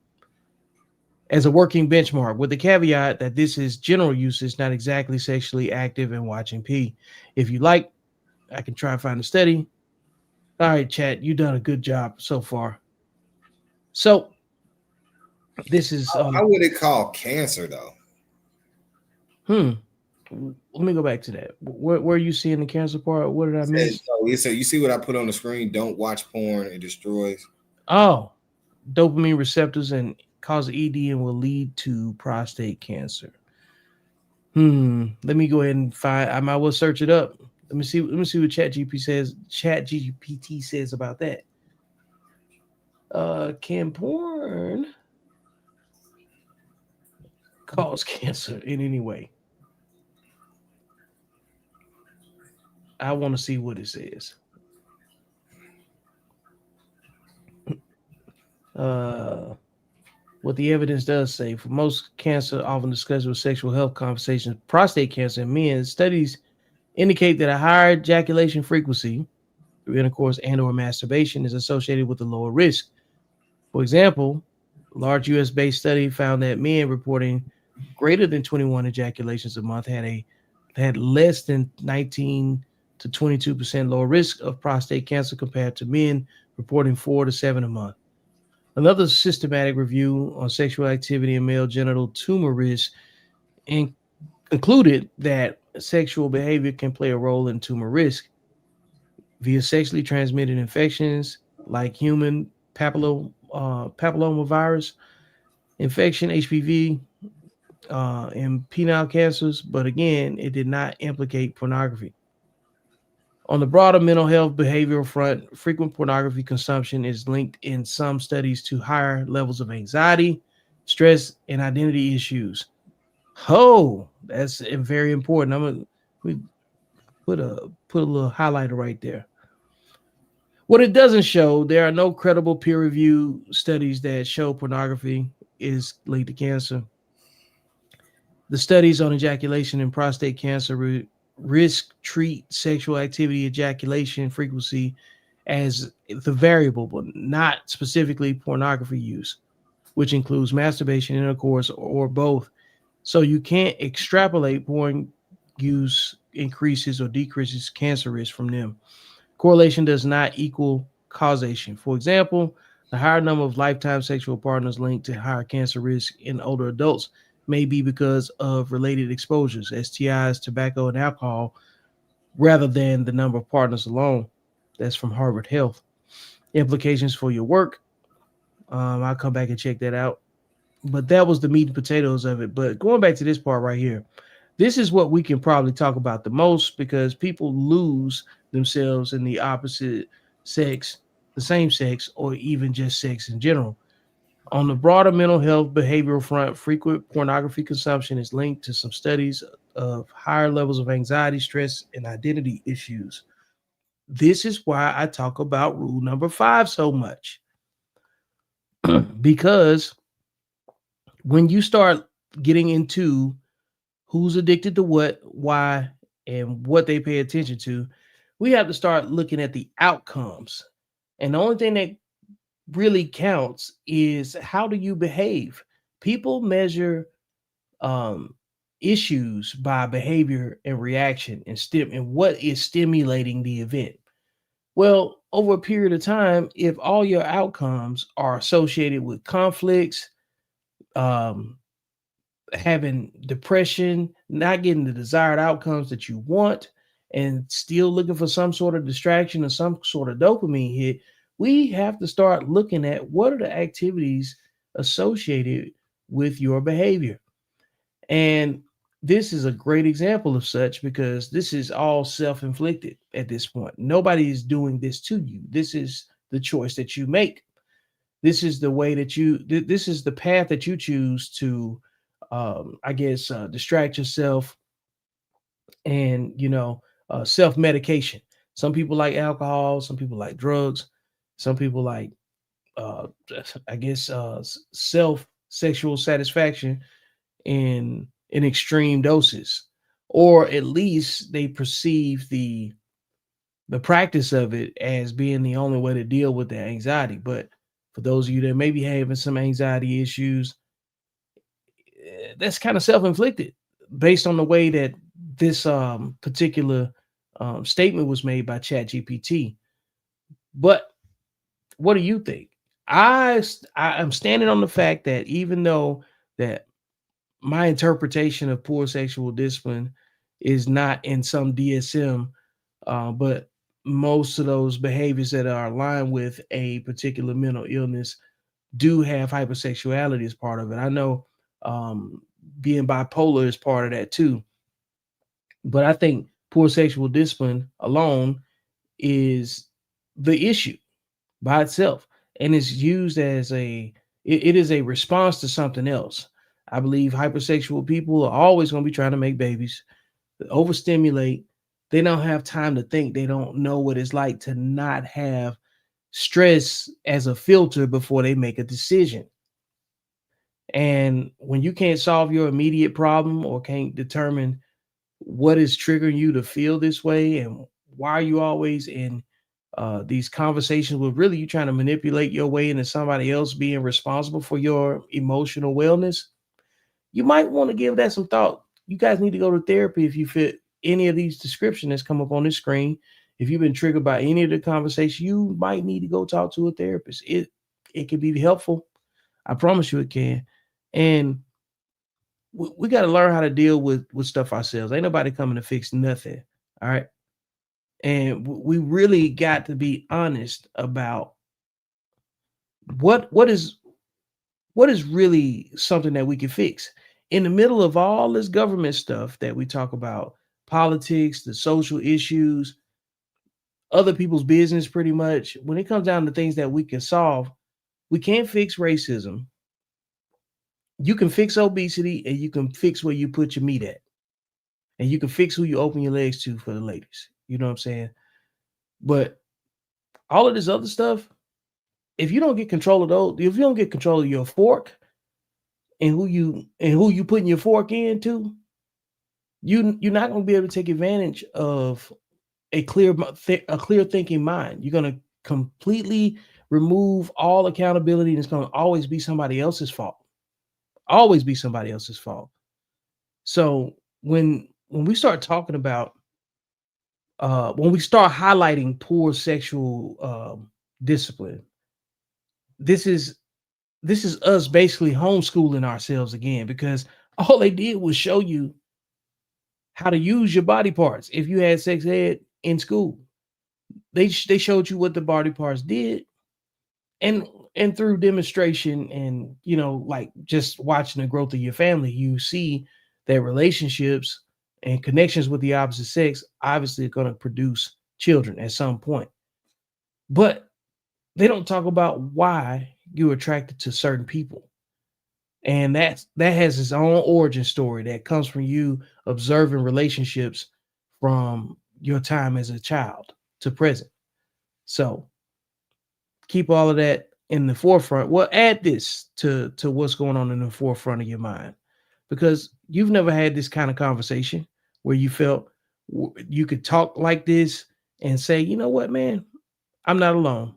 A: as a working benchmark, with the caveat that this is general usage, not exactly sexually active and watching P. If you like, I can try and find a study. All right, chat, you've done a good job so far. So this is
B: how would it call cancer though?
A: Let me go back to that. Where are you seeing the cancer part? What did I miss?
B: You see what I put on the screen? Don't watch porn; it destroys.
A: Oh, dopamine receptors and cause ED and will lead to prostate cancer. Let me go ahead and find. I might well search it up. Let me see what ChatGPT says. ChatGPT says about that. Can porn cause cancer in any way? I want to see what it says. What the evidence does say, for most cancer often discussed with sexual health conversations, prostate cancer in men, studies indicate that a higher ejaculation frequency through intercourse and or masturbation is associated with a lower risk. For example, a large US-based study found that men reporting greater than 21 ejaculations a month had less than 19 to 22% lower risk of prostate cancer compared to men reporting 4 to 7 a month. Another systematic review on sexual activity and male genital tumor risk concluded that sexual behavior can play a role in tumor risk via sexually transmitted infections like human papillomavirus infection, HPV, and penile cancers. But again, it did not implicate pornography. On the broader mental health behavioral front, frequent pornography consumption is linked in some studies to higher levels of anxiety, stress, and identity issues. Oh, that's very important. I'm gonna put a little highlighter right there. What it doesn't show, there are no credible peer-reviewed studies that show pornography is linked to cancer. The studies on ejaculation and prostate cancer risk treat sexual activity ejaculation frequency as the variable, but not specifically pornography use, which includes masturbation, intercourse, or both. So you can't extrapolate porn use increases or decreases cancer risk from them. Correlation does not equal causation. For example, the higher number of lifetime sexual partners linked to higher cancer risk in older adults may be because of related exposures, STIs, tobacco, and alcohol, rather than the number of partners alone. That's from Harvard Health. Implications for your work. I'll come back and check that out. But that was the meat and potatoes of it. But going back to this part right here, this is what we can probably talk about the most because people lose themselves in the opposite sex, the same sex, or even just sex in general. On the broader mental health behavioral front, frequent pornography consumption is linked to some studies of higher levels of anxiety, stress, and identity issues. This is why I talk about rule number 5 so much. Because when you start getting into who's addicted to what, why, and what they pay attention to, we have to start looking at the outcomes. And the only thing that really counts is how do you behave. People measure issues by behavior and reaction and what is stimulating the event. Well, over a period of time, if all your outcomes are associated with conflicts, having depression, not getting the desired outcomes that you want, and still looking for some sort of distraction or some sort of dopamine hit, we have to start looking at what are the activities associated with your behavior. And this is a great example of such because this is all self-inflicted at this point. Nobody is doing this to you. This is the choice that you make. this is the way that this is the path that you choose to, I guess, distract yourself and, self medication. Some people like alcohol, some people like drugs, some people like, uh, I guess, self sexual satisfaction in extreme doses, or at least they perceive the practice of it as being the only way to deal with their anxiety. But for those of you that may be having some anxiety issues, that's kind of self-inflicted based on the way that this particular statement was made by ChatGPT. But what do you think? I am standing on the fact that even though that my interpretation of poor sexual discipline is not in some DSM, but most of those behaviors that are aligned with a particular mental illness do have hypersexuality as part of it. I know being bipolar is part of that too, but I think poor sexual discipline alone is the issue by itself, and it's used as it is a response to something else. I believe hypersexual people are always going to be trying to make babies, overstimulate. They don't have time to think. They don't know what it's like to not have stress as a filter before they make a decision. And when you can't solve your immediate problem or can't determine what is triggering you to feel this way and why are you always in these conversations with really you trying to manipulate your way into somebody else being responsible for your emotional wellness, you might want to give that some thought. You guys need to go to therapy if you fit any of these descriptions that's come up on this screen. If you've been triggered by any of the conversation, you might need to go talk to a therapist. It can be helpful. I promise you it can. And we got to learn how to deal with stuff ourselves. Ain't nobody coming to fix nothing. All right. And we really got to be honest about what is really something that we can fix in the middle of all this government stuff that we talk about, politics, the social issues, other people's business. Pretty much when it comes down to things that we can solve, we can't fix racism. You can fix obesity, and you can fix where you put your meat at, and you can fix who you open your legs to for the ladies. You know what I'm saying? But all of this other stuff, if you don't get control of those, if you don't get control of your fork and who you putting your fork into, you're not going to be able to take advantage of a clear thinking mind. You're going to completely remove all accountability, and it's going to always be somebody else's fault. Always be somebody else's fault. So when we start talking about when we start highlighting poor sexual discipline, this is us basically homeschooling ourselves again, because all they did was show you how to use your body parts. If you had sex ed in school, they showed you what the body parts did, and through demonstration and like just watching the growth of your family, you see that relationships and connections with the opposite sex obviously are going to produce children at some point. But they don't talk about why you're attracted to certain people. And that has its own origin story that comes from you observing relationships from your time as a child to present. So keep all of that in the forefront. Well, add this to what's going on in the forefront of your mind, because you've never had this kind of conversation where you felt you could talk like this and say, you know what, man, I'm not alone.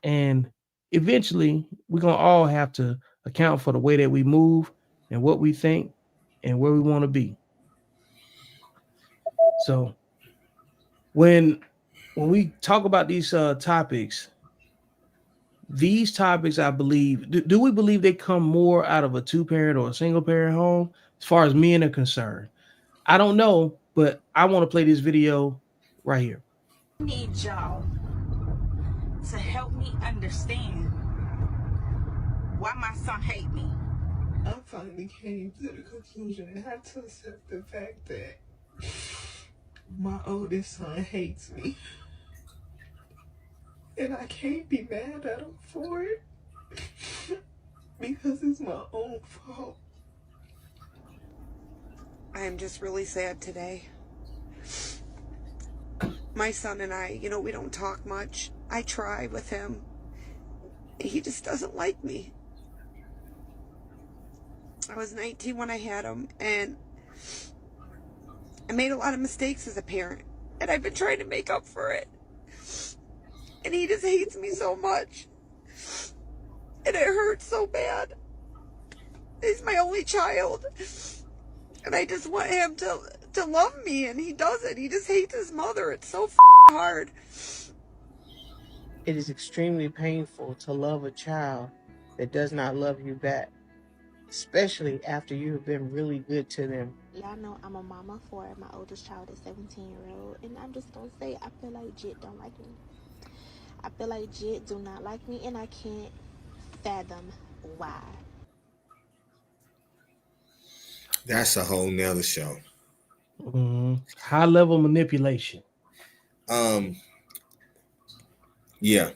A: And eventually we're going to all have to account for the way that we move and what we think and where we want to be. So when we talk about these topics, I believe, do we believe they come more out of a two-parent or a single-parent home as far as men are concerned? I don't know, but I want to play this video right here.
D: I need y'all to help me understand why my son hate me.
L: I finally came to the conclusion and had to accept the fact that my oldest son hates me. And I can't be mad at him for it because it's my own fault. I am just really sad today. My son and I, we don't talk much. I try with him. He just doesn't like me. I was 19 when I had him, and I made a lot of mistakes as a parent, and I've been trying to make up for it. And he just hates me so much. And it hurts so bad. He's my only child. And I just want him to love me, and he doesn't. He just hates his mother. It's so hard.
M: It is extremely painful to love a child that does not love you back, especially after you have been really good to them.
O: Y'all know I'm a mama for my oldest child is 17-year-old, and I'm just gonna say I feel like Jit don't like me. I feel like Jit do not like me, and I can't fathom why.
B: That's a whole nother show.
A: High level manipulation.
B: Yeah.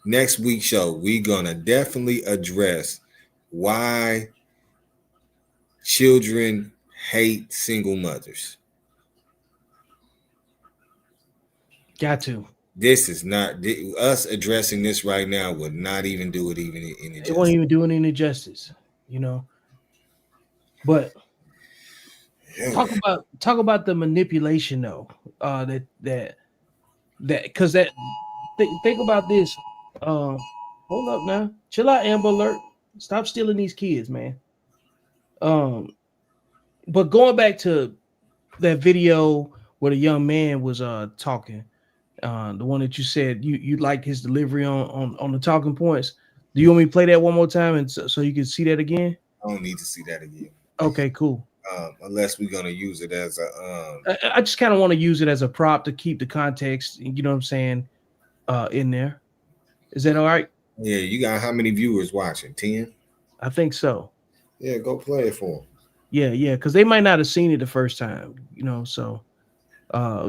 B: Next week's show, we're gonna definitely address why children hate single mothers.
A: Got to.
B: This is not us addressing this right now would not even do it any justice.
A: It won't even do it any justice, But talk about the manipulation though. Because think about this. Hold up now. Chill out, Amber Alert. Stop stealing these kids, man. But going back to that video where the young man was talking, the one that you said you liked his delivery on the talking points. Do you want me to play that one more time and so you can see that again?
B: I don't need to see that again.
A: Okay, cool.
B: Unless we're gonna use it as a
A: I just kind of want to use it as a prop to keep the context, you know what I'm saying, in there. Is that all right?
B: Yeah, you got how many viewers watching? 10?
A: I think so.
B: Yeah, go play it for them.
A: Yeah, because they might not have seen it the first time, so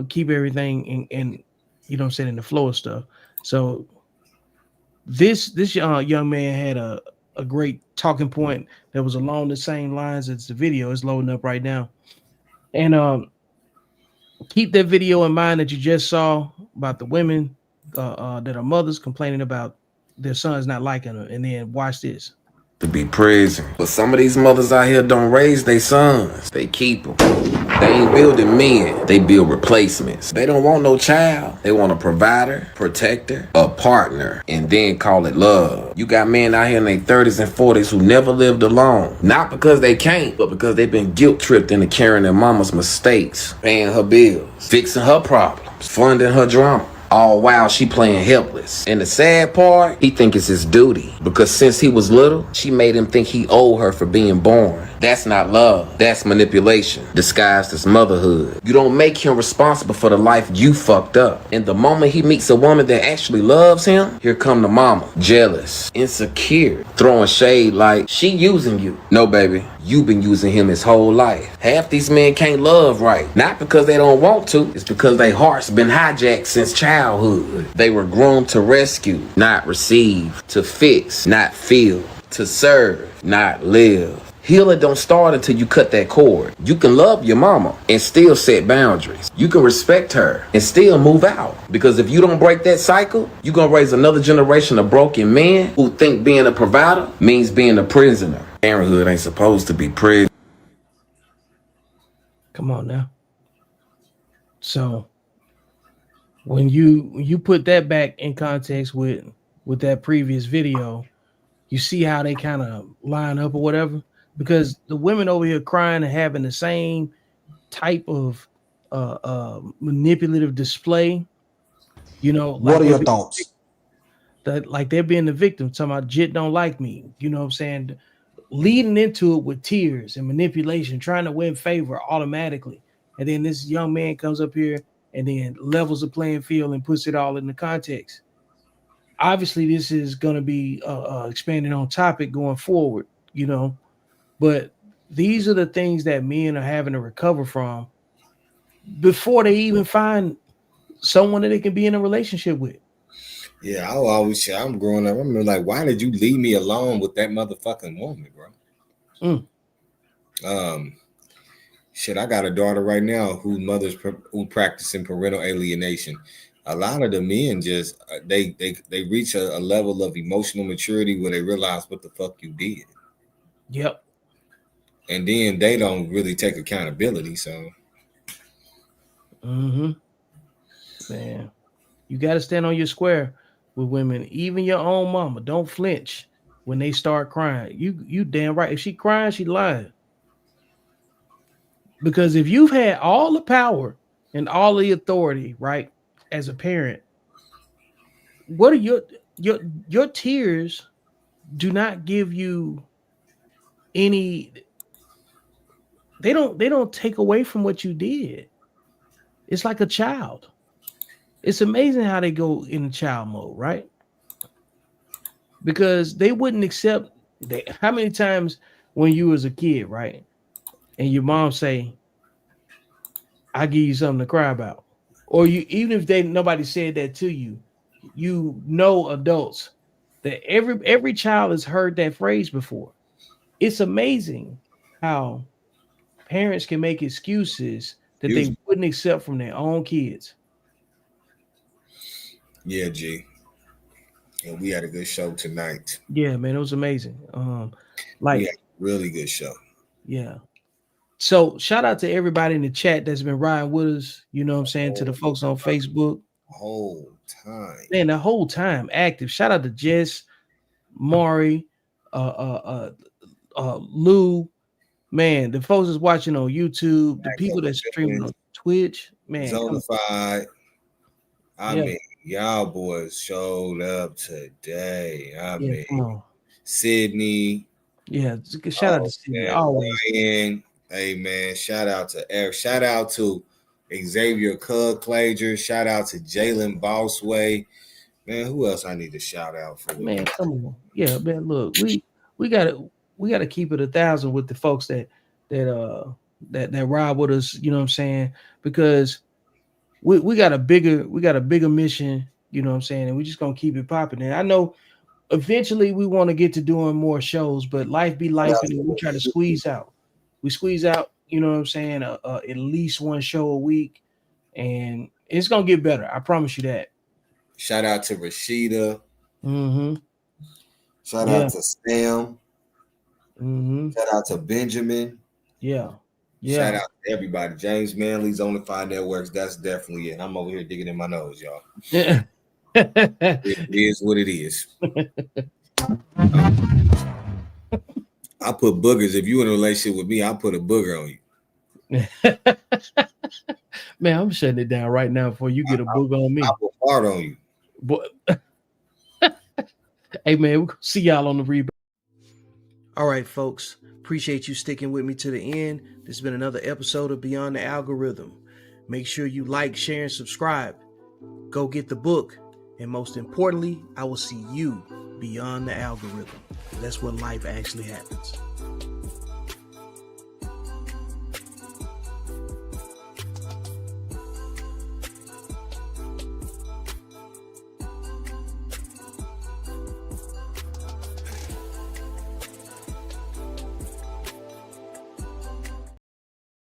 A: keep everything in you know what I'm saying, in the flow of stuff. So this young man had a great talking point that was along the same lines as the video. It's loading up right now. And keep that video in mind that you just saw about the women that are mothers complaining about their sons not liking her. And then watch this.
F: To be praising. But some of these mothers out here don't raise their sons. They keep them. They ain't building men. They build replacements. They don't want no child. They want a provider, protector, a partner, and then call it love. You got men out here in their 30s and 40s who never lived alone. Not because they can't, but because they've been guilt-tripped into carrying their mama's mistakes, paying her bills, fixing her problems, funding her drama. All while she playing helpless. And the sad part, he think it's his duty. Because since he was little, she made him think he owed her for being born. That's not love. That's manipulation, disguised as motherhood. You don't make him responsible for the life you fucked up. And the moment he meets a woman that actually loves him, here come the mama. Jealous, insecure, throwing shade like, she using you. No, baby. You've been using him his whole life. Half these men can't love right. Not because they don't want to. It's because their hearts been hijacked since childhood. They were groomed to rescue, not receive. To fix, not feel. To serve, not live. Healing don't start until you cut that cord. You can love your mama and still set boundaries. You can respect her and still move out. Because if you don't break that cycle, you're going to raise another generation of broken men who think being a provider means being a prisoner. Parenthood ain't supposed to be prison.
A: Come on now. So when you put that back in context with that previous video, you see how they kind of line up or whatever. Because the women over here crying and having the same type of manipulative display,
P: What are your thoughts?
A: That like they're being the victim, talking about Jit don't like me, you know what I'm saying? Leading into it with tears and manipulation, trying to win favor automatically. And then this young man comes up here and then levels the playing field and puts it all in the context. Obviously, this is going to be expanding on topic going forward, but these are the things that men are having to recover from before they even find someone that they can be in a relationship with.
B: Yeah, I'm growing up. I'm like, why did you leave me alone with that motherfucking woman, bro? Shit, I got a daughter right now whose mother's who practicing parental alienation. A lot of the men just they reach a level of emotional maturity where they realize what the fuck you did.
A: Yep.
B: And then they don't really take accountability. So,
A: man, you got to stand on your square with women, even your own mama. Don't flinch when they start crying. You damn right. If she crying, she lying. Because if you've had all the power and all the authority, right, as a parent, what are your tears do not give you any. They don't take away from what you did. It's like a child. It's amazing how they go in child mode, right? Because they wouldn't accept that. How many times when you was a kid, right, and your mom say, "I give you something to cry about," or you, even if nobody said that to you, you know, adults that every child has heard that phrase before. It's amazing how parents can make excuses that they wouldn't accept from their own kids.
B: Yeah, G. And we had a good show tonight.
A: Yeah, man, it was amazing.
B: We had a really good show.
A: Yeah. So shout out to everybody in the chat that's been riding with us. You know what I'm saying? To the folks on Facebook.
B: Whole time.
A: Man, the whole time active. Shout out to Jess, Maury, Lou. Man, the folks that's watching on YouTube, the people that's streaming on Twitch, man.
B: Zonified. I mean, y'all boys showed up today. I mean, Sydney.
A: Yeah, shout out to Sydney. Always.
B: Ryan. Hey man, shout out to Eric. Shout out to Xavier Clager. Shout out to Jalen Bossway. Man, who else I need to shout out for?
A: Man, come on. Yeah, man. Look, we gotta keep it 1,000 with the folks that ride with us. You know what I'm saying? Because we got a bigger mission. You know what I'm saying? And we're just gonna keep it popping. And I know eventually we want to get to doing more shows, but life be life, and we try to squeeze out. We squeeze out. You know what I'm saying? At least one show a week, and it's gonna get better. I promise you that.
B: Shout out to Rashida.
A: Mm-hmm.
B: Shout out to Sam.
A: Mm-hmm.
B: Shout out to Benjamin.
A: Yeah.
B: Shout out to everybody. James Manley's on the 5 networks. That's definitely it. I'm over here digging in my nose, y'all.
A: Yeah.
B: It is what it is. I put boogers. If you in a relationship with me, I'll put a booger on you.
A: Man, I'm shutting it down right now before you get a booger on me.
B: I'll put fart on you.
A: But hey man, we'll see y'all on the rebound. All right, folks. Appreciate you sticking with me to the end. This has been another episode of Beyond the Algorithm. Make sure you like, share, and subscribe. Go get the book. And most importantly, I will see you beyond the algorithm. That's where life actually happens.